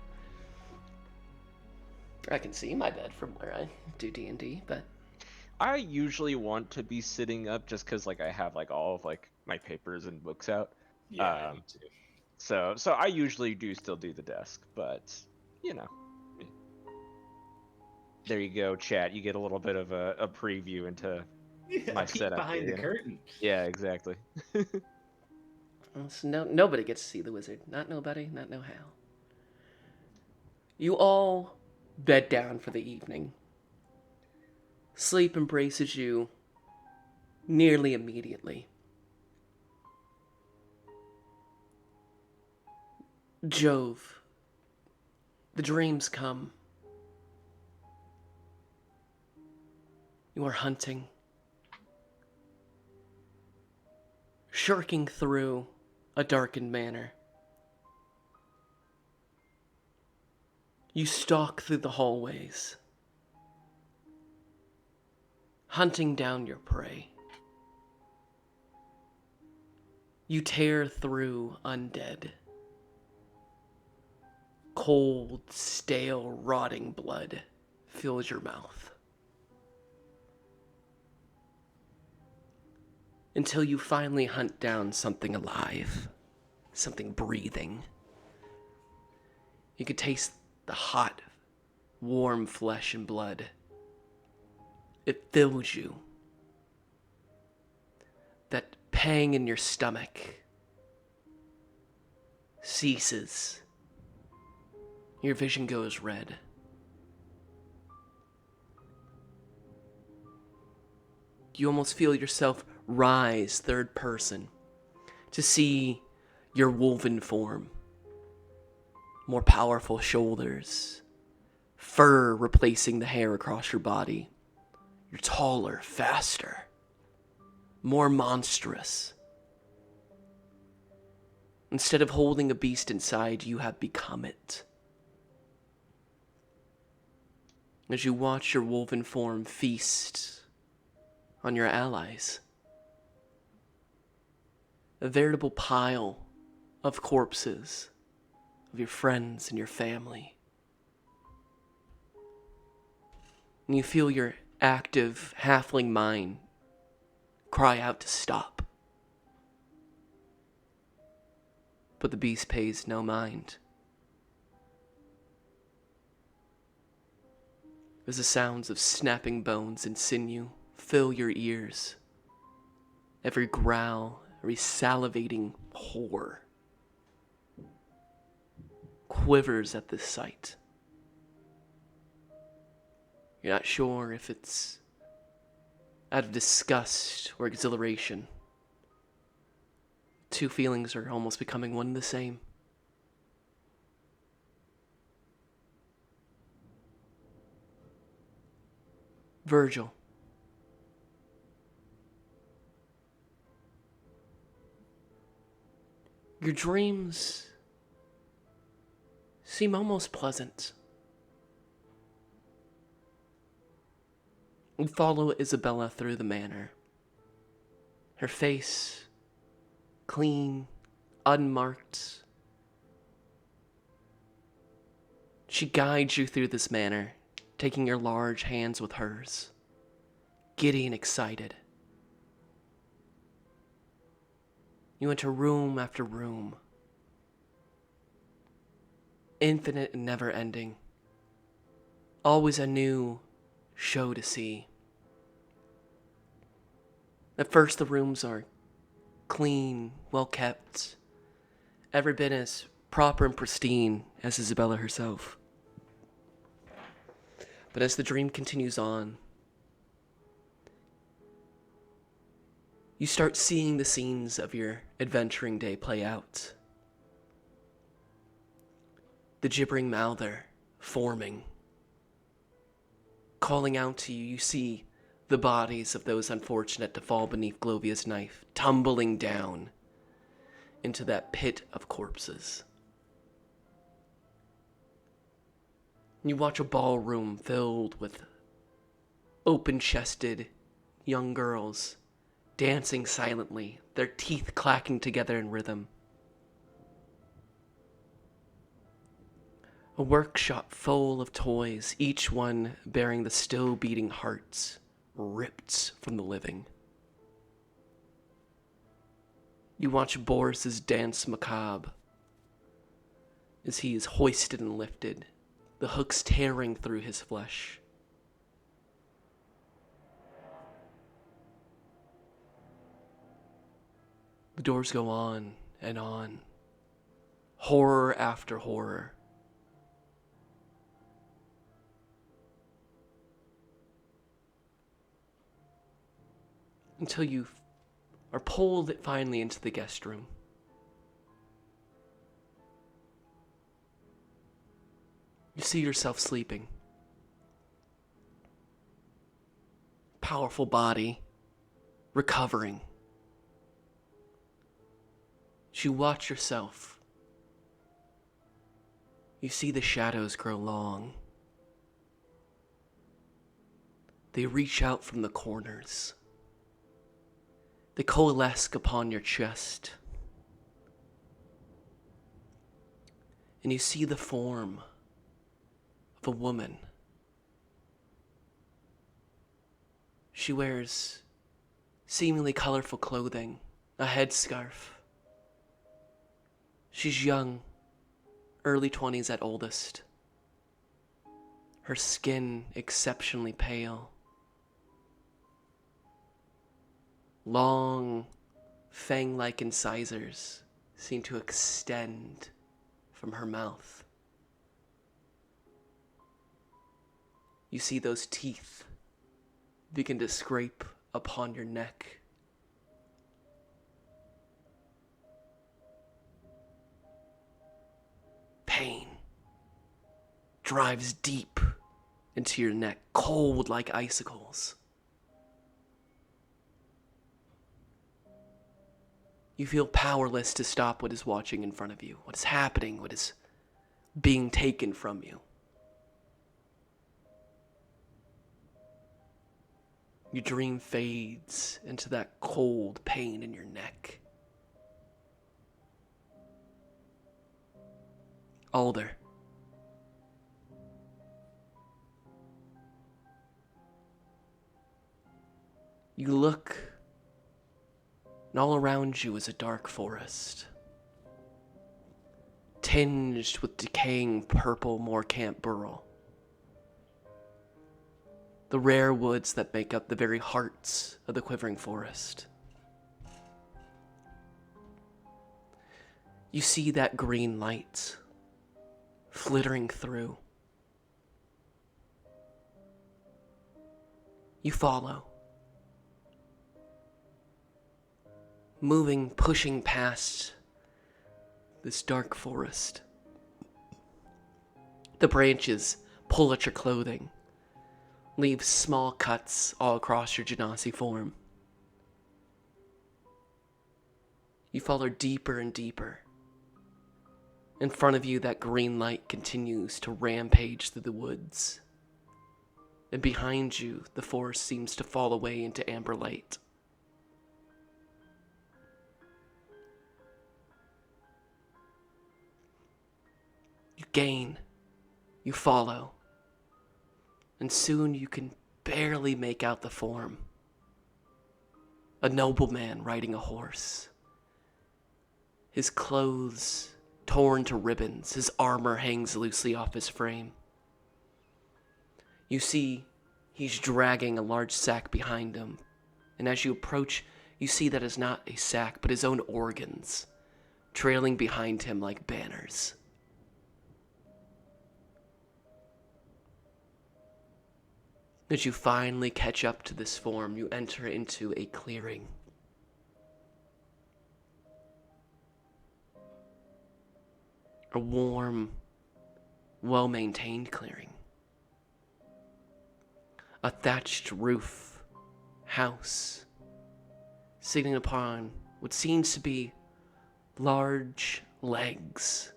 I can see my bed from where I do D&D, but I usually want to be sitting up just because like I have like all of like my papers and books out. Yeah, I need to. So I usually do still do the desk, but there you go, chat. You get a little bit of a preview into my peek setup behind here, the curtain. Yeah, exactly. nobody gets to see the wizard. Not nobody, not no how. You all bed down for the evening. Sleep embraces you nearly immediately. Jove, the dreams come. You are hunting, shirking through a darkened manor. You stalk through the hallways, hunting down your prey. You tear through undead. Cold, stale, rotting blood fills your mouth. Until you finally hunt down something alive, something breathing. You could taste the hot, warm flesh and blood. It fills you pang in your stomach ceases. Your vision goes red. You almost feel yourself rise third person to see your woven form. More powerful shoulders, fur replacing the hair across your body. You're taller, faster, more monstrous. Instead of holding a beast inside, you have become it. As you watch your woven form feast on your allies, a veritable pile of corpses of your friends and your family. And you feel your active halfling mind cry out to stop. But the beast pays no mind. As the sounds of snapping bones and sinew fill your ears, every growl, every salivating horror quivers at this sight. You're not sure if it's out of disgust or exhilaration. Two feelings are almost becoming one and the same. Virgil. Your dreams seem almost pleasant. You follow Isabella through the manor. Her face, clean, unmarked. She guides you through this manor, taking your large hands with hers, giddy and excited. You enter room after room, infinite and never-ending, always a new show to see. At first, the rooms are clean, well-kept, every bit as proper and pristine as Isabella herself. But as the dream continues on, you start seeing the scenes of your adventuring day play out. The gibbering mouther forming, calling out to you. You see the bodies of those unfortunate to fall beneath Glovia's knife, tumbling down into that pit of corpses. You watch a ballroom filled with open-chested young girls dancing silently, their teeth clacking together in rhythm. A workshop full of toys, each one bearing the still-beating hearts ripped from the living. You watch Boris's dance macabre as he is hoisted and lifted, the hooks tearing through his flesh. The doors go on and on, horror after horror. Until you are pulled finally into the guest room. You see yourself sleeping. Powerful body, recovering. As you watch yourself, you see the shadows grow long. They reach out from the corners. They coalesce upon your chest. And you see the form of a woman. She wears seemingly colorful clothing, a headscarf. She's young, early 20s at oldest. Her skin exceptionally pale. Long, fang-like incisors seem to extend from her mouth. You see those teeth begin to scrape upon your neck. Pain drives deep into your neck, cold like icicles. You feel powerless to stop what is watching in front of you, what is happening, what is being taken from you. Your dream fades into that cold pain in your neck. Alder. You look, and all around you is a dark forest, tinged with decaying purple moorcamp burl. The rare woods that make up the very hearts of the quivering forest. You see that green light flittering through. You follow. Moving, pushing past this dark forest. The branches pull at your clothing, leave small cuts all across your genasi form. You follow deeper and deeper. In front of you, that green light continues to rampage through the woods. And behind you, the forest seems to fall away into amber light. You gain, you follow, and soon you can barely make out the form. A nobleman riding a horse. His clothes torn to ribbons, his armor hangs loosely off his frame. You see, he's dragging a large sack behind him, and as you approach, you see that is not a sack, but his own organs, trailing behind him like banners. As you finally catch up to this form, you enter into a clearing. A warm, well-maintained clearing. A thatched roof house sitting upon what seems to be large legs.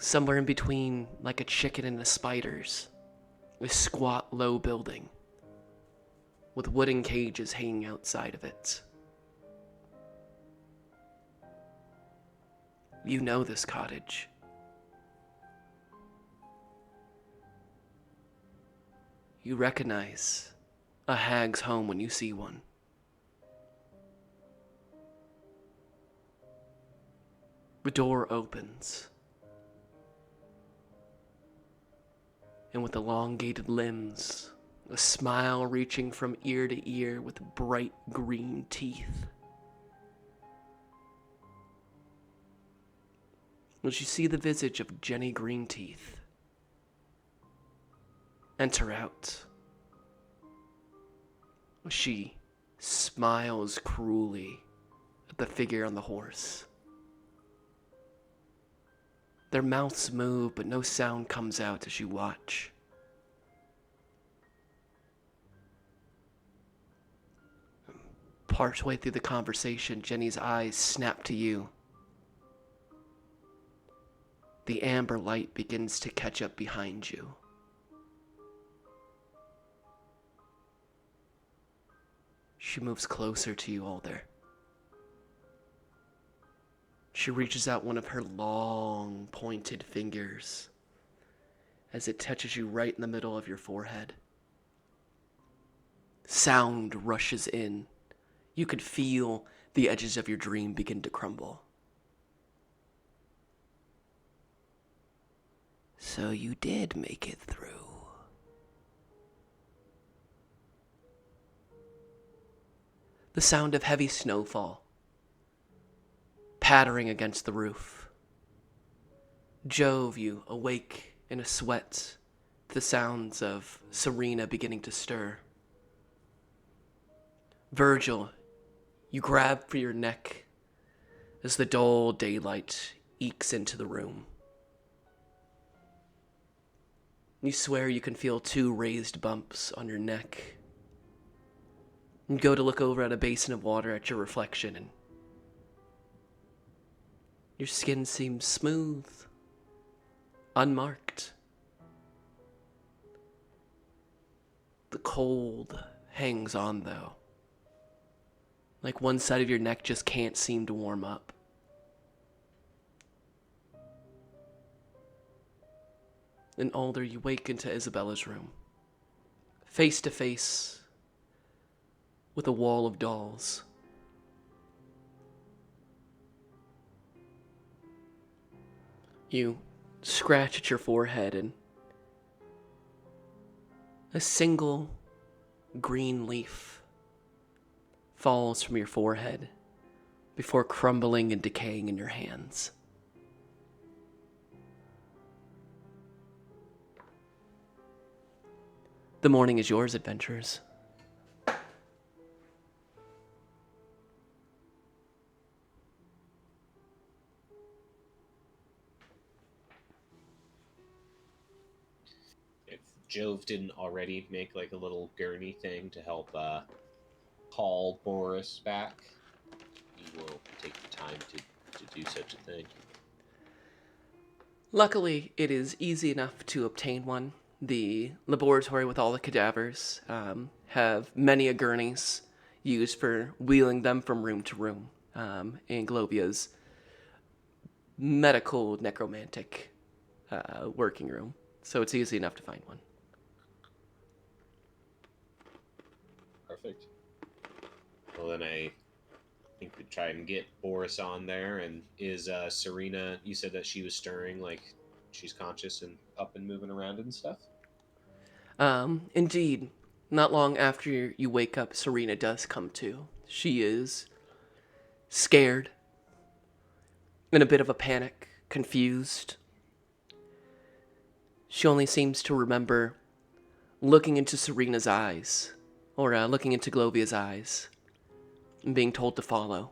Somewhere in between, like a chicken and a spider's. A squat, low building with wooden cages hanging outside of it. You know this cottage. You recognize a hag's home when you see one. The door opens. And with elongated limbs, a smile reaching from ear to ear with bright green teeth. As you see the visage of Jenny Greenteeth enter out, she smiles cruelly at the figure on the horse. Their mouths move, but no sound comes out as you watch. Partway through the conversation, Jenny's eyes snap to you. The amber light begins to catch up behind you. She moves closer to you, Alder. She reaches out one of her long, pointed fingers as it touches you right in the middle of your forehead. Sound rushes in. You could feel the edges of your dream begin to crumble. So you did make it through. the sound of heavy snowfall pattering against the roof. Jove, you awake in a sweat to the sounds of Serena beginning to stir. Virgil, you grab for your neck as the dull daylight ekes into the room. You swear you can feel 2 raised bumps on your neck. You go to look over at a basin of water at your reflection, and your skin seems smooth, unmarked. The cold hangs on, though. Like one side of your neck just can't seem to warm up. And Alder, you wake into Isabella's room, face to face with a wall of dolls. You scratch at your forehead, and a single green leaf falls from your forehead before crumbling and decaying in your hands. The morning is yours, adventurers. If Jove didn't already make like a little gurney thing to help call Boris back, he will take the time to do such a thing. Luckily, it is easy enough to obtain one. The laboratory with all the cadavers have many gurneys used for wheeling them from room to room in Glovia's medical necromantic working room. So it's easy enough to find one. Perfect. Well, then I think we try and get Boris on there. And is Serena, you said that she was stirring, like she's conscious and up and moving around and stuff? Indeed. Not long after you wake up, Serena does come to. She is scared, in a bit of a panic, confused. She only seems to remember looking into Serena's eyes, or looking into Glovia's eyes, and being told to follow.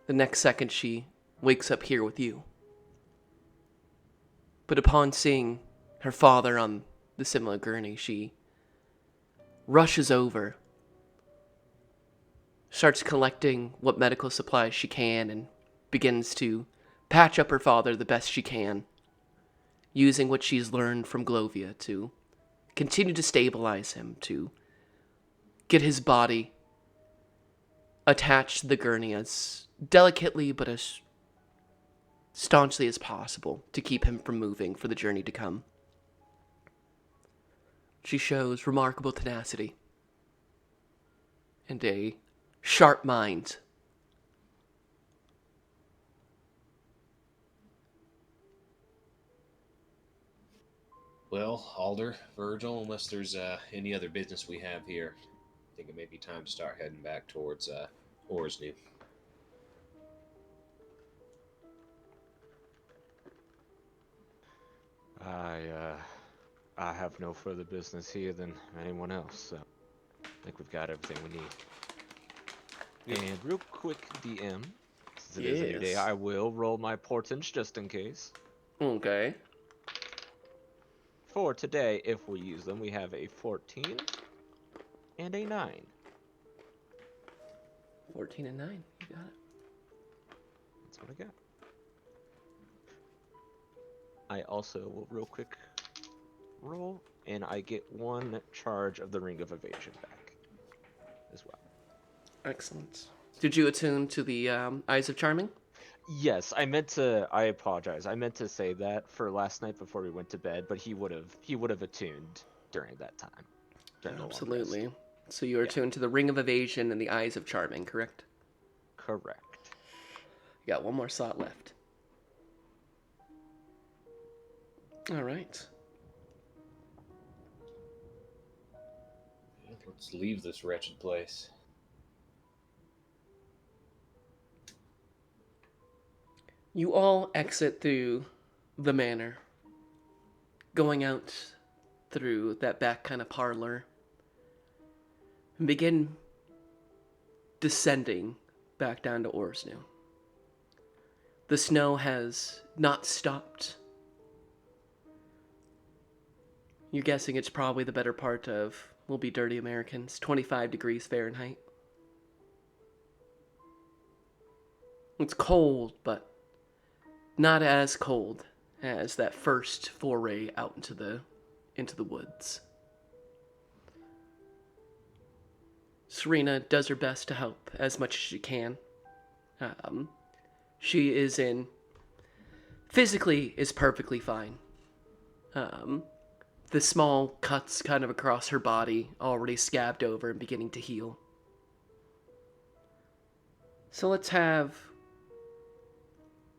The next second, she wakes up here with you. But upon seeing her father on the similar gurney, she rushes over, starts collecting what medical supplies she can, and begins to patch up her father the best she can, using what she's learned from Glovia to continue to stabilize him, to get his body attached to the gurney as delicately but as staunchly as possible to keep him from moving for the journey to come. She shows remarkable tenacity and a sharp mind. Well, Alder, Virgil, unless there's any other business we have here, I think it may be time to start heading back towards Orsnew. I have no further business here than anyone else, so I think we've got everything we need. Yep. And real quick, DM, since it is a new day, Yes. I will roll my portents just in case. Okay. For today, if we use them, we have a 14 and a 9. 14 and 9. You got it. That's what I got. I also will real quick roll, and I get 1 charge of the Ring of Evasion back as well. Excellent. Did you attune to the Eyes of Charming? Yes, I apologize. I meant to say that for last night before we went to bed, but he would have attuned during that time. during the long rest. Absolutely. So you are Yeah. tuned to the Ring of Evasion and the Eyes of Charming, correct? Correct. You got one more slot left. All right. Let's leave this wretched place. You all exit through the manor, going out through that back kind of parlor, and begin descending back down to Orsnu. The snow has not stopped. You're guessing it's probably the better part of, we'll be dirty Americans, 25 degrees Fahrenheit. It's cold, but not as cold as that first foray out into the woods. Serena does her best to help as much as she can. She is physically is perfectly fine. The small cuts kind of across her body already scabbed over and beginning to heal. So let's have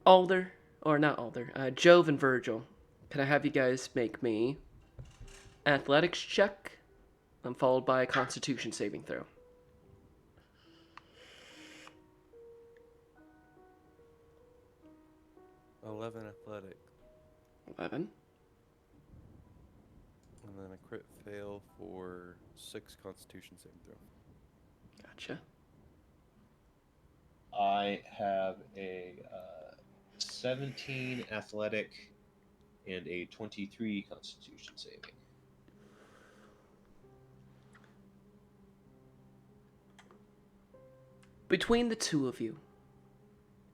Jove and Virgil. Can I have you guys make me athletics check? Followed by a constitution saving throw. 11 athletic. 11. And then a crit fail for 6 constitution saving throw. Gotcha. I have a 17 athletic and a 23 constitution saving. Between the two of you,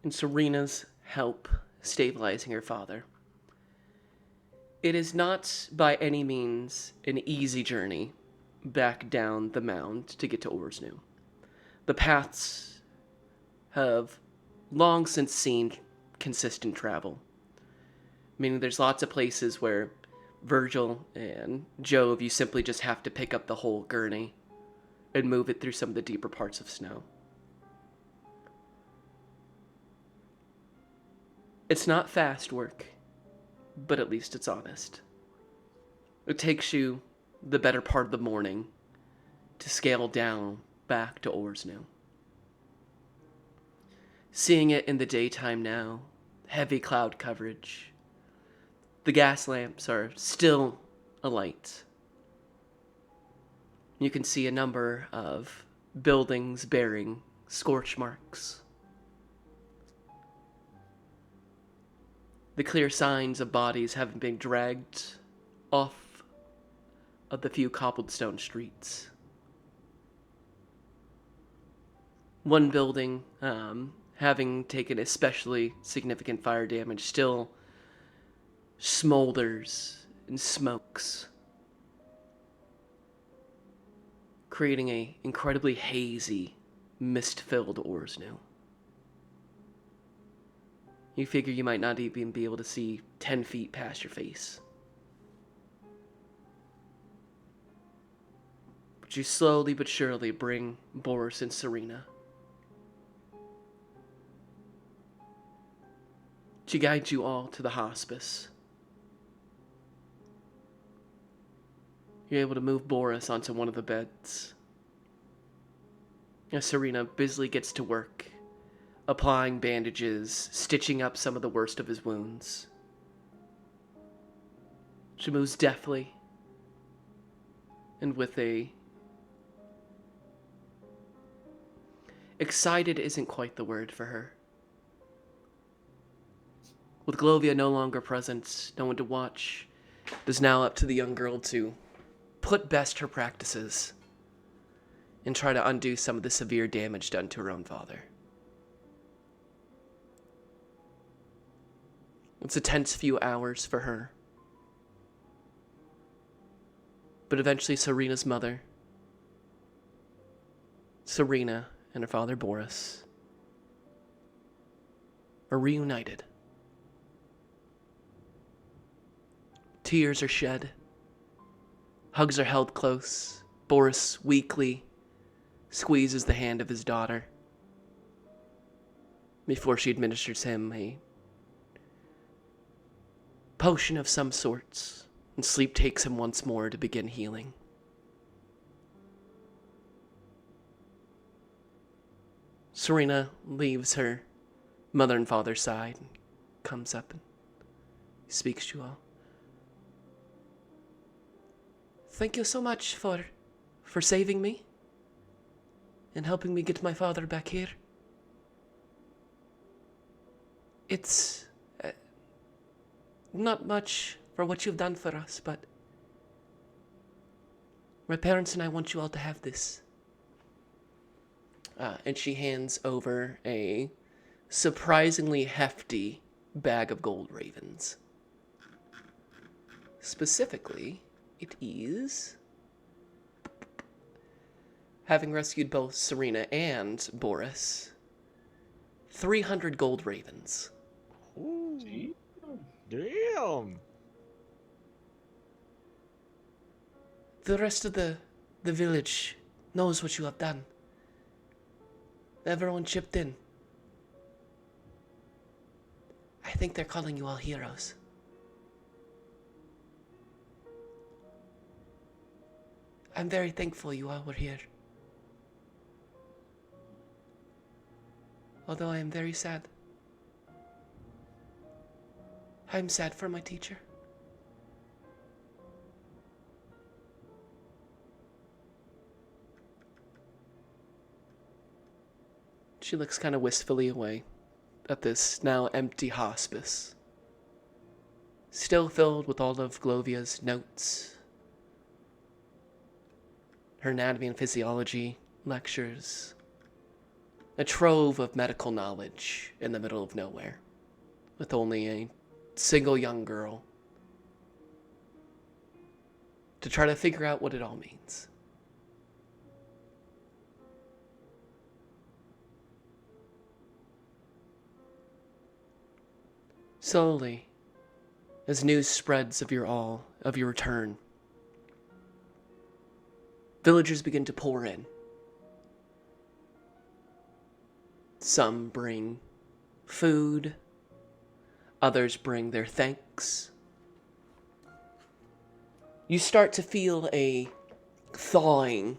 and Serena's help stabilizing her father, it is not by any means an easy journey back down the mound to get to Orsnu. The paths have long since seen consistent travel, meaning there's lots of places where Virgil and Jove, you simply just have to pick up the whole gurney and move it through some of the deeper parts of snow. It's not fast work, but at least it's honest. It takes you the better part of the morning to scale down back to Orsnu. Seeing it in the daytime now, heavy cloud coverage. The gas lamps are still alight. You can see a number of buildings bearing scorch marks. The clear signs of bodies having been dragged off of the few cobblestone streets. One building, having taken especially significant fire damage, still smolders and smokes, creating a incredibly hazy, mist-filled Orsnu. You figure you might not even be able to see 10 feet past your face. But you slowly but surely bring Boris and Serena. She guides you all to the hospice. You're able to move Boris onto one of the beds. As Serena busily gets to work, applying bandages, stitching up some of the worst of his wounds. She moves deftly, and with a... excited isn't quite the word for her. With Glovia no longer present, no one to watch, it is now up to the young girl to put best her practices and try to undo some of the severe damage done to her own father. It's a tense few hours for her. But eventually Serena's mother, Serena, and her father Boris are reunited. Tears are shed. Hugs are held close. Boris weakly squeezes the hand of his daughter before she administers him a potion of some sorts, and sleep takes him once more to begin healing. Serena leaves her mother and father's side, comes up and speaks to you all. Thank you so much for saving me and helping me get my father back here. It's not much for what you've done for us, but my parents and I want you all to have this. And she hands over a surprisingly hefty bag of gold ravens. Specifically, it is, having rescued both Serena and Boris, 300 gold ravens. Ooh. Damn. The rest of the village knows what you have done. Everyone chipped in. I think they're calling you all heroes. I'm very thankful you all were here. Although I am very sad. I'm sad for my teacher. She looks kind of wistfully away at this now empty hospice. Still filled with all of Glovia's notes, her anatomy and physiology lectures, a trove of medical knowledge in the middle of nowhere, with only a single young girl to try to figure out what it all means. Slowly, as news spreads of your return, villagers begin to pour in. Some bring food, others bring their thanks. You start to feel a thawing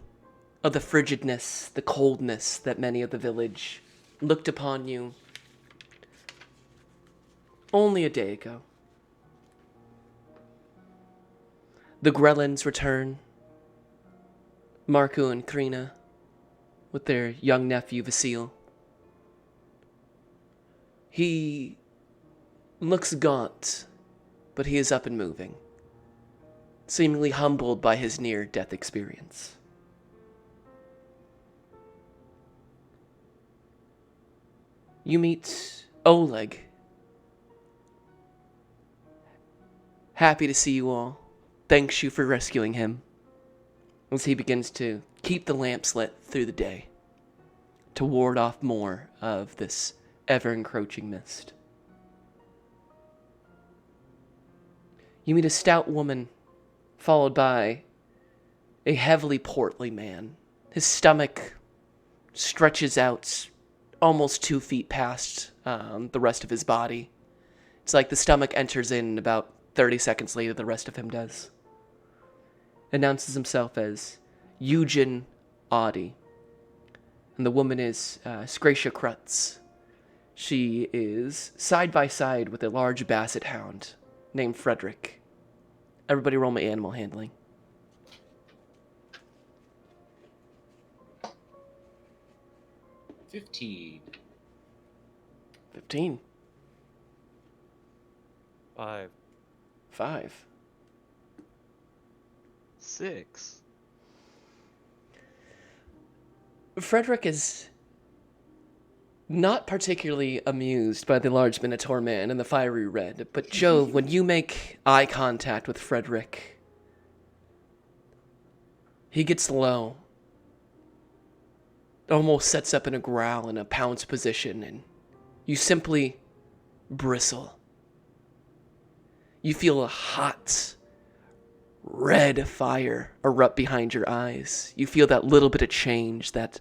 of the frigidness, the coldness that many of the village looked upon you only a day ago. The Grellins return. Marco and Krina with their young nephew Vasil. He looks gaunt, but he is up and moving, seemingly humbled by his near-death experience. You meet Oleg. Happy to see you all. Thanks you for rescuing him. As he begins to keep the lamps lit through the day to ward off more of this ever-encroaching mist. You meet a stout woman, followed by a heavily portly man. His stomach stretches out almost 2 feet past the rest of his body. It's like the stomach enters in about 30 seconds later, the rest of him does. Announces himself as Eugen Audi. And the woman is Scratia Krutz. She is side by side with a large basset hound named Frederick. Everybody roll my animal handling. 15. 15. 5. 5. 6. Frederick is not particularly amused by the large Minotaur man and the fiery red, but Jove, when you make eye contact with Frederick, he gets low, almost sets up in a growl in a pounce position, and you simply bristle. You feel a hot, red fire erupt behind your eyes. You feel that little bit of change, that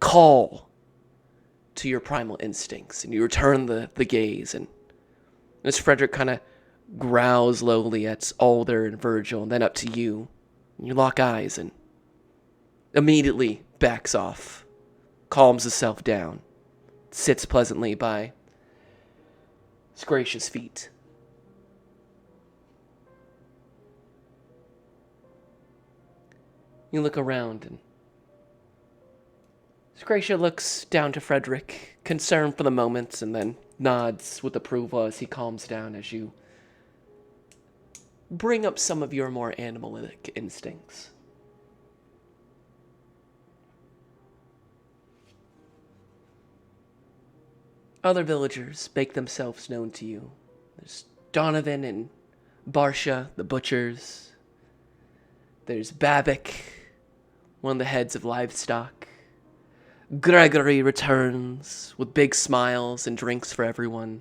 call to your primal instincts, and you return the gaze, and as Frederick kind of growls lowly at Alder and Virgil, and then up to you, and you lock eyes, and immediately backs off, calms himself down, sits pleasantly by his gracious feet. You look around, and Scratia looks down to Frederick, concerned for the moment, and then nods with approval as he calms down as you bring up some of your more animalistic instincts. Other villagers make themselves known to you. There's Donovan and Barsha, the butchers. There's Babbitt, one of the heads of livestock. Gregory returns with big smiles and drinks for everyone.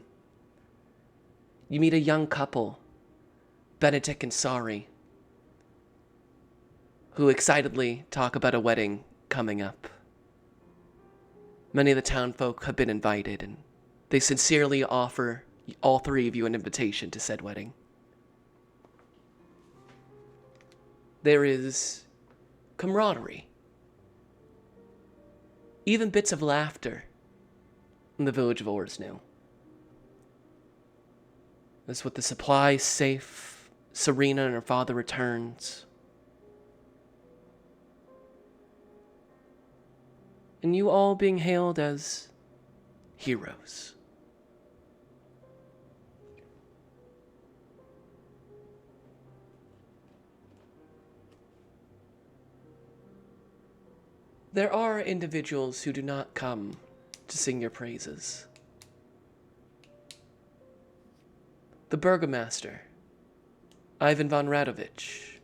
You meet a young couple, Benedict and Sari, who excitedly talk about a wedding coming up. Many of the townfolk have been invited, and they sincerely offer all three of you an invitation to said wedding. There is camaraderie, even bits of laughter in the village of Orsnew. As with the supplies safe, Serena and her father returns. And you all being hailed as heroes. There are individuals who do not come to sing your praises. The burgomaster, Ivan von Radovich,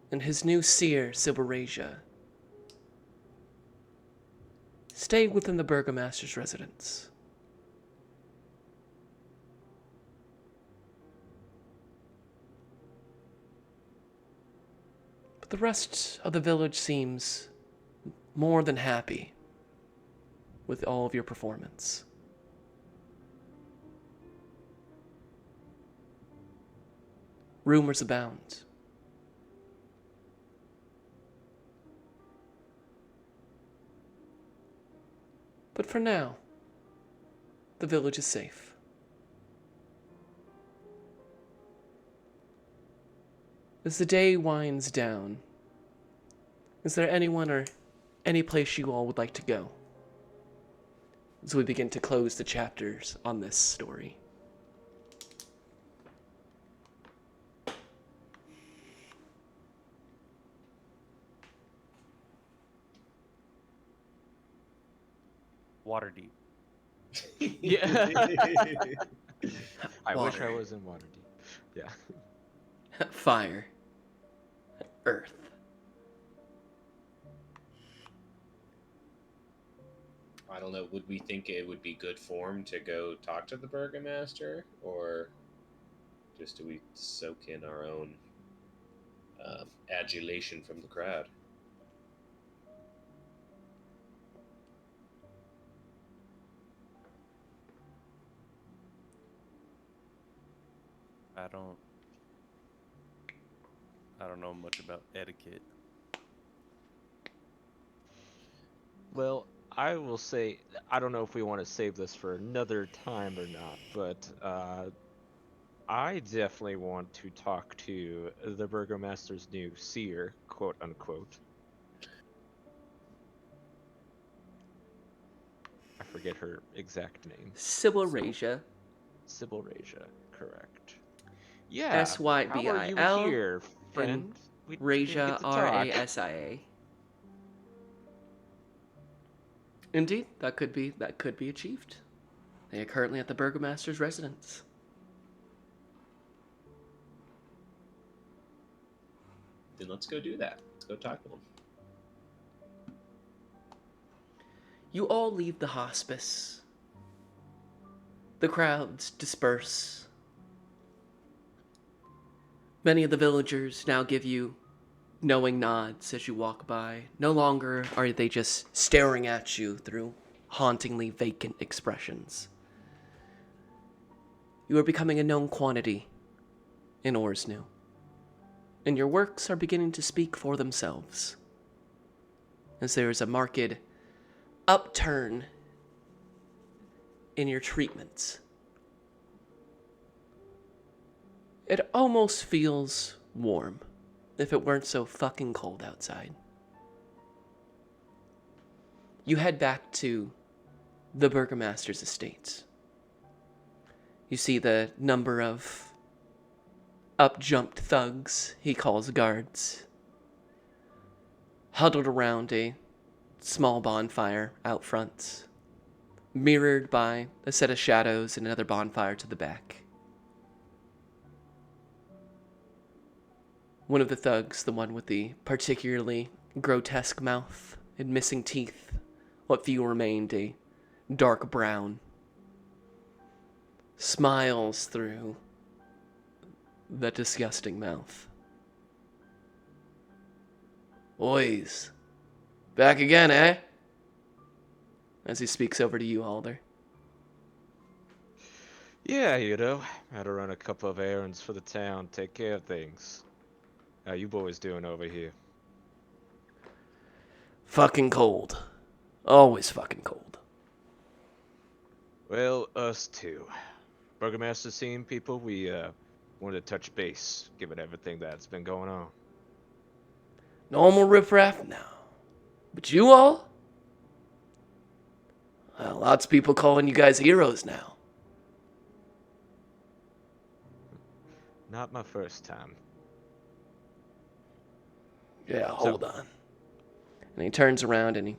and his new seer, Silberasia, stay within the burgomaster's residence. But the rest of the village seems more than happy with all of your performance. Rumors abound. But for now, the village is safe. As the day winds down, is there anyone or any place you all would like to go as we begin to close the chapters on this story? Waterdeep. Yeah. I wish I Water. was in Waterdeep. Yeah. Fire. Earth. I don't know. Would we think it would be good form to go talk to the burgomaster, or just do we soak in our own adulation from the crowd? I don't know much about etiquette. Well, I will say, I don't know if we want to save this for another time or not, but I definitely want to talk to the burgomaster's new seer, quote unquote. I forget her exact name. Silberasia. Silberasia, correct. Yeah. S-Y-B-I-L How are you here, friend? We didn't Rasia, get to talk. R-A-S-I-A. Indeed, that could be achieved. They are currently at the burgomaster's residence. Then let's go do that. Let's go talk to them. You all leave the hospice. The crowds disperse. Many of the villagers now give you knowing nods as you walk by. No longer are they just staring at you through hauntingly vacant expressions. You are becoming a known quantity in Orsnew, and your works are beginning to speak for themselves, as there is a marked upturn in your treatment It almost feels warm, if it weren't so fucking cold outside. You head back to the Burgomaster's estate. You see the number of up-jumped thugs, he calls guards, huddled around a small bonfire out front, mirrored by a set of shadows and another bonfire to the back. One of the thugs, the one with the particularly grotesque mouth and missing teeth, what few remained a dark brown, smiles through that disgusting mouth. Boys, back again, eh? As he speaks over to you, Alder. Yeah, had to run a couple of errands for the town, take care of things. How you boys doing over here? Fucking cold. Always fucking cold. Well, us too. Burgomaster seeing people, we wanted to touch base, given everything that's been going on. Normal riffraff now. But you all? Well, lots of people calling you guys heroes now. Not my first time. Yeah, hold on. And he turns around and he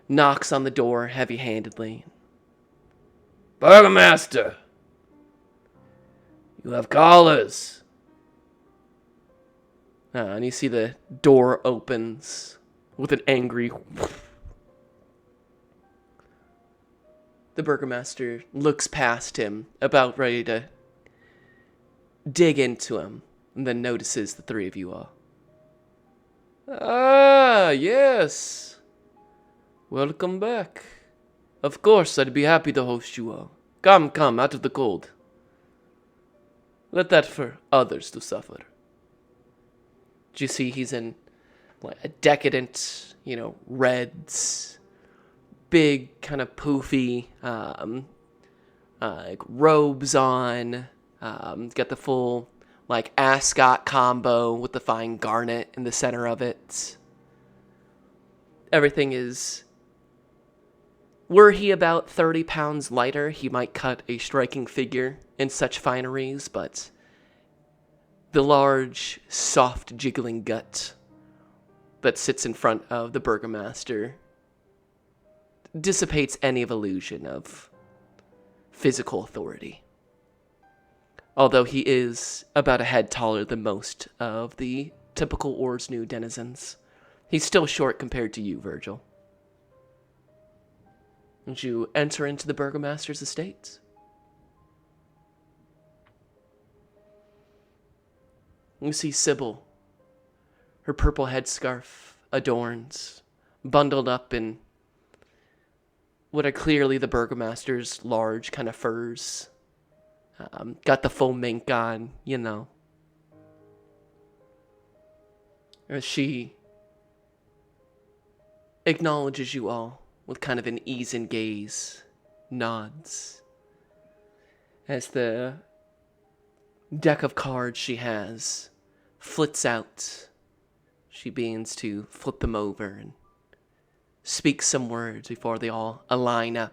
knocks on the door heavy-handedly. Burgomaster! You have callers! And you see the door opens with an angry... The Burgomaster looks past him, about ready to dig into him, and then notices the three of you all. Ah, yes. Welcome back. Of course, I'd be happy to host you all. Come, come, out of the cold. Let that for others to suffer. Do you see he's in like a decadent, reds, big, kind of poofy, like robes on. Got the full, like, ascot combo with the fine garnet in the center of it. Everything is... Were he about 30 pounds lighter, he might cut a striking figure in such fineries, but the large, soft, jiggling gut that sits in front of the Burgomaster dissipates any illusion of physical authority. Although he is about a head taller than most of the typical Orsnu denizens, he's still short compared to you, Virgil. And you enter into the Burgomaster's estate. You see Sybil, her purple headscarf adorned, bundled up in what are clearly the Burgomaster's large kind of furs. Got the full mink on, As she acknowledges you all with kind of an ease and gaze, nods. As the deck of cards she has flits out, she begins to flip them over and speak some words before they all align up.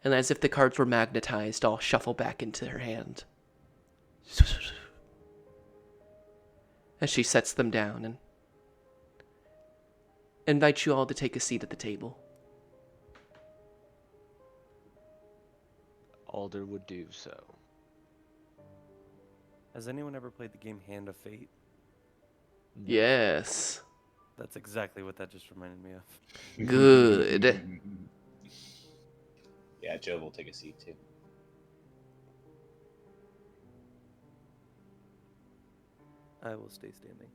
And as if the cards were magnetized, all shuffle back into her hand. As she sets them down and invites you all to take a seat at the table. Alder would do so. Has anyone ever played the game Hand of Fate? Yes. That's exactly what that just reminded me of. Good. Yeah, Joe will take a seat too. I will stay standing.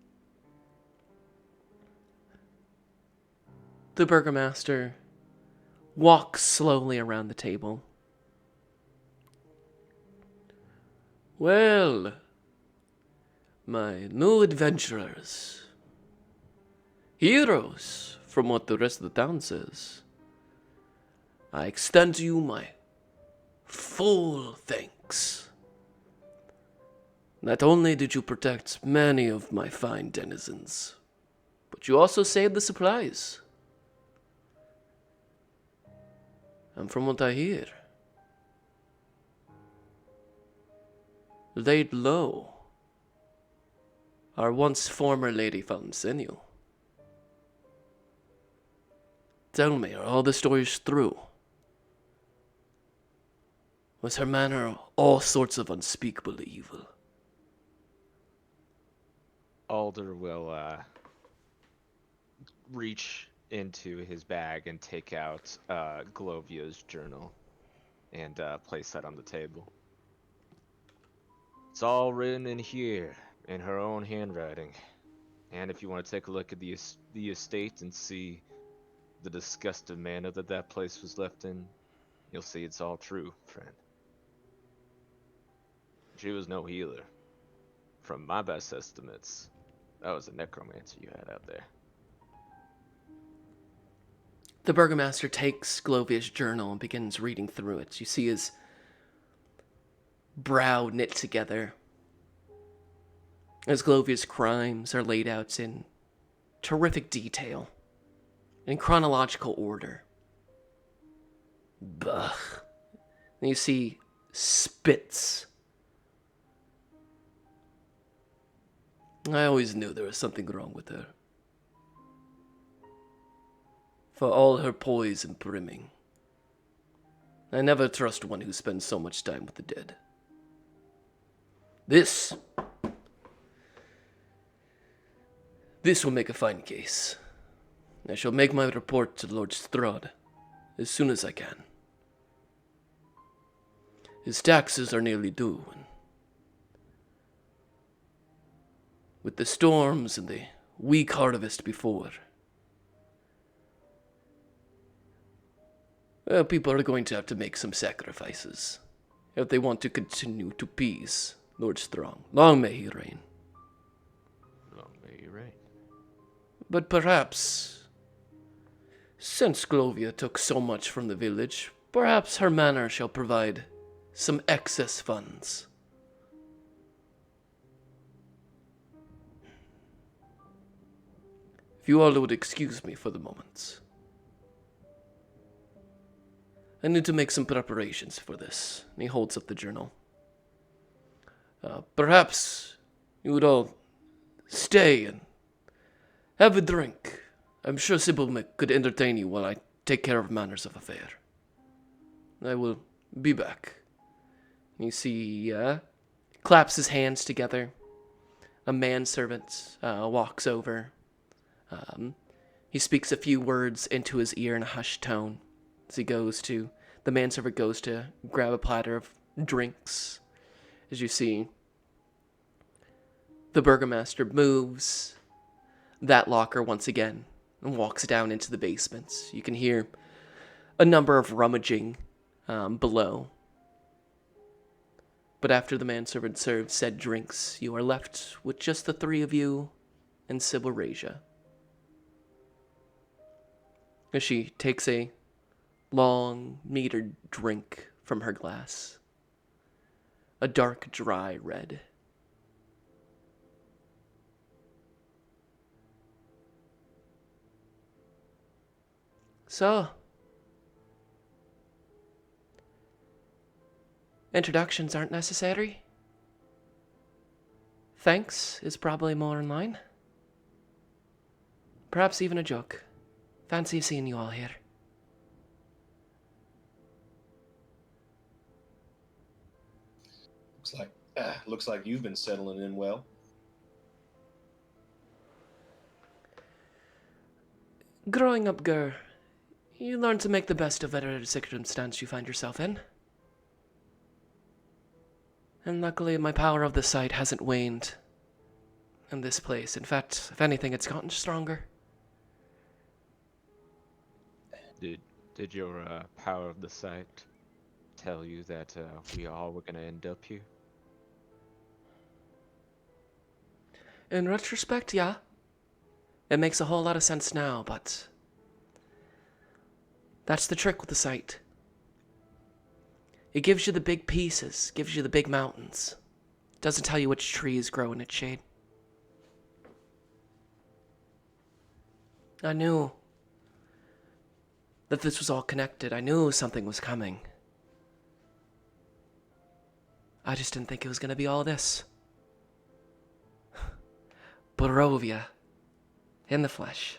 The Burgomaster walks slowly around the table. Well, my new adventurers, heroes from what the rest of the town says, I extend to you my full thanks. Not only did you protect many of my fine denizens, but you also saved the supplies. And from what I hear, laid low, our once former Lady Fountainsinual. Tell me, are all the stories true? Was her manner all sorts of unspeakable evil? Alder will reach into his bag and take out Glovia's journal and place that on the table. It's all written in here, in her own handwriting. And if you want to take a look at the estate and see the disgusting manner that place was left in, you'll see it's all true, friend. She was no healer. From my best estimates, that was a necromancer you had out there. The burgomaster takes Glovia's journal and begins reading through it. You see his brow knit together as Glovia's crimes are laid out in terrific detail, in chronological order. Bah. And you see spits. I always knew there was something wrong with her. For all her poise and brimming, I never trust one who spends so much time with the dead. This will make a fine case. I shall make my report to Lord Strahd as soon as I can. His taxes are nearly due, and with the storms and the weak harvest before, well, people are going to have to make some sacrifices if they want to continue to appease Lord Strong. Long may he reign. Long may he reign. But perhaps, since Glovia took so much from the village, perhaps her manor shall provide some excess funds. If you all would excuse me for the moment. I need to make some preparations for this. And he holds up the journal. Perhaps you would all stay and have a drink. I'm sure Sybil could entertain you while I take care of matters of affair. I will be back. You see, claps his hands together. A manservant walks over. He speaks a few words into his ear in a hushed tone. As the manservant goes to grab a platter of drinks. As you see, the burgomaster moves that locker once again and walks down into the basement. You can hear a number of rummaging below. But after the manservant serves said drinks, you are left with just the three of you and Sybil Rasia. As she takes a long, metered drink from her glass. A dark, dry red. So, introductions aren't necessary. Thanks is probably more in line. Perhaps even a joke. Fancy seeing you all here. Looks like you've been settling in well. Growing up, Gur, you learn to make the best of whatever circumstance you find yourself in. And luckily, my power of the sight hasn't waned in this place. In fact, if anything, it's gotten stronger. Did your power of the sight tell you that we all were going to end up here? In retrospect, yeah. It makes a whole lot of sense now, but that's the trick with the sight. It gives you the big pieces, gives you the big mountains. doesn't tell you which trees grow in its shade. I knew that this was all connected. I knew something was coming. I just didn't think it was going to be all this. Barovia. In the flesh.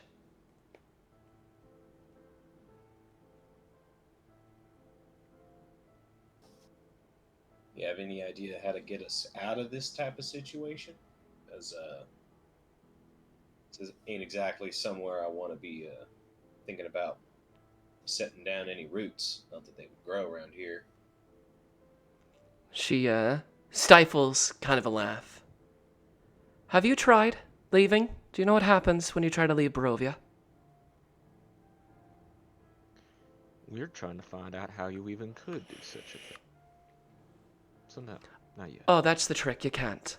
You have any idea how to get us out of this type of situation? Because this ain't exactly somewhere I want to be thinking about setting down any roots. Not that they would grow around here. She, stifles kind of a laugh. Have you tried leaving? Do you know what happens when you try to leave Barovia? We're trying to find out how you even could do such a thing. So no, not yet. Oh, that's the trick. You can't.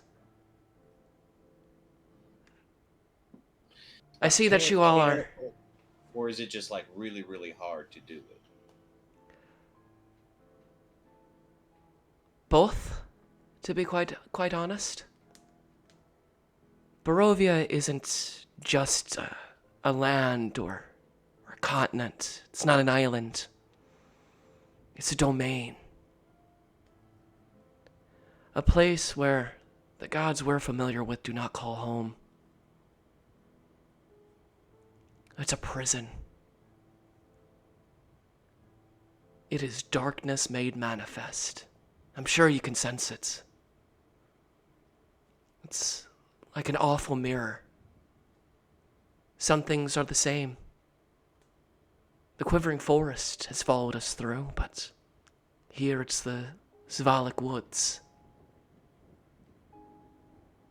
I see that you all are... Or is it just like really, really hard to do it? Both, to be quite honest. Barovia isn't just a land or a continent. It's not an island. It's a domain. A place where the gods we're familiar with do not call home. It's a prison. It is darkness made manifest. I'm sure you can sense it. It's like an awful mirror. Some things are the same. The quivering forest has followed us through, but here it's the Svalik woods.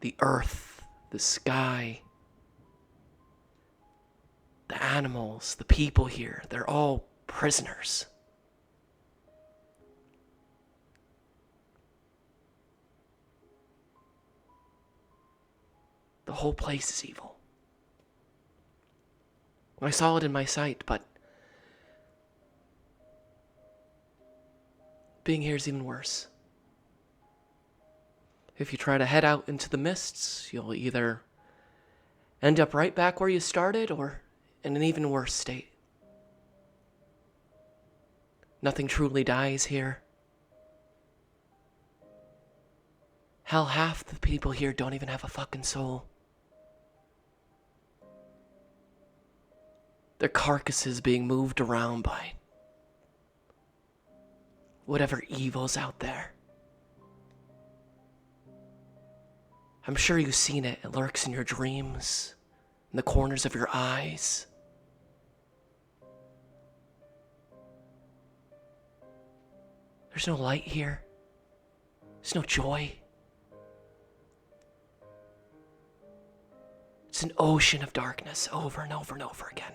The earth, the sky, the animals, the people here, they're all prisoners. The whole place is evil. I saw it in my sight, but being here is even worse. If you try to head out into the mists, you'll either end up right back where you started or in an even worse state. Nothing truly dies here. Hell, half the people here don't even have a fucking soul. Their carcasses being moved around by whatever evil's out there. I'm sure you've seen it. It lurks in your dreams, in the corners of your eyes. There's no light here. There's no joy. It's an ocean of darkness over and over and over again.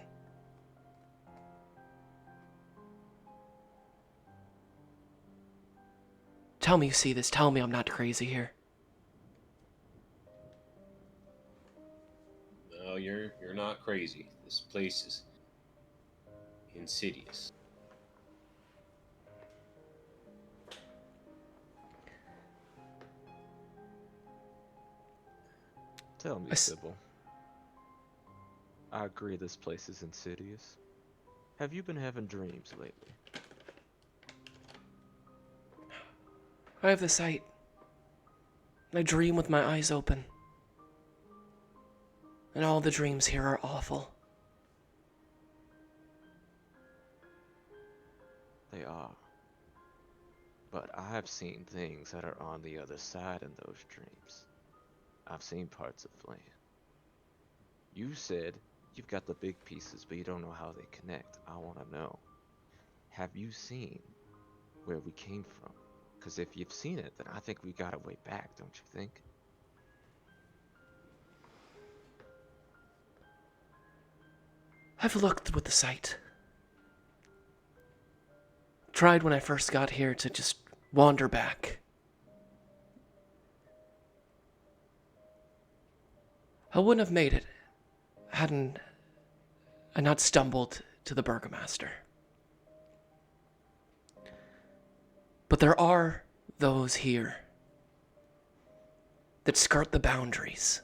Tell me you see this. Tell me I'm not crazy here. No, you're not crazy. This place is insidious. Tell me, Sybil. I agree this place is insidious. Have you been having dreams lately? I have the sight. I dream with my eyes open. And all the dreams here are awful. They are. But I've seen things that are on the other side in those dreams. I've seen parts of land. You said you've got the big pieces, but you don't know how they connect. I want to know. Have you seen where we came from? Because if you've seen it, then I think we got a way back, don't you think? I've looked with the sight. Tried when I first got here to just wander back. I wouldn't have made it hadn't I not stumbled to the Burgomaster. But there are those here that skirt the boundaries.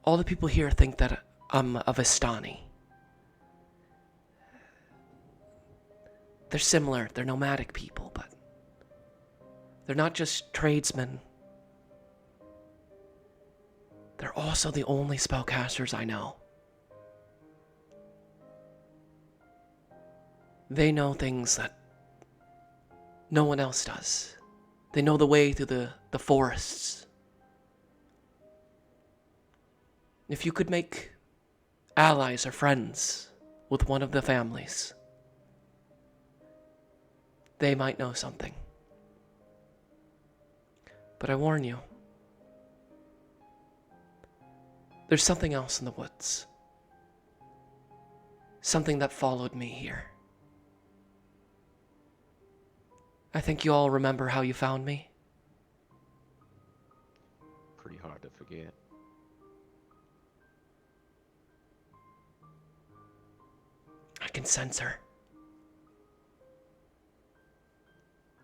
All the people here think that I'm a Vistani. They're similar, they're nomadic people, but they're not just tradesmen. They're also the only spellcasters I know. They know things that no one else does. They know the way through the forests. If you could make allies or friends with one of the families, they might know something. But I warn you, there's something else in the woods. Something that followed me here. I think you all remember how you found me. Pretty hard to forget. I can sense her.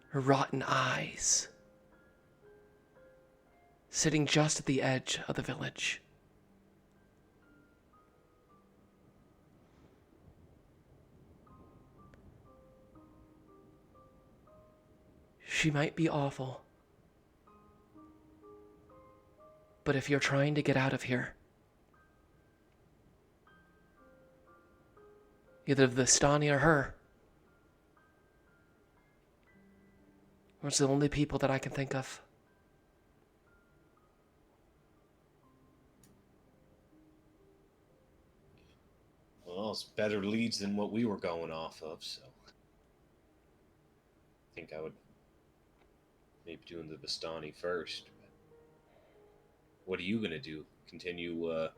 Her rotten eyes. Sitting just at the edge of the village. She might be awful. But if you're trying to get out of here, either Vistani or her, those are the only people that I can think of. Well, it's better leads than what we were going off of, so I think I would maybe doing the Vistani first. What are you gonna do? Continue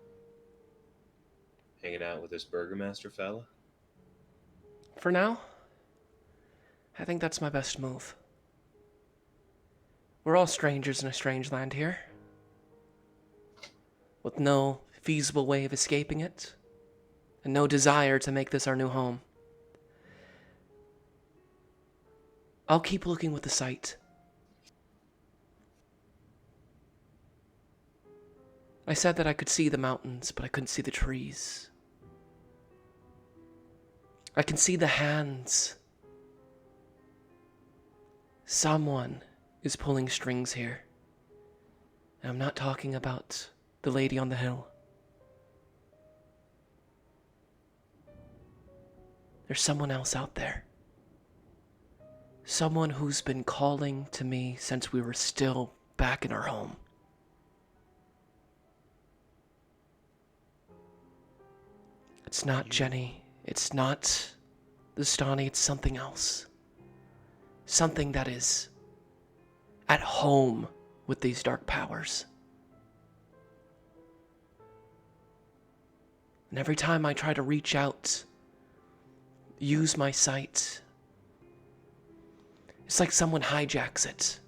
hanging out with this burgomaster fella? For now, I think that's my best move. We're all strangers in a strange land here, with no feasible way of escaping it, and no desire to make this our new home. I'll keep looking with the sight. I said that I could see the mountains, but I couldn't see the trees. I can see the hands. Someone is pulling strings here. And I'm not talking about the lady on the hill. There's someone else out there. Someone who's been calling to me since we were still back in our home. It's not Jenny. It's not the Stani. It's something else. Something that is at home with these dark powers. And every time I try to reach out, use my sight, it's like someone hijacks it.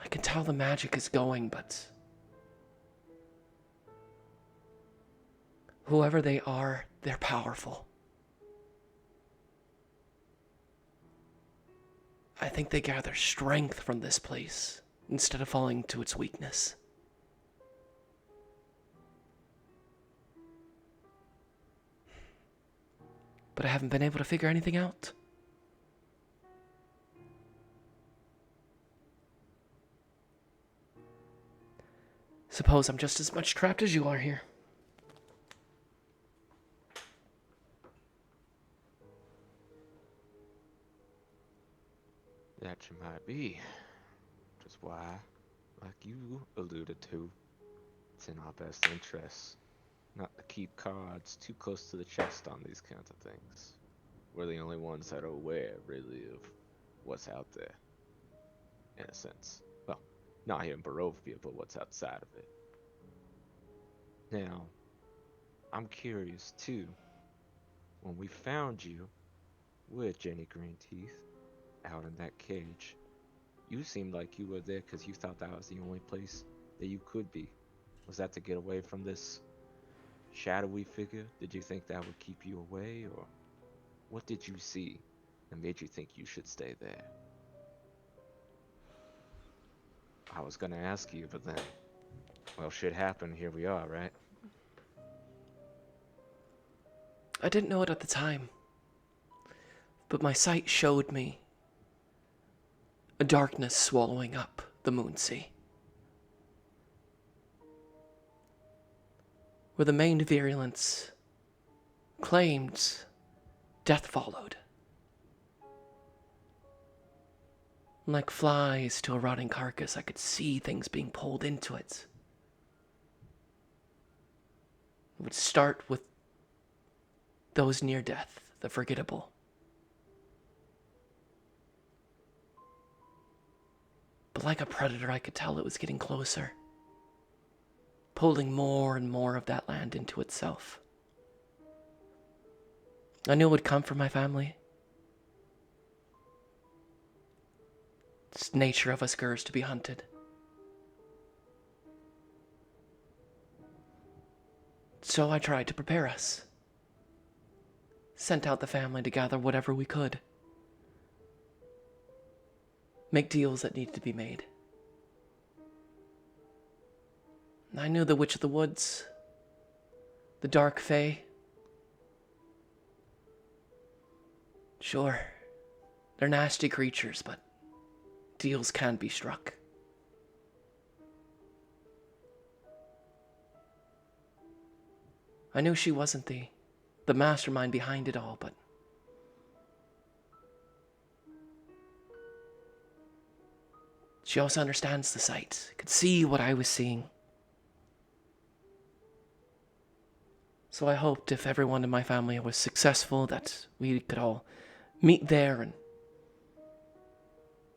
I can tell the magic is going, but whoever they are, they're powerful. I think they gather strength from this place instead of falling to its weakness. But I haven't been able to figure anything out. Suppose I'm just as much trapped as you are here. That you might be. Just why, like you alluded to, it's in our best interests not to keep cards too close to the chest on these kinds of things. We're the only ones that are aware, really, of what's out there. In a sense. Well, not here in Barovia, but what's outside of it. Now, I'm curious too. When we found you with Jenny Greenteeth out in that cage, you seemed like you were there because you thought that was the only place that you could be. Was that to get away from this shadowy figure? Did you think that would keep you away, or what did you see that made you think you should stay there? I was gonna ask you, but then, well, shit happened. Here we are, right? I didn't know it at the time, but my sight showed me a darkness swallowing up the Moonsea, where the main virulence claimed death followed. Like flies to a rotting carcass, I could see things being pulled into it. It would start with those near death, the forgettable. But like a predator, I could tell it was getting closer, pulling more and more of that land into itself. I knew it would come for my family. It's the nature of us curs to be hunted. So I tried to prepare us. Sent out the family to gather whatever we could. Make deals that needed to be made. I knew the Witch of the Woods, the Dark Fae. Sure, they're nasty creatures, but deals can be struck. I knew she wasn't the mastermind behind it all, but she also understands the sight, could see what I was seeing. So I hoped if everyone in my family was successful that we could all meet there and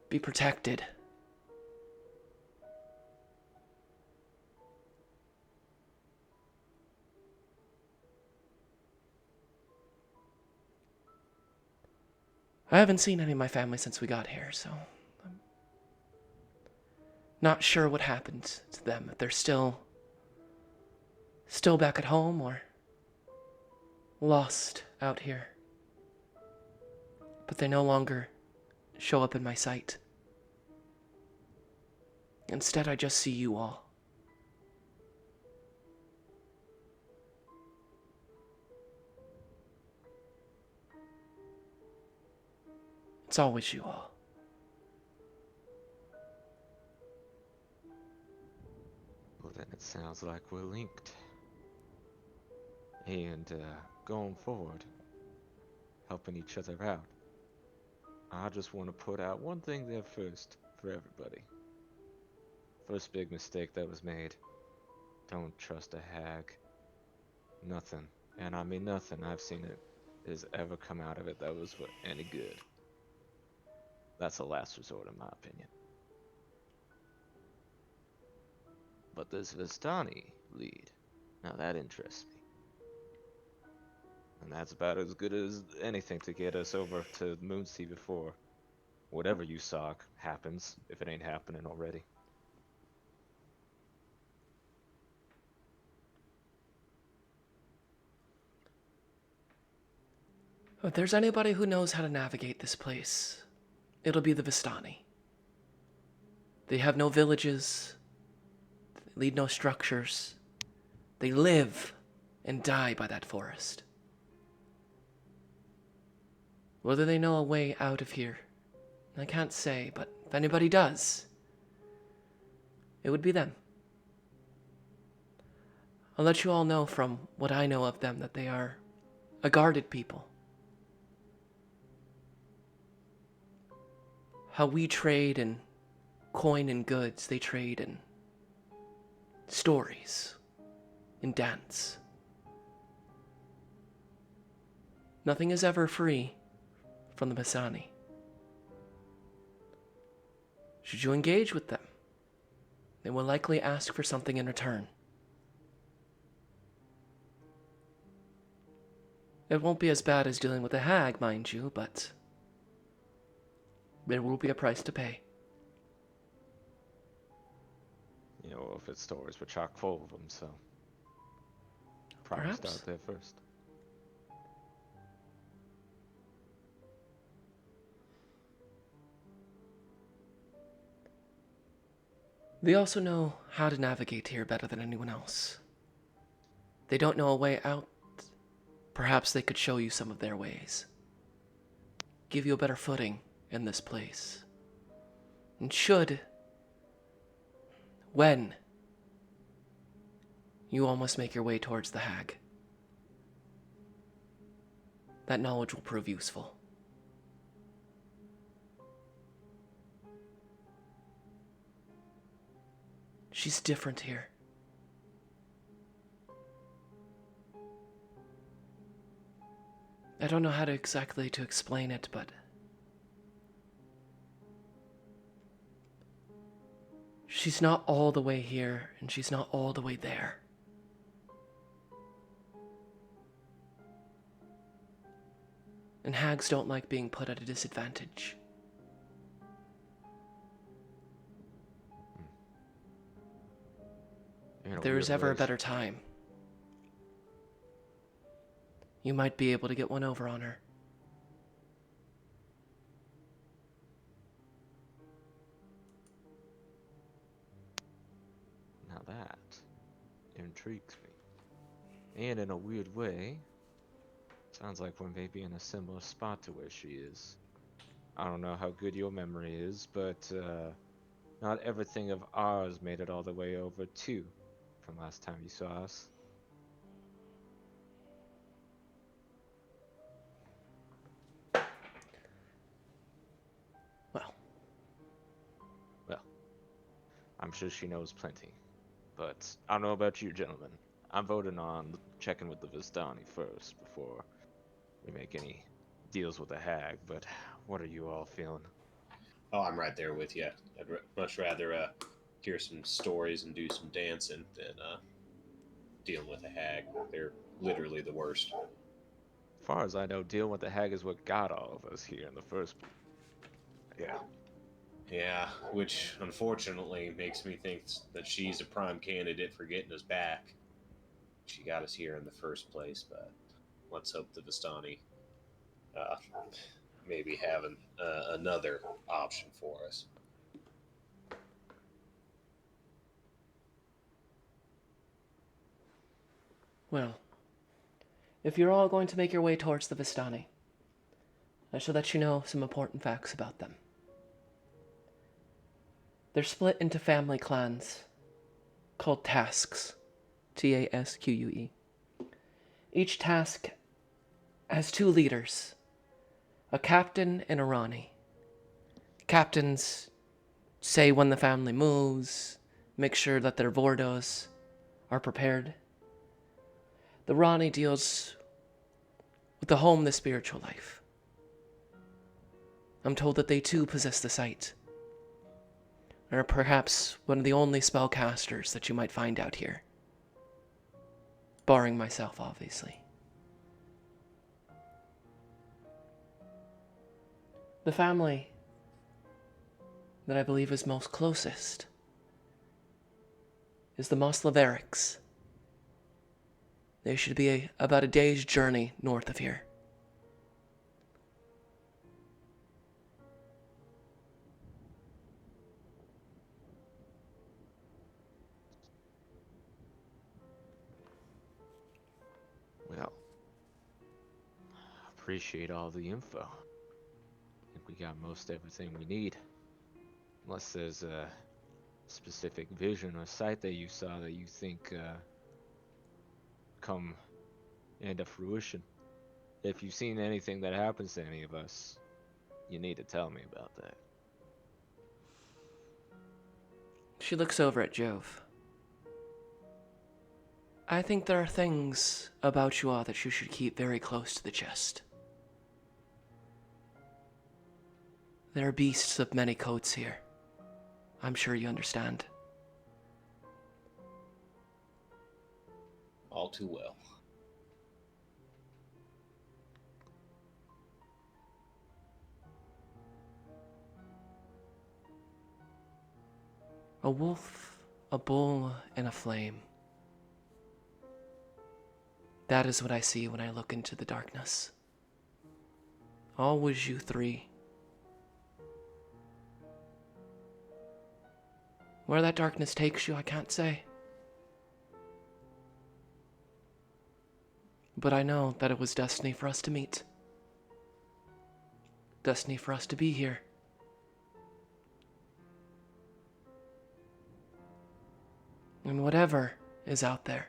be protected. I haven't seen any of my family since we got here, so I'm not sure what happened to them, if they're still back at home or lost out here. But they no longer show up in my sight. Instead, I just see you all. It's always you all. Well, then it sounds like we're linked. And, going forward, helping each other out. I just want to put out one thing there first, for everybody. First big mistake that was made. Don't trust a hag. Nothing, and I mean nothing I've seen it has ever come out of it that was any good. That's a last resort in my opinion. But this Vistani lead, now that interests me. And that's about as good as anything to get us over to Moonsea before whatever you saw happens, if it ain't happening already. If there's anybody who knows how to navigate this place, it'll be the Vistani. They have no villages, they lead no structures. They live and die by that forest. Whether they know a way out of here, I can't say, but if anybody does, it would be them. I'll let you all know from what I know of them that they are a guarded people. How we trade in coin and goods, they trade in stories, in dance. Nothing is ever free from the Vistani. Should you engage with them, they will likely ask for something in return. It won't be as bad as dealing with a hag, mind you, but there will be a price to pay. You know, if its stories were chock full of them, so probably Perhaps. start there first. They also know how to navigate here better than anyone else. They don't know a way out. Perhaps they could show you some of their ways. Give you a better footing in this place. And when you almost make your way towards the hag, that knowledge will prove useful. She's different here. I don't know how to exactly to explain it, but she's not all the way here, and she's not all the way there. And hags don't like being put at a disadvantage. If there is ever a better time, you might be able to get one over on her. Now that intrigues me. And in a weird way, sounds like we may be in a similar spot to where she is. I don't know how good your memory is, but not everything of ours made it all the way over too, from last time you saw us. Well, I'm sure she knows plenty. But I don't know about you, gentlemen. I'm voting on checking with the Vistani first before we make any deals with the hag, but what are you all feeling? Oh, I'm right there with you. I'd much rather hear some stories and do some dancing than dealing with a hag. They're literally the worst. As far as I know, dealing with the hag is what got all of us here in the first place. Yeah. Yeah, which unfortunately makes me think that she's a prime candidate for getting us back. She got us here in the first place, but let's hope the Vistani uh, maybe have another option for us. Well, if you're all going to make your way towards the Vistani, I shall let you know some important facts about them. They're split into family clans called tasks. Tasque. Each task has two leaders, a captain and a Rani. Captains say when the family moves, make sure that their Vordos are prepared. The Rani deals with the home, the spiritual life. I'm told that they too possess the sight, and are perhaps one of the only spellcasters that you might find out here. Barring myself, obviously. The family that I believe is most closest is the Moslaverics. They should be about a day's journey north of here. Well, appreciate all the info. I think we got most everything we need. Unless there's a specific vision or sight that you saw that you think come into fruition. If you've seen anything that happens to any of us, you need to tell me about that. She looks over at Jove. I think there are things about you all that you should keep very close to the chest. There are beasts of many coats here. I'm sure you understand. All too well. A wolf, a bull, and a flame. That is what I see when I look into the darkness. Always you three. Where that darkness takes you, I can't say. But I know that it was destiny for us to meet. Destiny for us to be here. And whatever is out there,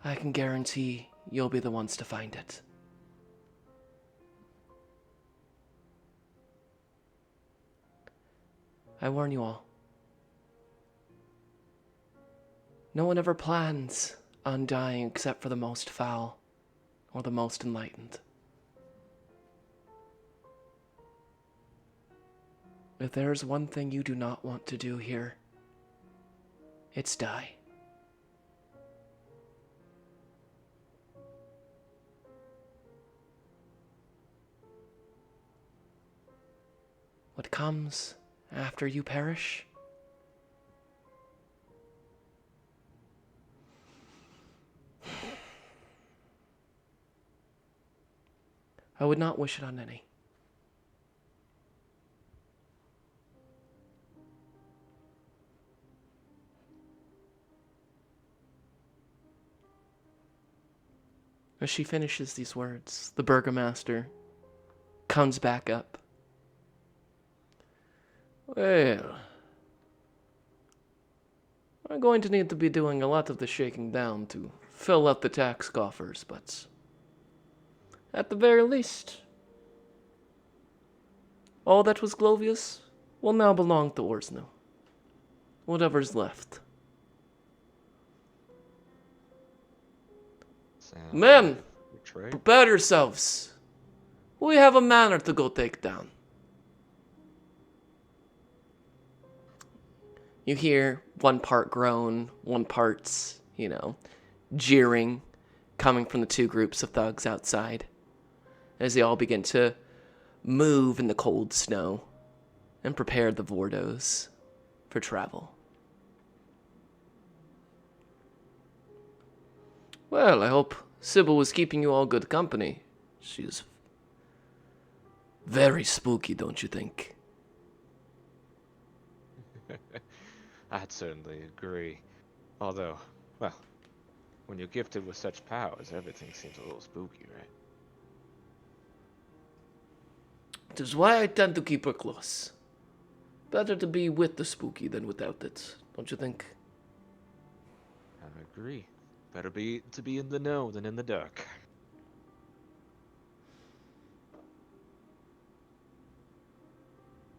I can guarantee you'll be the ones to find it. I warn you all. No one ever plans on dying except for the most foul or the most enlightened. If there's one thing you do not want to do here, it's die. What comes after you perish? I would not wish it on any. As she finishes these words, the burgomaster comes back up. Well, I'm going to need to be doing a lot of the shaking down to fill up the tax coffers, but at the very least, all that was Glovius will now belong to Orsno. Whatever's left. Men, prepare yourselves. We have a manor to go take down. You hear one part groan, one part's, jeering coming from the two groups of thugs outside as they all begin to move in the cold snow and prepare the Vordos for travel. Well, I hope Sybil was keeping you all good company. She's very spooky, don't you think? I'd certainly agree. Although, well, when you're gifted with such powers, everything seems a little spooky, right? Which is why I tend to keep her close. Better to be with the spooky than without it, don't you think? I agree. Better be to be in the know than in the dark.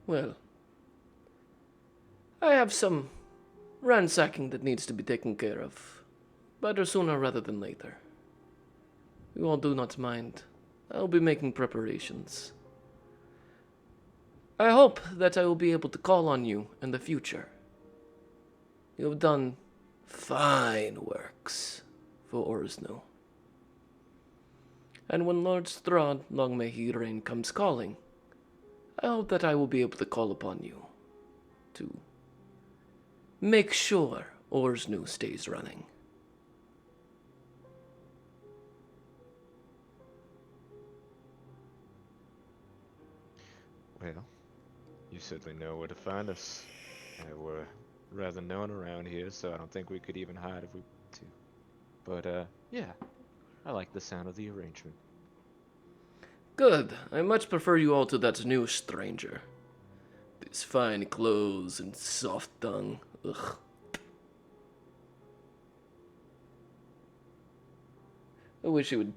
Well, I have some ransacking that needs to be taken care of. Better sooner rather than later. You all do not mind. I'll be making preparations. I hope that I will be able to call on you in the future. You have done fine works for Orsno. And when Lord Strahd, long may he reign, comes calling, I hope that I will be able to call upon you to make sure Orsno stays running. Well, you certainly know where to find us. We're rather known around here, so I don't think we could even hide if we wanted to. But, yeah, I like the sound of the arrangement. Good. I much prefer you all to that new stranger. These fine clothes and soft tongue. Ugh. I wish you would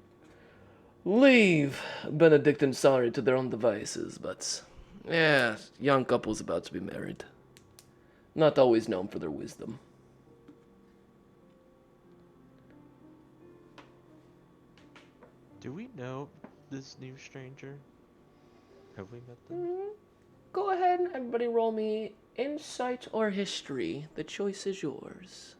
leave Benedict and Sari to their own devices, but yeah, young couples about to be married. Not always known for their wisdom. Do we know this new stranger? Have we met them? Go ahead and everybody roll me insight or history. The choice is yours.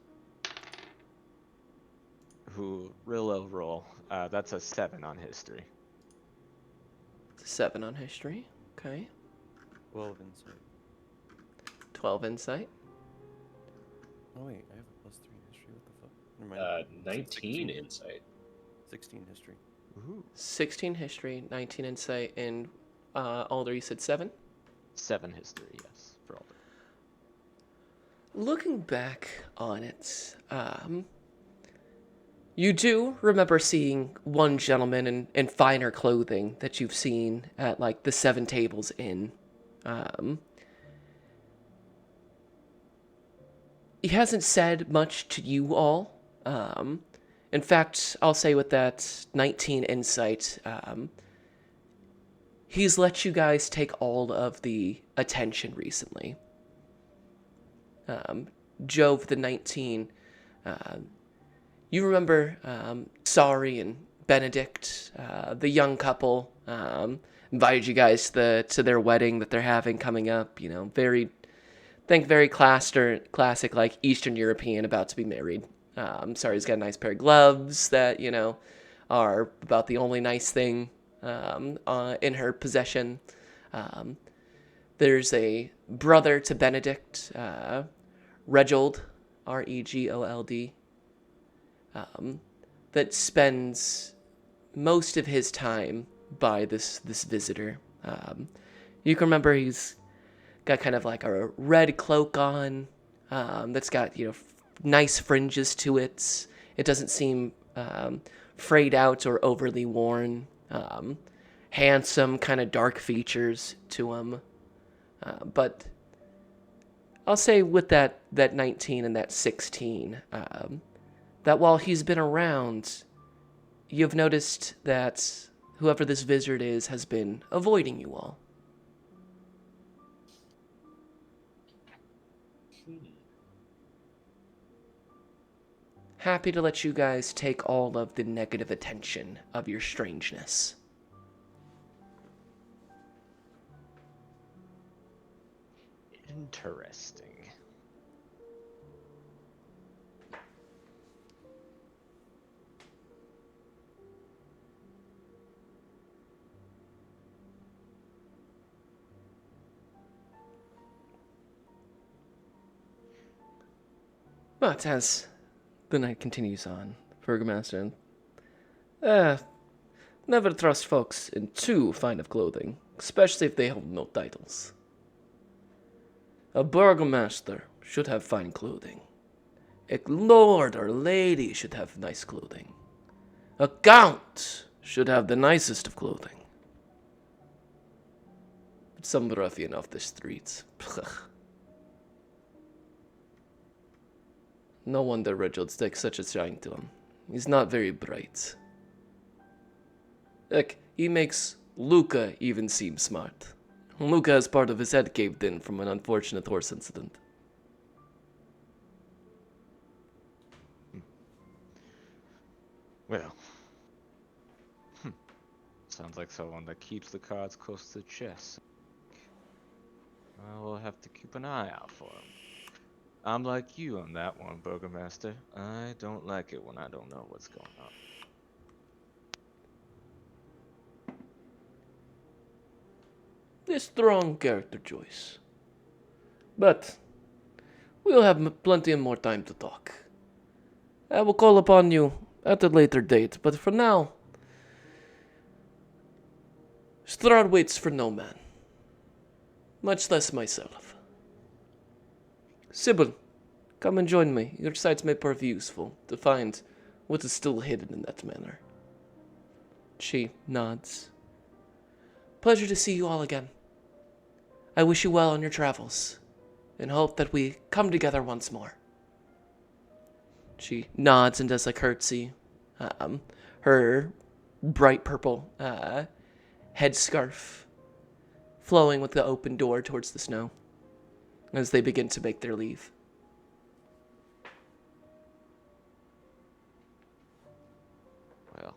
Who real low roll. That's a 7 on history. 7 on history. Okay. 12 insight. 12 insight. Oh wait, I have a +3 history. What the fuck? Never mind. 19 insight. 16 history. Ooh. 16 history, 19 insight, and Alder, you said 7? 7 history, yes, for all that. Looking back on it, you do remember seeing one gentleman in finer clothing that you've seen at, like, the Seven Tables Inn. He hasn't said much to you all. In fact, I'll say with that 19 insight, he's let you guys take all of the attention recently. Jove the 19, you remember Sari and Benedict, the young couple, invited you guys to their wedding that they're having coming up. You know, very classic, like Eastern European about to be married. Sari's got a nice pair of gloves that, you know, are about the only nice thing in her possession. There's a brother to Benedict, Regold, Regold, that spends most of his time by this visitor. You can remember he's got kind of like a red cloak on, that's got, you know, nice fringes to it. It doesn't seem frayed out or overly worn. Handsome, kind of dark features to him. But I'll say with that 19 and that 16, that while he's been around, you've noticed that whoever this visitor is has been avoiding you all. Happy to let you guys take all of the negative attention of your strangeness. Interesting. But as the night continues on, Burgomaster, never trust folks in too fine of clothing, especially if they hold no titles. A burgomaster should have fine clothing. A lord or lady should have nice clothing. A count should have the nicest of clothing. But some ruffian off the streets. No wonder Reginald takes such a shine to him. He's not very bright. Heck, he makes Luca even seem smart. Luca has part of his head caved in from an unfortunate horse incident. Well, sounds like someone that keeps the cards close to the chest. I will have to keep an eye out for him. I'm like you on that one, Burgomaster. I don't like it when I don't know what's going on. A strong character choice. But we'll have plenty of more time to talk. I will call upon you at a later date, but for now, Strahd waits for no man, much less myself. Sybil, come and join me. Your sights may prove useful to find what is still hidden in that manor. She nods. Pleasure to see you all again. I wish you well on your travels, and hope that we come together once more. She nods and does a curtsy. Her bright purple headscarf flowing with the open door towards the snow as they begin to make their leave. Well,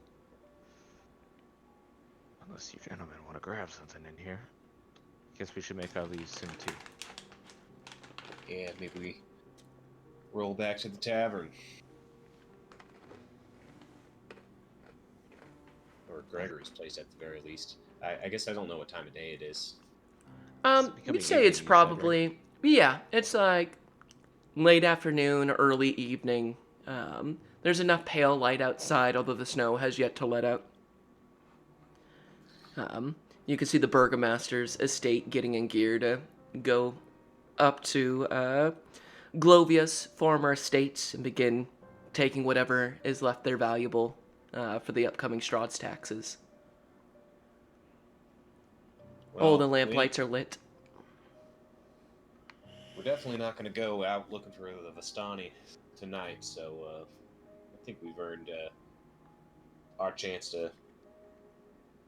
unless you gentlemen want to grab something in here, guess we should make our leave soon too. Yeah, maybe we roll back to the tavern. Or Gregory's place at the very least. I guess I don't know what time of day it is. We'd say it's probably, yeah, it's like late afternoon, early evening. There's enough pale light outside, although the snow has yet to let out. You can see the burgomaster's estate getting in gear to go up to Glovia's former estate and begin taking whatever is left there valuable for the upcoming Strahd's taxes. All the lamplights are lit. We're definitely not going to go out looking for the Vistani tonight, so I think we've earned our chance to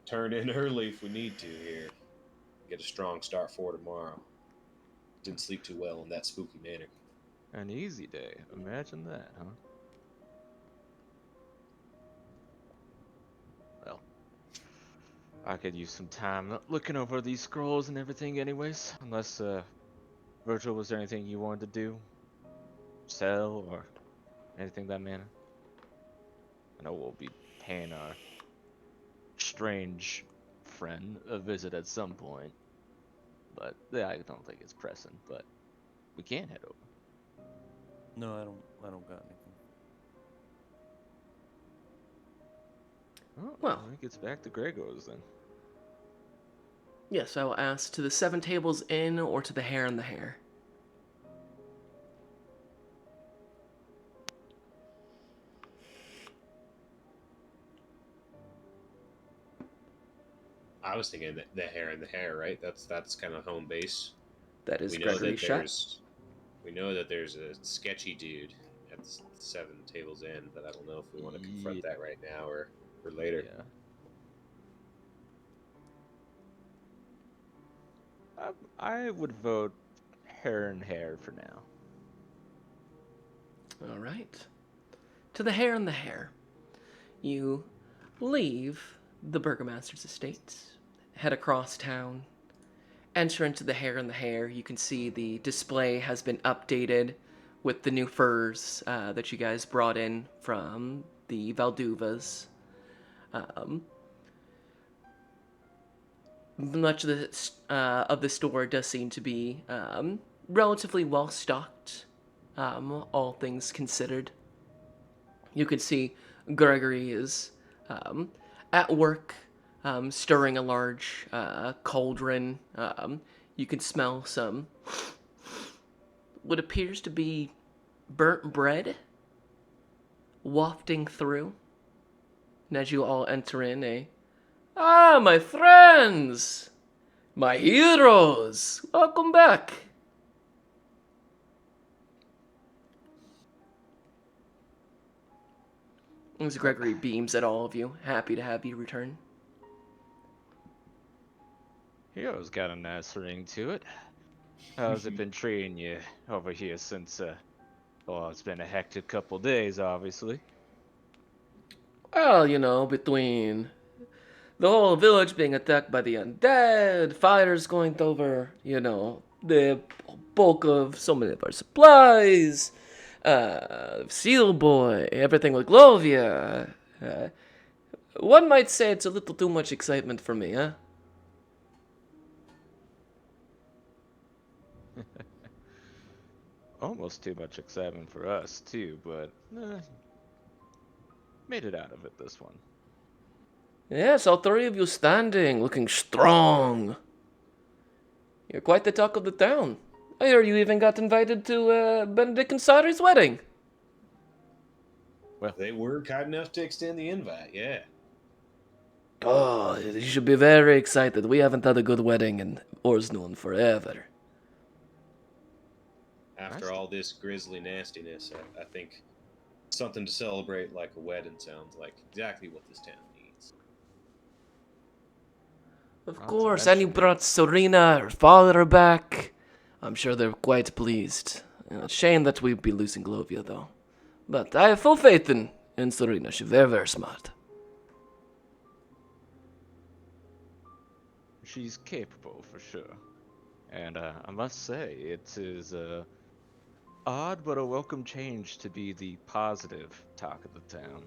turn in early if we need to here. Get a strong start for tomorrow. Didn't sleep too well in that spooky manner. An easy day. Imagine that, huh? Well, I could use some time looking over these scrolls and everything anyways. Unless, Virgil, was there anything you wanted to do? Sell or anything that manner? I know we'll be paying our strange friend a visit at some point. But yeah, I don't think it's pressing, but we can head over. No, I don't got anything. Oh, Well. it gets back to Gregor's then. Yes, I will ask to the 7 Tables Inn or to the Hare and the Hare. I was thinking that the Hare and the Hare, right? That's kind of home base. That is We know Gregory that Shutt. we know that there's a sketchy dude at the 7 Tables Inn, but I don't know if we want to confront that right now or later. Yeah. I would vote Hare and Hare for now. All right. To the Hare and the Hare. You leave the Burgomaster's estate, head across town, enter into the Hare and the Hare. You can see the display has been updated with the new furs that you guys brought in from the Valduvas. Much of the store does seem to be relatively well stocked, all things considered. You can see Gregory is at work, stirring a large cauldron. You can smell some what appears to be burnt bread wafting through. And as you all enter in, my friends! My heroes! Welcome back! As Gregory beams at all of you, happy to have you return. Hero's got a nice ring to it. How's it been treating you over here since, it's been a hectic couple days, obviously. Well, between the whole village being attacked by the undead, fighters going over, the bulk of so many of our supplies, Seal Boy, everything with Glovia. One might say it's a little too much excitement for me, huh? Almost too much excitement for us, too, but made it out of it this one. Yes, all 3 of you standing, looking strong. You're quite the talk of the town. I heard you even got invited to Benedict and Sari's wedding. Well, they were kind enough to extend the invite, yeah. Oh, you should be very excited. We haven't had a good wedding in Orsnun forever. After all this grisly nastiness, I think something to celebrate like a wedding sounds like exactly what this town needs. Of course, and you brought Serena, her father, back. I'm sure they're quite pleased. Shame that we'd be losing Glovia, though. But I have full faith in Serena. She's very, very smart. She's capable, for sure. And I must say, it is odd but a welcome change to be the positive talk of the town.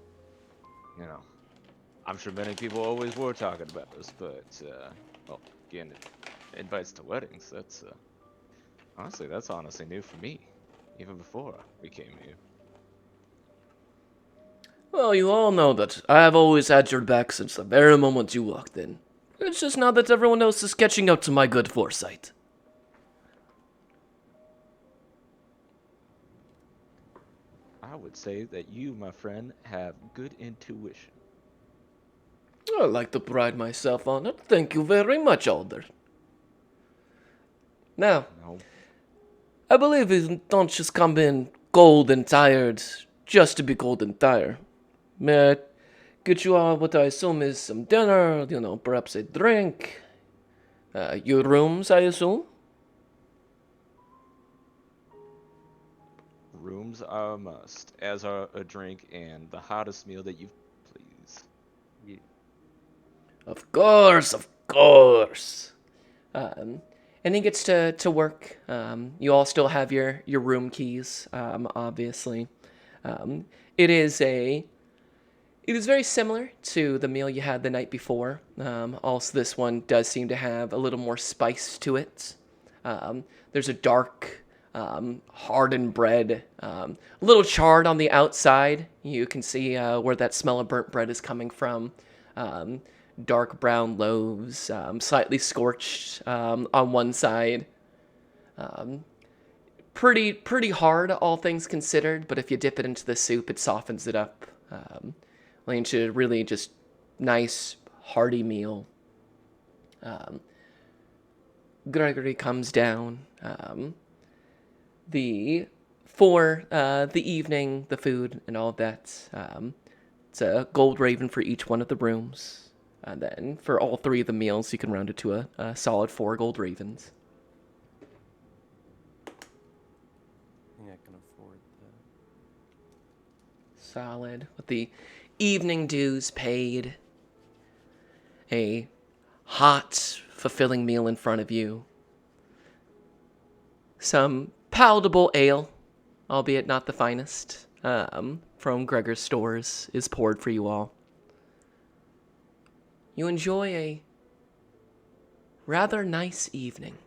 I'm sure many people always were talking about us, but, again, it invites to weddings. That's honestly new for me, even before we came here. Well, you all know that I have always had your back since the very moment you walked in. It's just now that everyone else is catching up to my good foresight. I would say that you, my friend, have good intuition. I like to pride myself on it. Thank you very much, Alder. Now, No, I believe you don't just come in cold and tired just to be cold and tired. May I get you all what I assume is some dinner, perhaps a drink? Your rooms, I assume? rooms are a must, as are a drink and the hottest meal that you please. Yeah. Of course, of course. Um, and he gets to work. You all still have your room keys, obviously. Um, it is a It is very similar to the meal you had the night before. Also, this one does seem to have a little more spice to it. There's a dark, hardened bread, a little charred on the outside. You can see where that smell of burnt bread is coming from. Um, Dark brown loaves, slightly scorched on one side. Pretty hard, all things considered. But if you dip it into the soup, it softens it up. Leading to really just nice, hearty meal. Gregory comes down. For the evening, the food and all of that. It's a gold raven for each one of the rooms. And then for all three of the meals, you can round it to a solid 4 gold ravens. I think I can afford that. Solid. With the evening dues paid. A hot, fulfilling meal in front of you. Some palatable ale, albeit not the finest, from Gregor's stores is poured for you all. You enjoy a rather nice evening.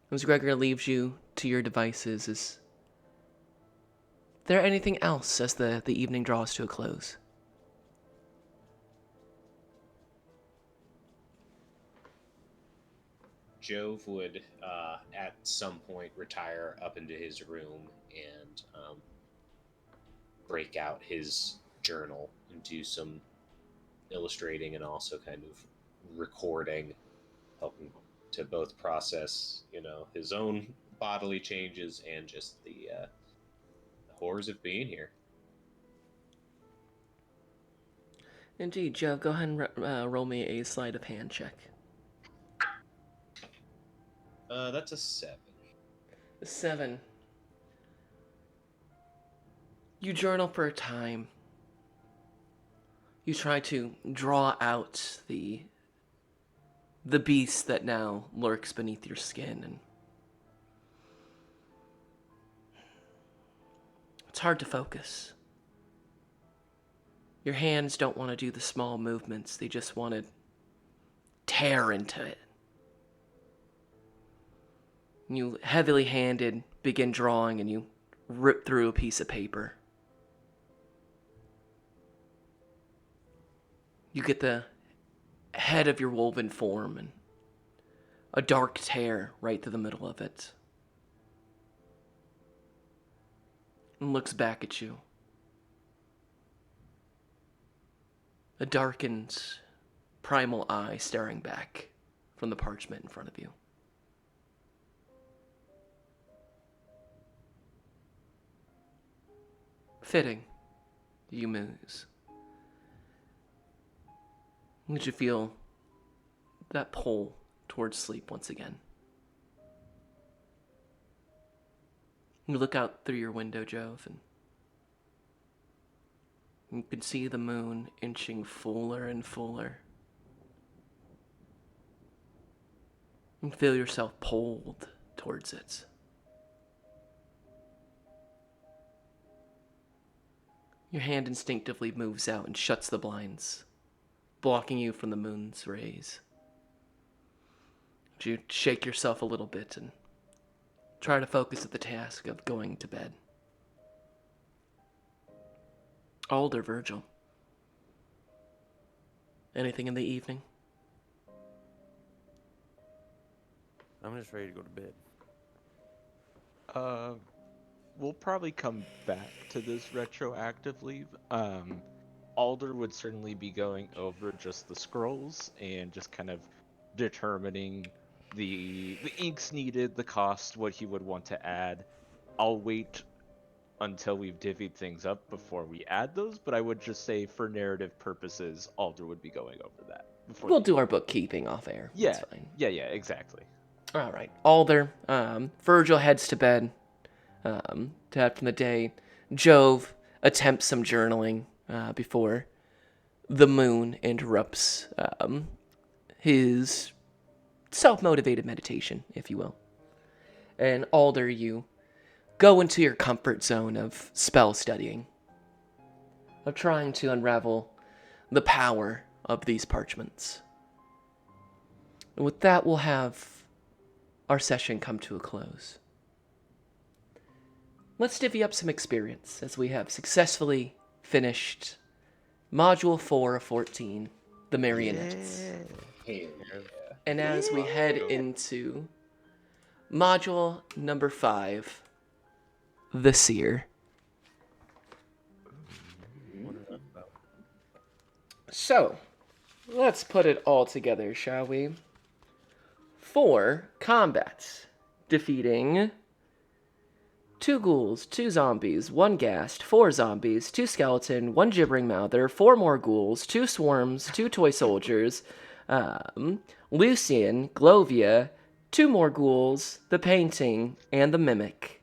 As Gregor leaves you to your devices, is there anything else as the evening draws to a close? Jove would, at some point, retire up into his room and break out his journal and do some illustrating and also kind of recording, helping to both process, his own bodily changes and just the horrors of being here. Indeed, Joe, go ahead and roll me a sleight of hand check. That's a 7. 7. You journal for a time. You try to draw out the beast that now lurks beneath your skin, and it's hard to focus. Your hands don't want to do the small movements, they just want to tear into it. You heavily handed begin drawing and you rip through a piece of paper. You get the head of your woven form and a dark tear right through the middle of it. And looks back at you. A darkened, primal eye staring back from the parchment in front of you. Fitting, you muse. Did you feel that pull towards sleep once again? You look out through your window, Jove, and you can see the moon inching fuller and fuller. You feel yourself pulled towards it. Your hand instinctively moves out and shuts the blinds, blocking you from the moon's rays. You shake yourself a little bit and try to focus at the task of going to bed. Alder, Virgil. Anything in the evening? I'm just ready to go to bed. We'll probably come back to this retroactively. Alder would certainly be going over just the scrolls and just kind of determining the inks needed, the cost, what he would want to add. I'll wait until we've divvied things up before we add those, but I would just say for narrative purposes, Alder would be going over that. We'll do our bookkeeping off air. Yeah, That's fine. yeah, exactly. All right. Alder, Virgil heads to bed. To have from the day. Jove attempts some journaling before the moon interrupts his self-motivated meditation, if you will. And Alder, you go into your comfort zone of spell studying, of trying to unravel the power of these parchments. And with that, we'll have our session come to a close. Let's divvy up some experience as we have successfully finished Module 4 of 14, the Marionettes. Hey, And as we head into Module number 5, the Seer. So, let's put it all together, shall we? For combat, defeating 2 ghouls, 2 zombies, 1 ghast, 4 zombies, 2 skeleton, 1 gibbering mouther, 4 more ghouls, 2 swarms, 2 toy soldiers, Lucian, Glovia, 2 more ghouls, the painting, and the mimic.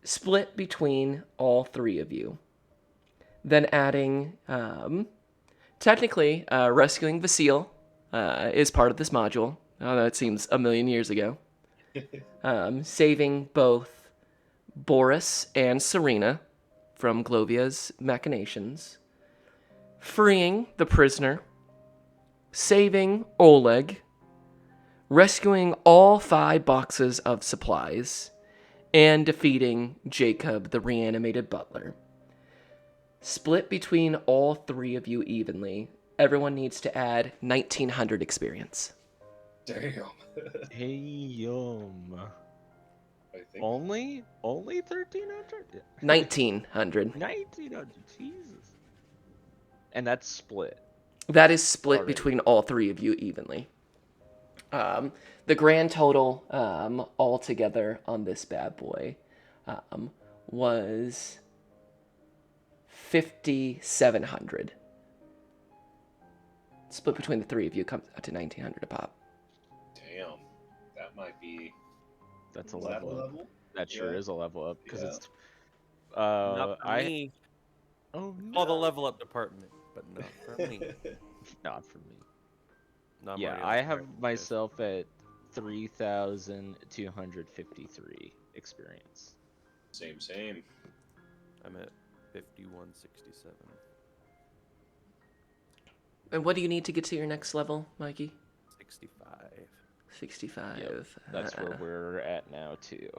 Split between all 3 of you. Then adding, technically, rescuing Vasile is part of this module. I know it seems a million years ago. Saving both Boris and Serena from Glovia's machinations, freeing the prisoner, saving Oleg, rescuing all 5 boxes of supplies, and defeating Jacob, the reanimated butler. Split between all 3 of you evenly. Everyone needs to add 1900 experience. damn. Hey, I think Only 1,300? 1900. 1,900, Jesus. And that's split. That is split Already. between all 3 of you evenly. The grand total altogether on this bad boy was 5,700. Split between the 3 of you comes out to 1,900 a pop. damn. That might be. That's a Is that level up. level? That sure Yeah. is a level up because Yeah. it's. Not for I. me. Oh All the no. level up department, but not for me. Not for me. Not Yeah, Marionette I have department, myself at 3,253 experience. Same. yes. I'm at 5167. And what do you need to get to your next level, Mikey? 65. 65. Yep, that's where we're at now too.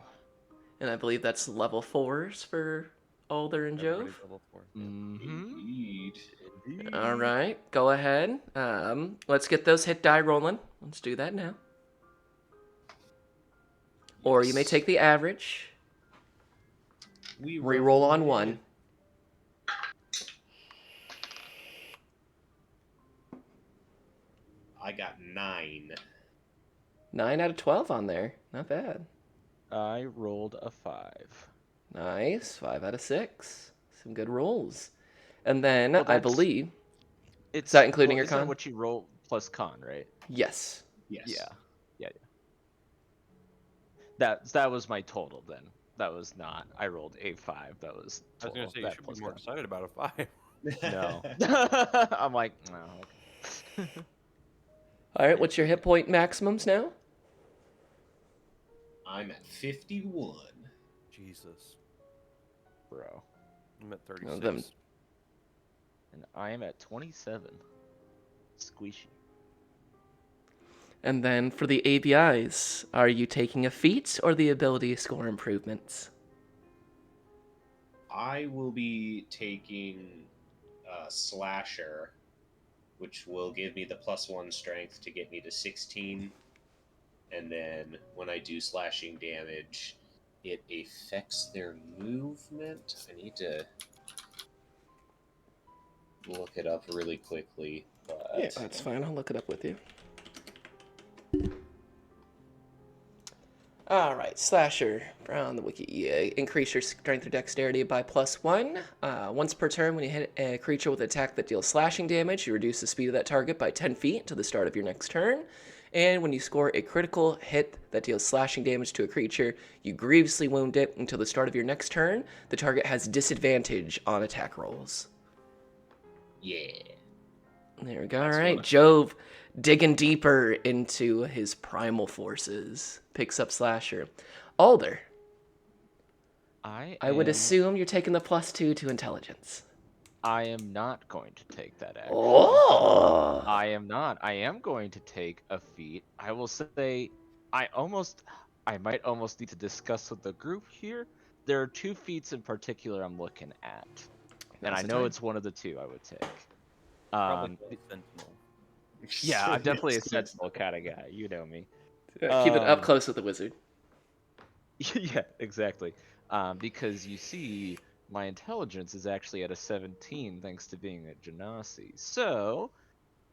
And I believe that's level 4s for Alder and Everybody's Jove. level 4. Mm-hmm. Indeed. All right, go ahead. Let's get those hit die rolling. Let's do that now. Or you may Yes. take the average. We Reroll on it. 1. I got 9. 9 out of 12 on there. Not bad. I rolled a 5. Nice. 5 out of 6. Some good rolls. And then Well, I that's- believe. It's that including your isn't that con? what you roll plus con, right? Yes. Yes. Yeah. That was my total then. That was not. I rolled a 5. That was I was total. going to say, you that should be plus more con. excited about a 5. No. I'm like, no. Okay. All right, what's your hit point maximums now? I'm at 51. Jesus. Bro. I'm at Well, 36. them- And I am at 27. Squishy. And then for the ABIs, are you taking a feat or the ability score improvements? I will be taking Slasher, which will give me the +1 strength to get me to 16. And then when I do slashing damage, it affects their movement. I need to look it up really quickly. But Yeah, that's fine. I'll look it up with you. All right, Slasher on the wiki. Increase your strength or dexterity by +1. Once per turn, when you hit a creature with an attack that deals slashing damage, you reduce the speed of that target by 10 feet to the start of your next turn. And when you score a critical hit that deals slashing damage to a creature, you grievously wound it until the start of your next turn. The target has disadvantage on attack rolls. yeah. There we go. That's All right, fun. Jove digging deeper into his primal forces. Picks up Slasher. Alder, I would assume you're taking the +2 to intelligence. I am not going to take that action. Oh! I am not. I am going to take a feat. I will say, I might almost need to discuss with the group here. There are 2 feats in particular I'm looking at, and Now's I the know time. it's one of the 2 I would take. Probably Sentinel. Yeah, I'm definitely a Yes, sentinel kind of guy. You know me. Keep it up Um, close with the wizard. Yeah, exactly. Because you see, my intelligence is actually at a 17 thanks to being a genasi. So,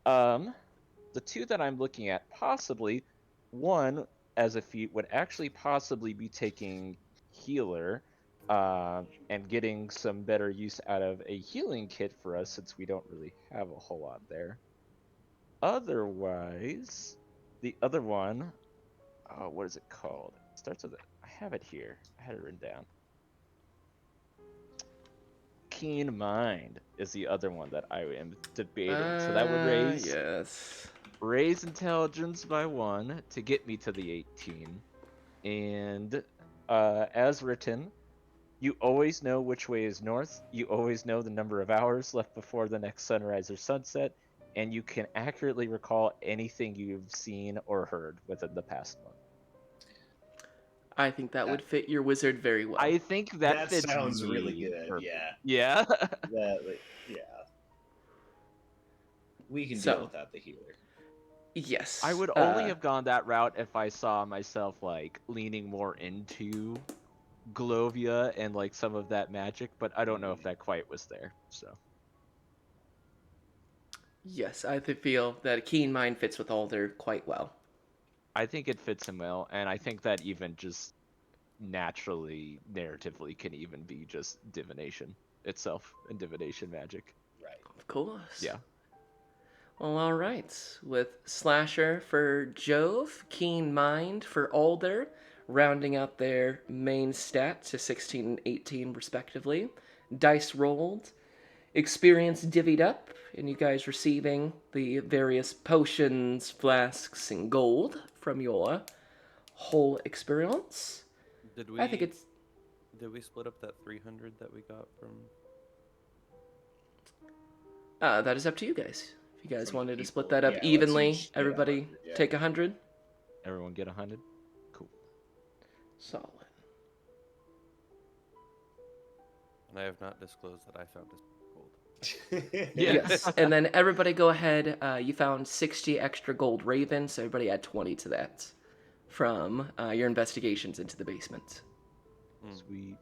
the 2 that I'm looking at possibly, one as a feat would actually possibly be taking healer, and getting some better use out of a healing kit for us since we don't really have a whole lot there. Otherwise, the other one, oh, what is it called? It starts with I have it here. I had it written down. Keen Mind is the other one that I am debating. So that would Yes. raise intelligence by 1 to get me to the 18. And as written, you always know which way is north. You always know the number of hours left before the next sunrise or sunset, and you can accurately recall anything you've seen or heard within the past month. I think that would fit your wizard very well. I think that That fits sounds me really good. perfect. Yeah. Yeah. Yeah. We can So- deal without the healer. Yes. I would only have gone that route if I saw myself like leaning more into Glovia and like some of that magic, but I don't know if that quite was there. So Yes, I feel that a keen mind fits with Alder quite well. I think it fits him well, and I think that even just naturally, narratively, can even be just divination itself and divination magic. Right. Of course. Yeah. Well, all right. With Slasher for Jove, Keen Mind for Alder, rounding out their main stat to 16 and 18 respectively. Dice rolled, experience divvied up, and you guys receiving the various potions, flasks, and gold from your whole experience. Did we? I think it's Did we split up that 300 that we got from? that is up to you guys. If you guys From the wanted to split people, that up yeah, let's evenly, each get everybody 100, yeah. take 100. Everyone get 100? Cool. Solid. And I have not disclosed that I found this gold. Yes, and then everybody go ahead. You found 60 extra gold raven, so everybody add 20 to that from your investigations into the basement. Sweet.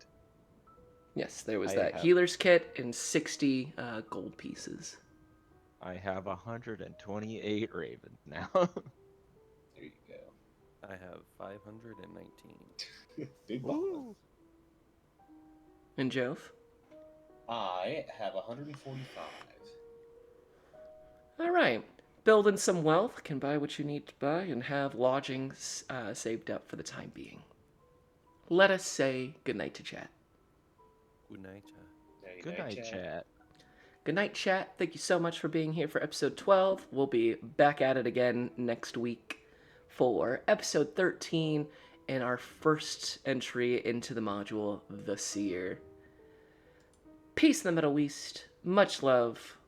Yes, there was I that have- healer's kit and 60 gold pieces. I have 128 ravens now. There you go. I have 519. Big ball. And Jove? I have 145. All right. Building some wealth, can buy what you need to buy, and have lodging saved up for the time being. Let us say goodnight to chat. Good night. Good night, chat. Good night, chat. Thank you so much for being here for episode 12. We'll be back at it again next week for episode 13 and our first entry into the module, The Seer. Peace in the Middle East. Much love.